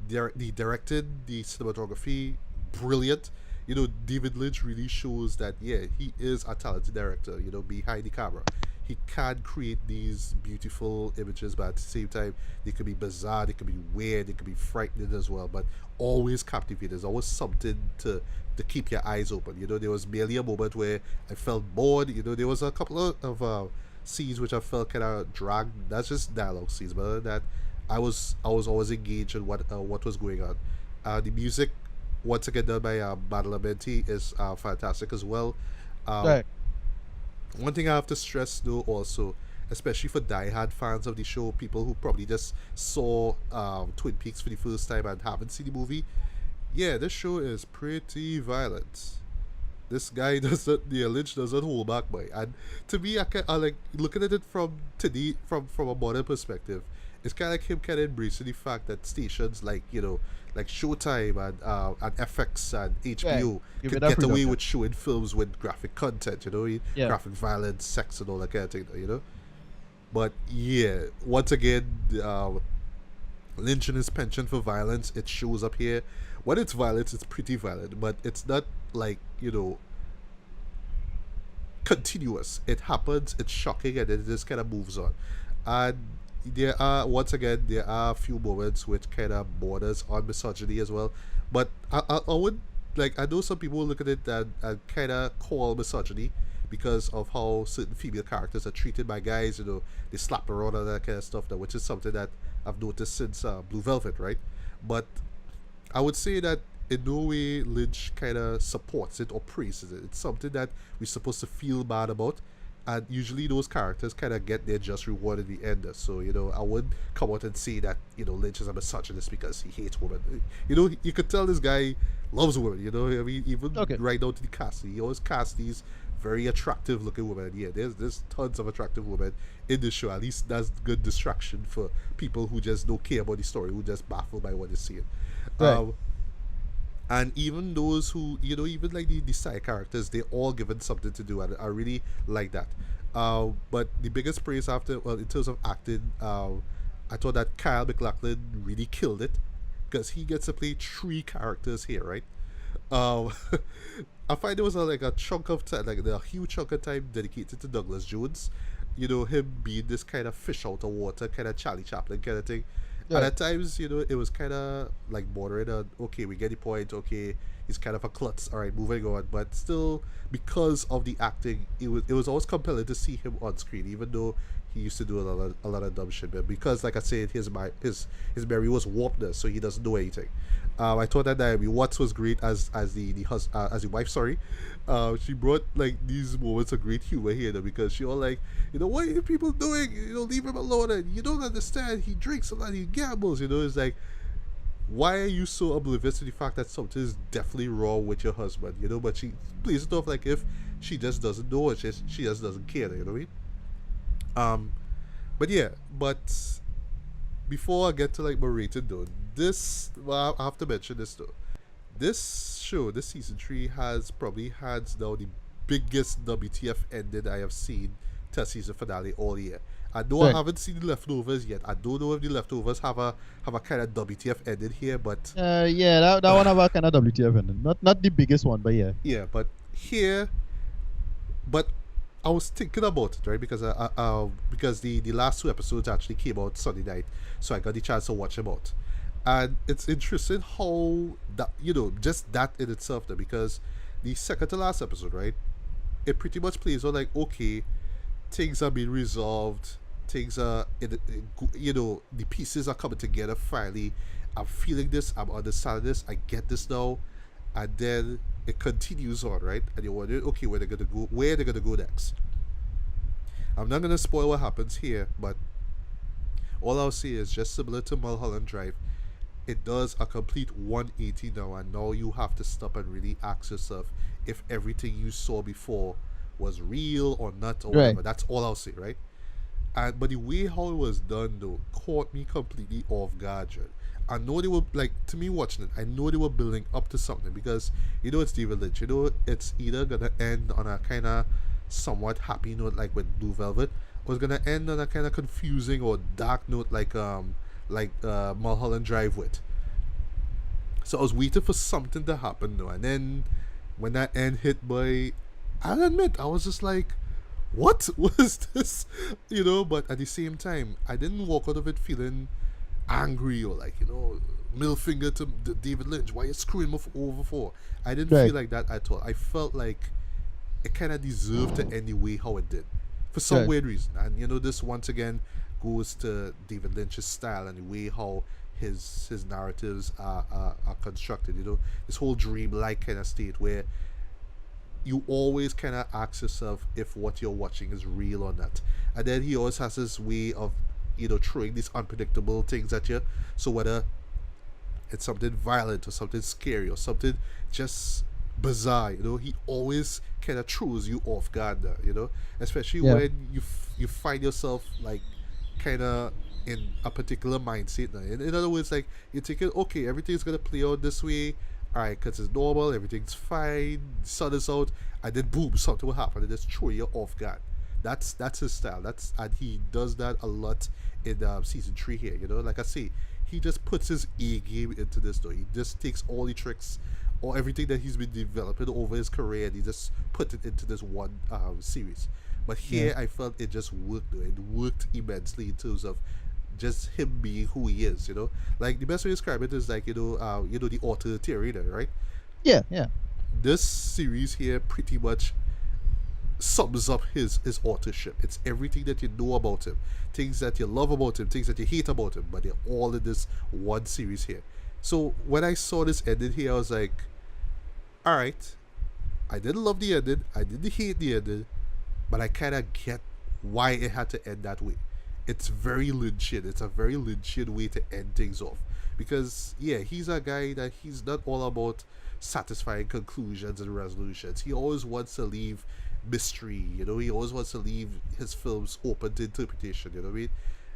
The directed, the cinematography, brilliant. You know, David Lynch really shows that yeah, he is a talented director. You know, behind the camera, he can create these beautiful images, but at the same time, they could be bizarre, they could be weird, they could be frightening as well. But always captivating. There's always something to keep your eyes open. You know, there was merely a moment where I felt bored. You know, there was a couple of scenes which I felt kind of dragged. That's just dialogue scenes, but other than that, I was always engaged in what was going on. The music, once again done by Badalamenti, is fantastic as well. Um, Right. One thing I have to stress though also, especially for diehard fans of the show, people who probably just saw Twin Peaks for the first time and haven't seen the movie, yeah, this show is pretty violent. This guy doesn't, the Lynch doesn't hold back, boy. And to me, I like looking at it from today, from a modern perspective. It's kind of like him kind of embracing the fact that stations like like Showtime and FX and Yeah. HBO Give could it up get away production. with showing films with graphic content, Yeah. graphic violence, sex, and all that kind of thing. But yeah, once again, Lynch and his penchant for violence, it shows up here. When it's violence, it's pretty violent, but it's not like continuous. It happens, it's shocking, and it just kind of moves on. And there are a few moments which kind of borders on misogyny as well. But I would like, I know some people look at it and kind of call misogyny because of how certain female characters are treated by guys. They slap around and that kind of stuff, that which is something that I've noticed since Blue Velvet, right? But I would say that in no way Lynch kind of supports it or praises it. It's something that we're supposed to feel bad about, and usually those characters kind of get their just reward in the end. So I wouldn't come out and say that Lynch is a misogynist because he hates women. You could tell this guy loves women. I mean, even Okay. right down to the casting, he always casts these very attractive looking women. And yeah, there's tons of attractive women in this show. At least that's good distraction for people who just don't care about the story, who just baffled by what they see. Right. And even those who even like the side characters, they're all given something to do, and I really like that. But the biggest praise after, well, in terms of acting, I thought that Kyle MacLachlan really killed it, because he gets to play 3 characters here, right? um I find there was like a chunk of time, like a huge chunk of time dedicated to Douglas Jones. Him being this kind of fish out of water, kind of Charlie Chaplin kind of thing. And Yeah. at times, it was kind of like bordering on, okay, we get the point, okay, he's kind of a klutz, all right, moving on. But still, because of the acting, it was always compelling to see him on screen, even though he used to do a lot of dumb shit. But because, like I said, his memory was warped, so he doesn't know anything. I thought that Naomi Watts was great as the wife. Sorry, she brought like these moments of great humor here, though, because she all like, what are you people doing? Leave him alone, and you don't understand. He drinks a lot, he gambles. It's like, why are you so oblivious to the fact that something is definitely wrong with your husband, you know? But she plays it off like if she just doesn't know it, she just doesn't care, you know what I mean? But yeah, but before I get to like my rating though, this, well, I have to mention this though. This show, this season 3, has probably hands down the biggest WTF ending I have seen to a season finale all year. I know I Right. haven't seen the leftovers yet. I don't know if the leftovers have a kind of WTF ending here, but Yeah, that one have a kind of WTF ending. Not the biggest one, but yeah. yeah, but here, but I was thinking about it, right? Because the last two episodes actually came out Sunday night, so I got the chance to watch them out, and it's interesting how that, you know, just that in itself, though, because the second to last episode, right, it pretty much plays on like, okay, things are being resolved, things are you know, the pieces are coming together finally. I'm feeling this, I'm understanding this, I get this now, and then it continues on, right? And you're wondering, okay, where they're gonna go next. I'm not gonna spoil what happens here, but all I'll say is just similar to Mulholland Drive, it does a complete 180 now, and now you have to stop and really ask yourself if everything you saw before was real or not or Right. whatever. That's all I'll say, right? And but the way how it was done though caught me completely off guard. John. I know they were like, to me watching it, I know they were building up to something because you know it's David Lynch. You know it's either gonna end on a kind of somewhat happy note like with Blue Velvet, or it's gonna end on a kind of confusing or dark note like Mulholland Drive with. So I was waiting for something to happen though, and then when that end hit, boy, I'll admit I was just like, what was this, you know? But at the same time, I didn't walk out of it feeling angry or like, you know, middle finger to David Lynch, why you screwing me over for. I didn't Right. feel like that at all. I felt like it kind of deserved to end the way how it did for some Right. weird reason. And you know, this once again goes to David Lynch's style and the way how his narratives are constructed. You know, this whole dream-like kind of state where you always kind of ask yourself if what you're watching is real or not. And then he always has this way of, you know, throwing these unpredictable things at you. So whether it's something violent or something scary or something just bizarre, you know, he always kind of throws you off guard there, you know, especially Yeah. when you find yourself like kind of in a particular mindset now. In other words, like you're thinking, okay, everything's gonna play out this way, all right, because it's normal, everything's fine, the sun is out, and then boom, something will happen and just throw you off guard. That's his style. And he does that a lot in season 3 here. You know, like I say, he just puts his A game into this. Though he just takes all the tricks or everything that he's been developing over his career and he just put it into this one series. But Yeah. here, I felt it just worked. Though it worked immensely in terms of just him being who he is. You know, like the best way to describe it is like, you know the author theory, there, right? Yeah. Yeah. This series here pretty much sums up his authorship. It's everything that you know about him, things that you love about him, things that you hate about him, but they're all in this one series here. So when I saw this ending here, I was like, all right, I didn't love the ending, I didn't hate the ending, but I kind of get why it had to end that way. It's very Lynchian. It's a very Lynchian way to end things off. Because, yeah, he's a guy that he's not all about satisfying conclusions and resolutions. He always wants to leave mystery, you know, he always wants to leave his films open to interpretation, you know what I mean?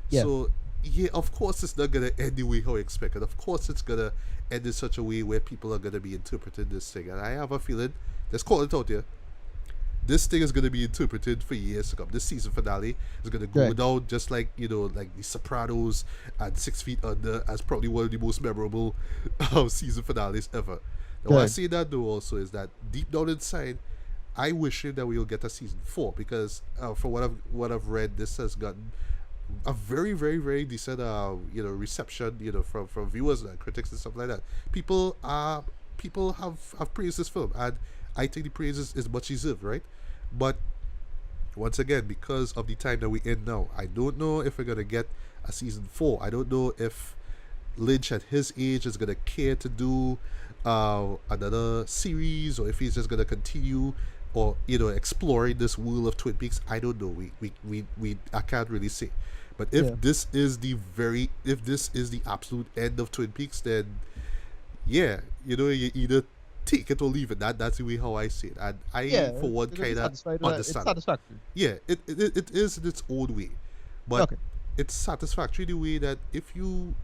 Yeah. So, yeah, of course it's not going to end the way how expected. Of course it's going to end in such a way where people are going to be interpreting this thing. And I have a feeling, let's call it out here, this thing is going to be interpreted for years to come. This season finale is going to go Right. down just like, you know, like The Sopranos and 6 Feet Under as probably one of the most memorable season finales ever. Now, why I Right. say that though also is that deep down inside, I wish that we'll get a season 4 because for what I've read, this has gotten a very very very decent reception, you know, from viewers and critics and stuff like that. People have praised this film, and I think the praise is much deserved, right? But once again, because of the time that we're in now, I don't know if we're gonna get a season 4. I don't know if Lynch at his age is gonna care to do another series, or if he's just gonna continue, or you know, exploring this world of Twin Peaks. I don't know. We I can't really say. But if Yeah. if this is the absolute end of Twin Peaks, then yeah, you either take it or leave it. That's the way how I see it. And I, Yeah. for one, You're gonna be kind of satisfied with that. It's understand it. satisfactory. Yeah, it is in its own way, but Okay. it's satisfactory the way that if you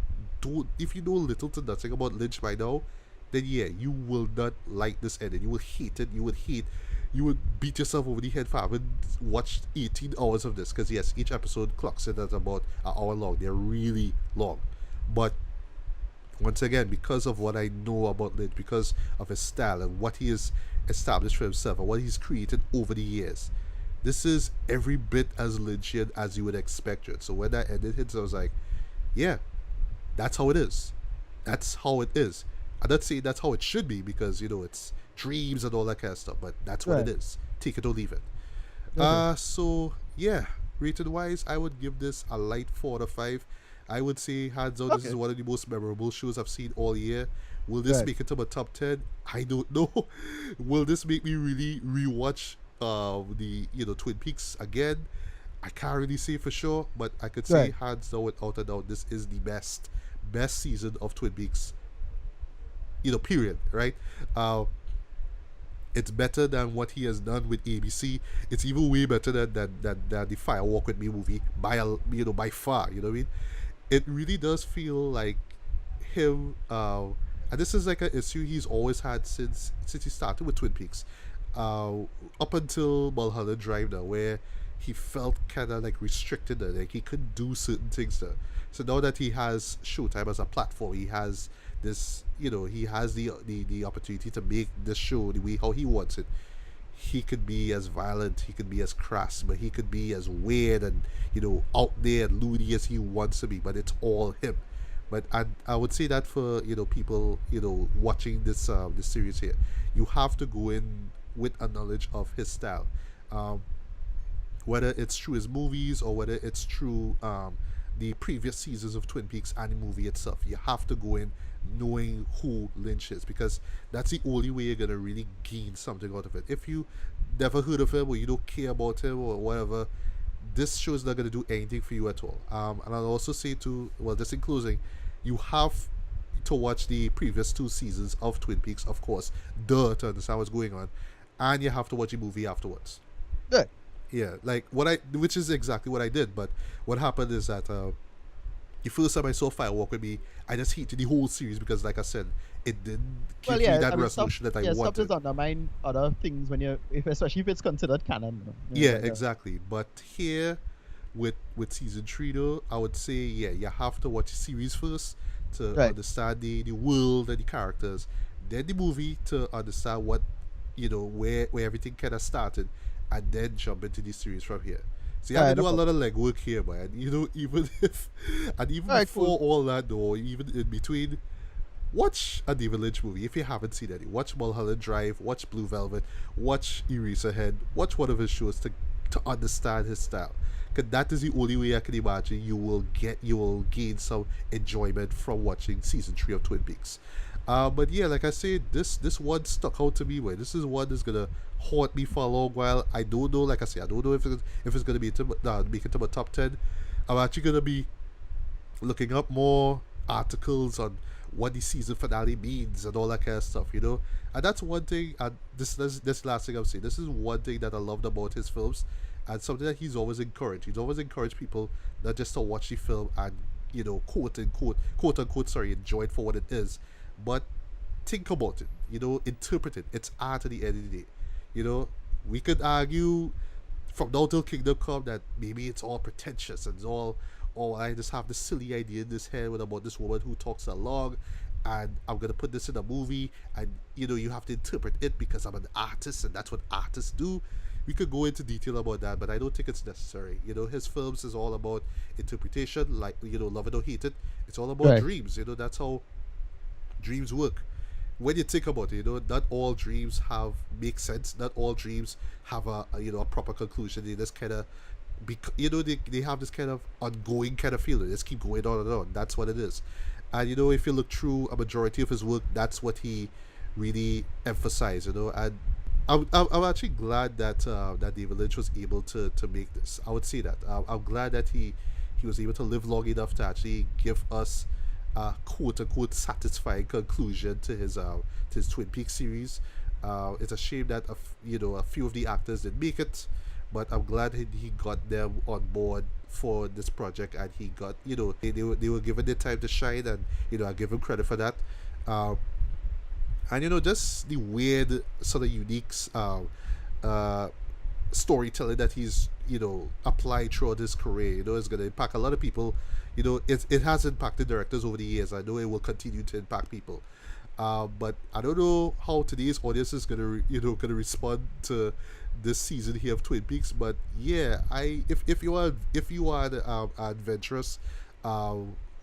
know little to nothing about Lynch by now, then yeah, you will not like this ending. You will hate it. You would beat yourself over the head for having watched 18 hours of this, because yes, each episode clocks in at about an hour long. They're really long, but once again, because of what I know about Lynch, because of his style and what he has established for himself and what he's created over the years, this is every bit as Lynchian as you would expect it. So when that ended hits, I was like, yeah, that's how it is. That's how it is. I'm not saying that's how it should be, because it's dreams and all that kind of stuff, but that's what Right. it is. Take it or leave it. Okay. So yeah, rated wise, I would give this a light 4 out of 5. I would say hands down, this Okay. is one of the most memorable shows I've seen all year. Will this Right. make it to my top 10? I don't know. Will this make me really rewatch the Twin Peaks again? I can't really say for sure, but I could say Right. hands down, without a doubt, this is the best season of Twin Peaks. Period. Right? It's better than what he has done with ABC. It's even way better than the Fire Walk with Me movie by far. You know what I mean? It really does feel like him. And this is like an issue he's always had since he started with Twin Peaks, uh, up until Mulholland Drive now, where he felt kind of like restricted, like he couldn't do certain things there. So now that he has Showtime as a platform, he has he has the opportunity to make this show the way how he wants it. He could be as violent, he could be as crass, but he could be as weird and out there and loony as he wants to be. But it's all him. But I would say that for people watching this series here, you have to go in with a knowledge of his style, um, whether it's through his movies or whether it's through the previous seasons of Twin Peaks and the movie itself. You have to go in knowing who Lynch is, because that's the only way you're gonna really gain something out of it. If you never heard of him or you don't care about him or whatever, this show is not gonna do anything for you at all. And I'll also say to well, just in closing, you have to watch the previous 2 seasons of Twin Peaks, of course, to understand what's going on, and you have to watch the movie afterwards. Right. Yeah, like which is exactly what I did. But what happened is that the first time I saw Fire Walk with Me, I just hated the whole series because, like I said, it didn't give Well, me yeah. that I mean, stuff. resolution that I Yeah, stuff wanted. does undermine other things when especially if it's considered canon. Yeah, Like, exactly. But here, with season 3 though, I would say yeah, you have to watch the series first to Right. understand the world and the characters, then the movie to understand what where everything kind of started, and then jump into the series from here. So you have to Alright, do no a lot problem. of legwork here, man. Even if, and even Alright, before cool. all that, though, even in between, watch a David Lynch movie if you haven't seen any. Watch Mulholland Drive, watch Blue Velvet, watch Eraserhead, watch one of his shows to understand his style. Because that is the only way I can imagine you will gain some enjoyment from watching season 3 of Twin Peaks. But yeah, like I said, this one stuck out to me. Where this is one that's gonna haunt me for a long while. I don't know. Like I said, I don't know if it's gonna make it to my top 10. I'm actually gonna be looking up more articles on what the season finale means and all that kind of stuff. And that's one thing. And this last thing I'm saying. This is one thing that I loved about his films, and something that he's always encouraged. He's always encouraged people not just to watch the film and quote unquote, sorry, enjoy it for what it is, but think about it. Interpret it. It's art at the end of the day. We could argue from now till Kingdom Come that maybe it's all pretentious and it's all, oh, I just have this silly idea in this head about this woman who talks along, and I'm gonna put this in a movie, and you have to interpret it because I'm an artist and that's what artists do. We could go into detail about that, but I don't think it's necessary. His films is all about interpretation, like love it or hate it. It's all about Right. dreams. That's how dreams work. When you think about it, not all dreams make sense. Not all dreams have a proper conclusion. They just kind of, they have this kind of ongoing kind of feeling. They just keep going on and on. That's what it is. And if you look through a majority of his work, that's what he really emphasized. And I'm actually glad that David Lynch was able to make this. I would say that I'm glad that he was able to live long enough to actually give us a quote unquote satisfying conclusion to his Twin Peaks series. It's a shame that a few of the actors didn't make it, but I'm glad he got them on board for this project, and he got, they were given their time to shine, and I give him credit for that. And just the weird sort of unique storytelling that he's applied throughout his career, is going to impact a lot of people. It has impacted directors over the years. I know it will continue to impact people. But I don't know how today's audience is gonna respond to this season here of Twin Peaks. But yeah, if you are an adventurous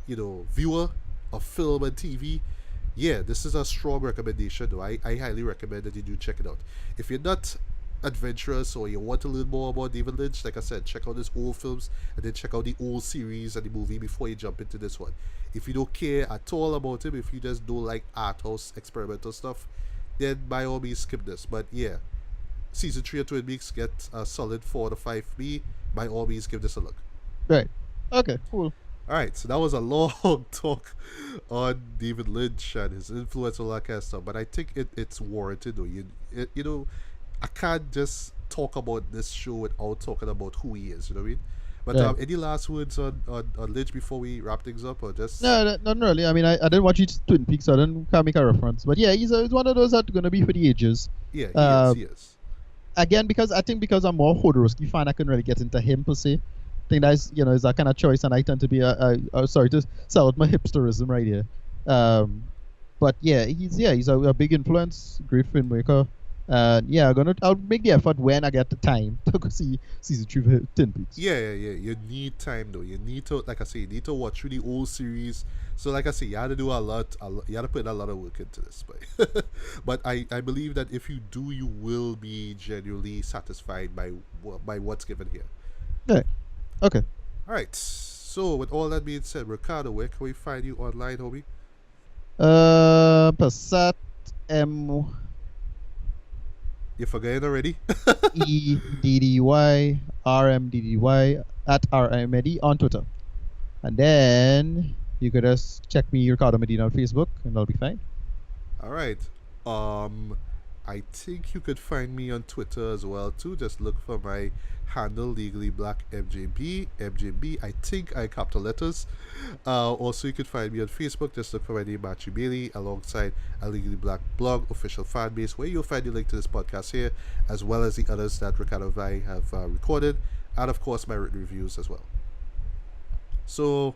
viewer of film and TV, yeah, this is a strong recommendation. Though I highly recommend that you do check it out. If you're not adventurous or you want to learn more about David Lynch, like I said, check out his old films and then check out the old series and the movie before you jump into this one. If you don't care at all about him, if you just don't like art house experimental stuff, then by all means skip this. But yeah, season 3 of Twin Peaks get a solid 4 to 5 for me. By all means, give this a look. Right. Okay, cool. Alright, so that was a long talk on David Lynch and his influence on that kind of stuff, but I think it's warranted though. I can't just talk about this show without talking about who he is, you know what I mean? But Yeah. Any last words on Lynch before we wrap things up, or just... No, not really. I mean, I didn't watch each Twin Peaks, so I can't make a reference. But yeah, he's one of those that's going to be for the ages. Yeah, he is. Again, because I'm more Hodorowski fan, I couldn't really get into him per se. I think that's is that kind of choice, and I tend to be sorry to sell out my hipsterism right here. But yeah, he's a big influence, great filmmaker. Yeah, I'll make the effort when I get the time to go see season 3 of Twin Peaks. Yeah. You need time though. You need to, like I say, you need to watch through the old series. So like I say, you had to do a lot. You had to put a lot of work into this. But I believe that if you do, you will be genuinely satisfied by what's given here. Yeah. Okay. All right. So with all that being said, Ricardo, where can we find you online, homie? Passat M. You forgetting already? EDDY RMDDY at RMD on Twitter. And then you could just check me, Ricardo Medina, on Facebook, and that'll be fine. All right. I think you could find me on Twitter as well too. Just look for my handle, Legally Black MJB. I think I capital letters. Also, you could find me on Facebook. Just look for my name, Matthew Bailey, alongside a Legally Black blog official fan base, where you'll find the link to this podcast here, as well as the others that Ricardo and I have recorded, and of course my written reviews as well. So,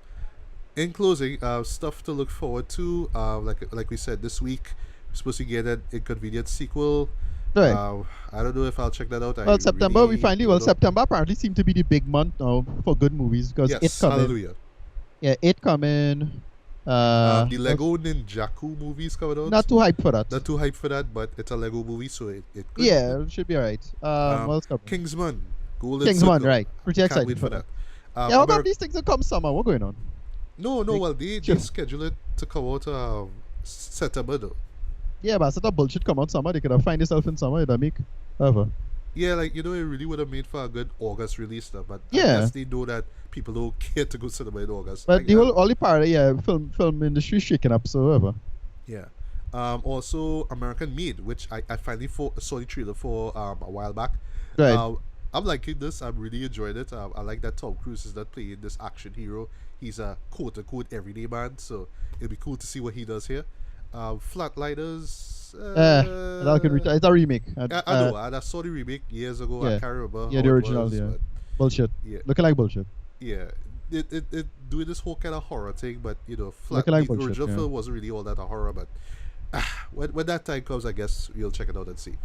in closing, stuff to look forward to. Like we said, this week we're supposed to get an Inconvenient sequel. Right. I don't know if I'll check that out. Well, September September apparently seemed to be the big month now for good movies, because yes, It coming. hallelujah. Yeah, It coming. The Lego Ninjaku movie is coming out. Not too hyped for that. Not too hyped for that, but it's a Lego movie, so it could. Yeah, it should be alright. What else coming? Kingsman. Golden Kingsman, Circle. right. Pretty Can't excited wait for that. Yeah, how come these things will come summer? What's going on? No, well, they Sure. schedule it to come out September, though. Yeah, but that bullshit come out summer. They could have find yourself in summer. It'll make ever. Yeah, like, it really would have made for a good August release stuff, but I Yeah. guess they know that people don't care to go cinema in August. But Like, the all the part, film industry shaking up so ever. yeah. Also, American Made, which I finally saw the trailer for a while back. Right. I'm liking this. I'm really enjoying it. I like that Tom Cruise is not playing this action hero. He's a quote-unquote everyday man, so it'll be cool to see what he does here. Flatliners. That could it's a remake. I know. I saw the remake years ago. I Yeah. can't remember. Yeah, how the it original. was, Yeah. but Bullshit. yeah. Looking like bullshit. Yeah. It doing this whole kind of horror thing, but Looking like the bullshit, original yeah. film wasn't really all that a horror, but when that time comes, I guess we'll check it out and see.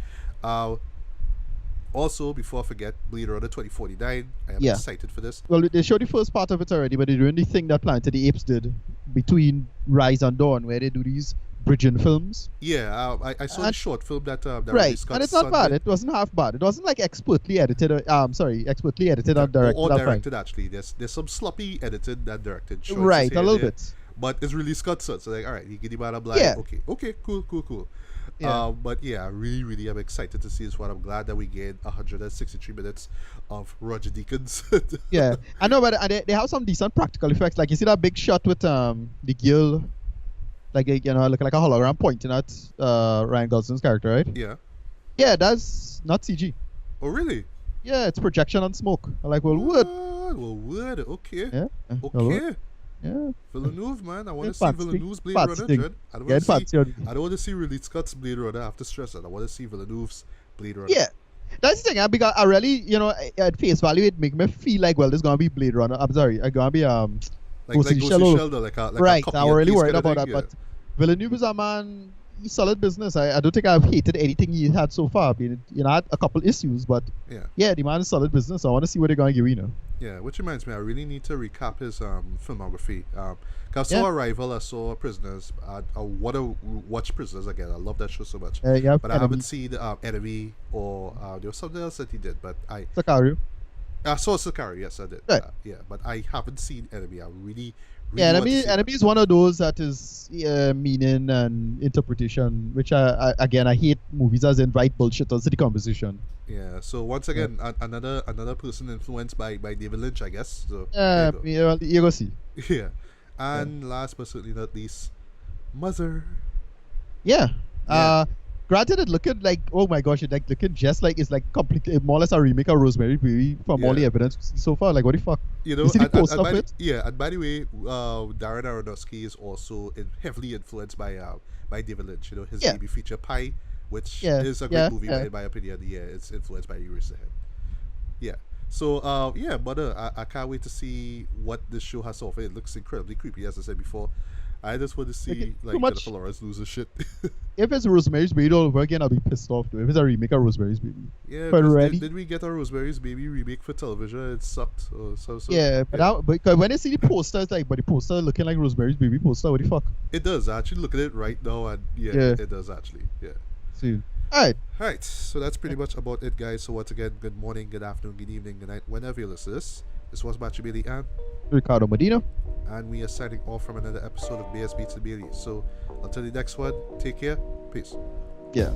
Also, before I forget, Blade Runner 2049. I am Yeah. excited for this. Well, they showed the first part of it already, but they're doing the thing that Planet of the Apes did between Rise and Dawn, where they do these bridging films. Yeah, I saw the And- short film that Ridley Right, Scott's and it's not son bad. did. It wasn't half bad. It wasn't like expertly edited. Expertly edited and directed. Or that's fine. directed, actually. There's some sloppy edited and directed choices Right, here a and little there. bit. But it's really Scott's son, so like, all right, he get him out of blind. Yeah. Okay, cool. Yeah. But yeah, I really, really am excited to see this one. I'm glad that we get 163 minutes of Roger Deakins. Yeah, I know, but they have some decent practical effects. Like you see that big shot with the girl, like looking like a hologram pointing at Ryan Gosling's character, right? Yeah. Yeah, that's not CG. Oh really? Yeah, it's projection and smoke. I'm like, well, what? Well, what? Okay. Yeah. Okay. Yeah. Villeneuve, man. I want to see Fancy. Villeneuve's Blade Fancy Runner, thing. Dread. I don't Get want to fancy see. on- I don't want to see Ridley Scott's Blade Runner. I have to stress that. I want to see Villeneuve's Blade Runner. Yeah. That's the thing, because I really, at face value, it make me feel like, well, this is gonna be Blade Runner. I'm sorry, it's gonna be like Ghost in Ghost the in Shell. Shell, though, like a right. copy I'm and really paste worried kind of about thing, that. But Villeneuve is a man. He's solid business. I don't think I've hated anything he had so far. I mean, had a couple issues, but yeah, the man is solid business. I want to see what they're gonna give you. Yeah, which reminds me, I really need to recap his filmography. Cause I saw Arrival, I saw Prisoners. I want to watch Prisoners again. I love that show so much. Yeah, but I haven't seen Enemy or there was something else that he did. But I saw Sicario. Yes, I did. Right. Yeah, but I haven't seen Enemy. I really Enemy is one of those that is meaning and interpretation, which I hate movies as in write bullshit into the composition. Yeah. So once again, another person influenced by David Lynch, I guess. So you go see. Yeah. And last but certainly not least, Mother. Yeah. Granted, it looked like, oh my gosh, it like looking just like it's like completely more or less a remake of Rosemary Baby from all the evidence so far. Like, what the fuck? You see the poster of it? Yeah, and by the way, Darren Aronofsky is also heavily influenced by David Lynch. His baby feature Pie, which is a great movie in my opinion. Yeah, it's influenced by Eraserhead. Yeah. So Mother, I can't wait to see what this show has to offer. It looks incredibly creepy, as I said before. I just want to see Jennifer Lawrence lose her shit. If it's Rosemary's Baby all over again, I'll be pissed off though. If it's a remake of Rosemary's Baby. Yeah, did we get a Rosemary's Baby remake for television? It sucked. But when I see the poster, it's like, but the poster looking like Rosemary's Baby poster. What the fuck? It does. I actually look at it right now, and it does actually. Yeah. See. Alright. So that's pretty much about it, guys. So once again, good morning, good afternoon, good evening, good night, whenever you listen to this. This was Matthew Bailey and Ricardo Medina. And we are signing off from another episode of BS Beats and Bailey. So until the next one, take care. Peace. Yeah.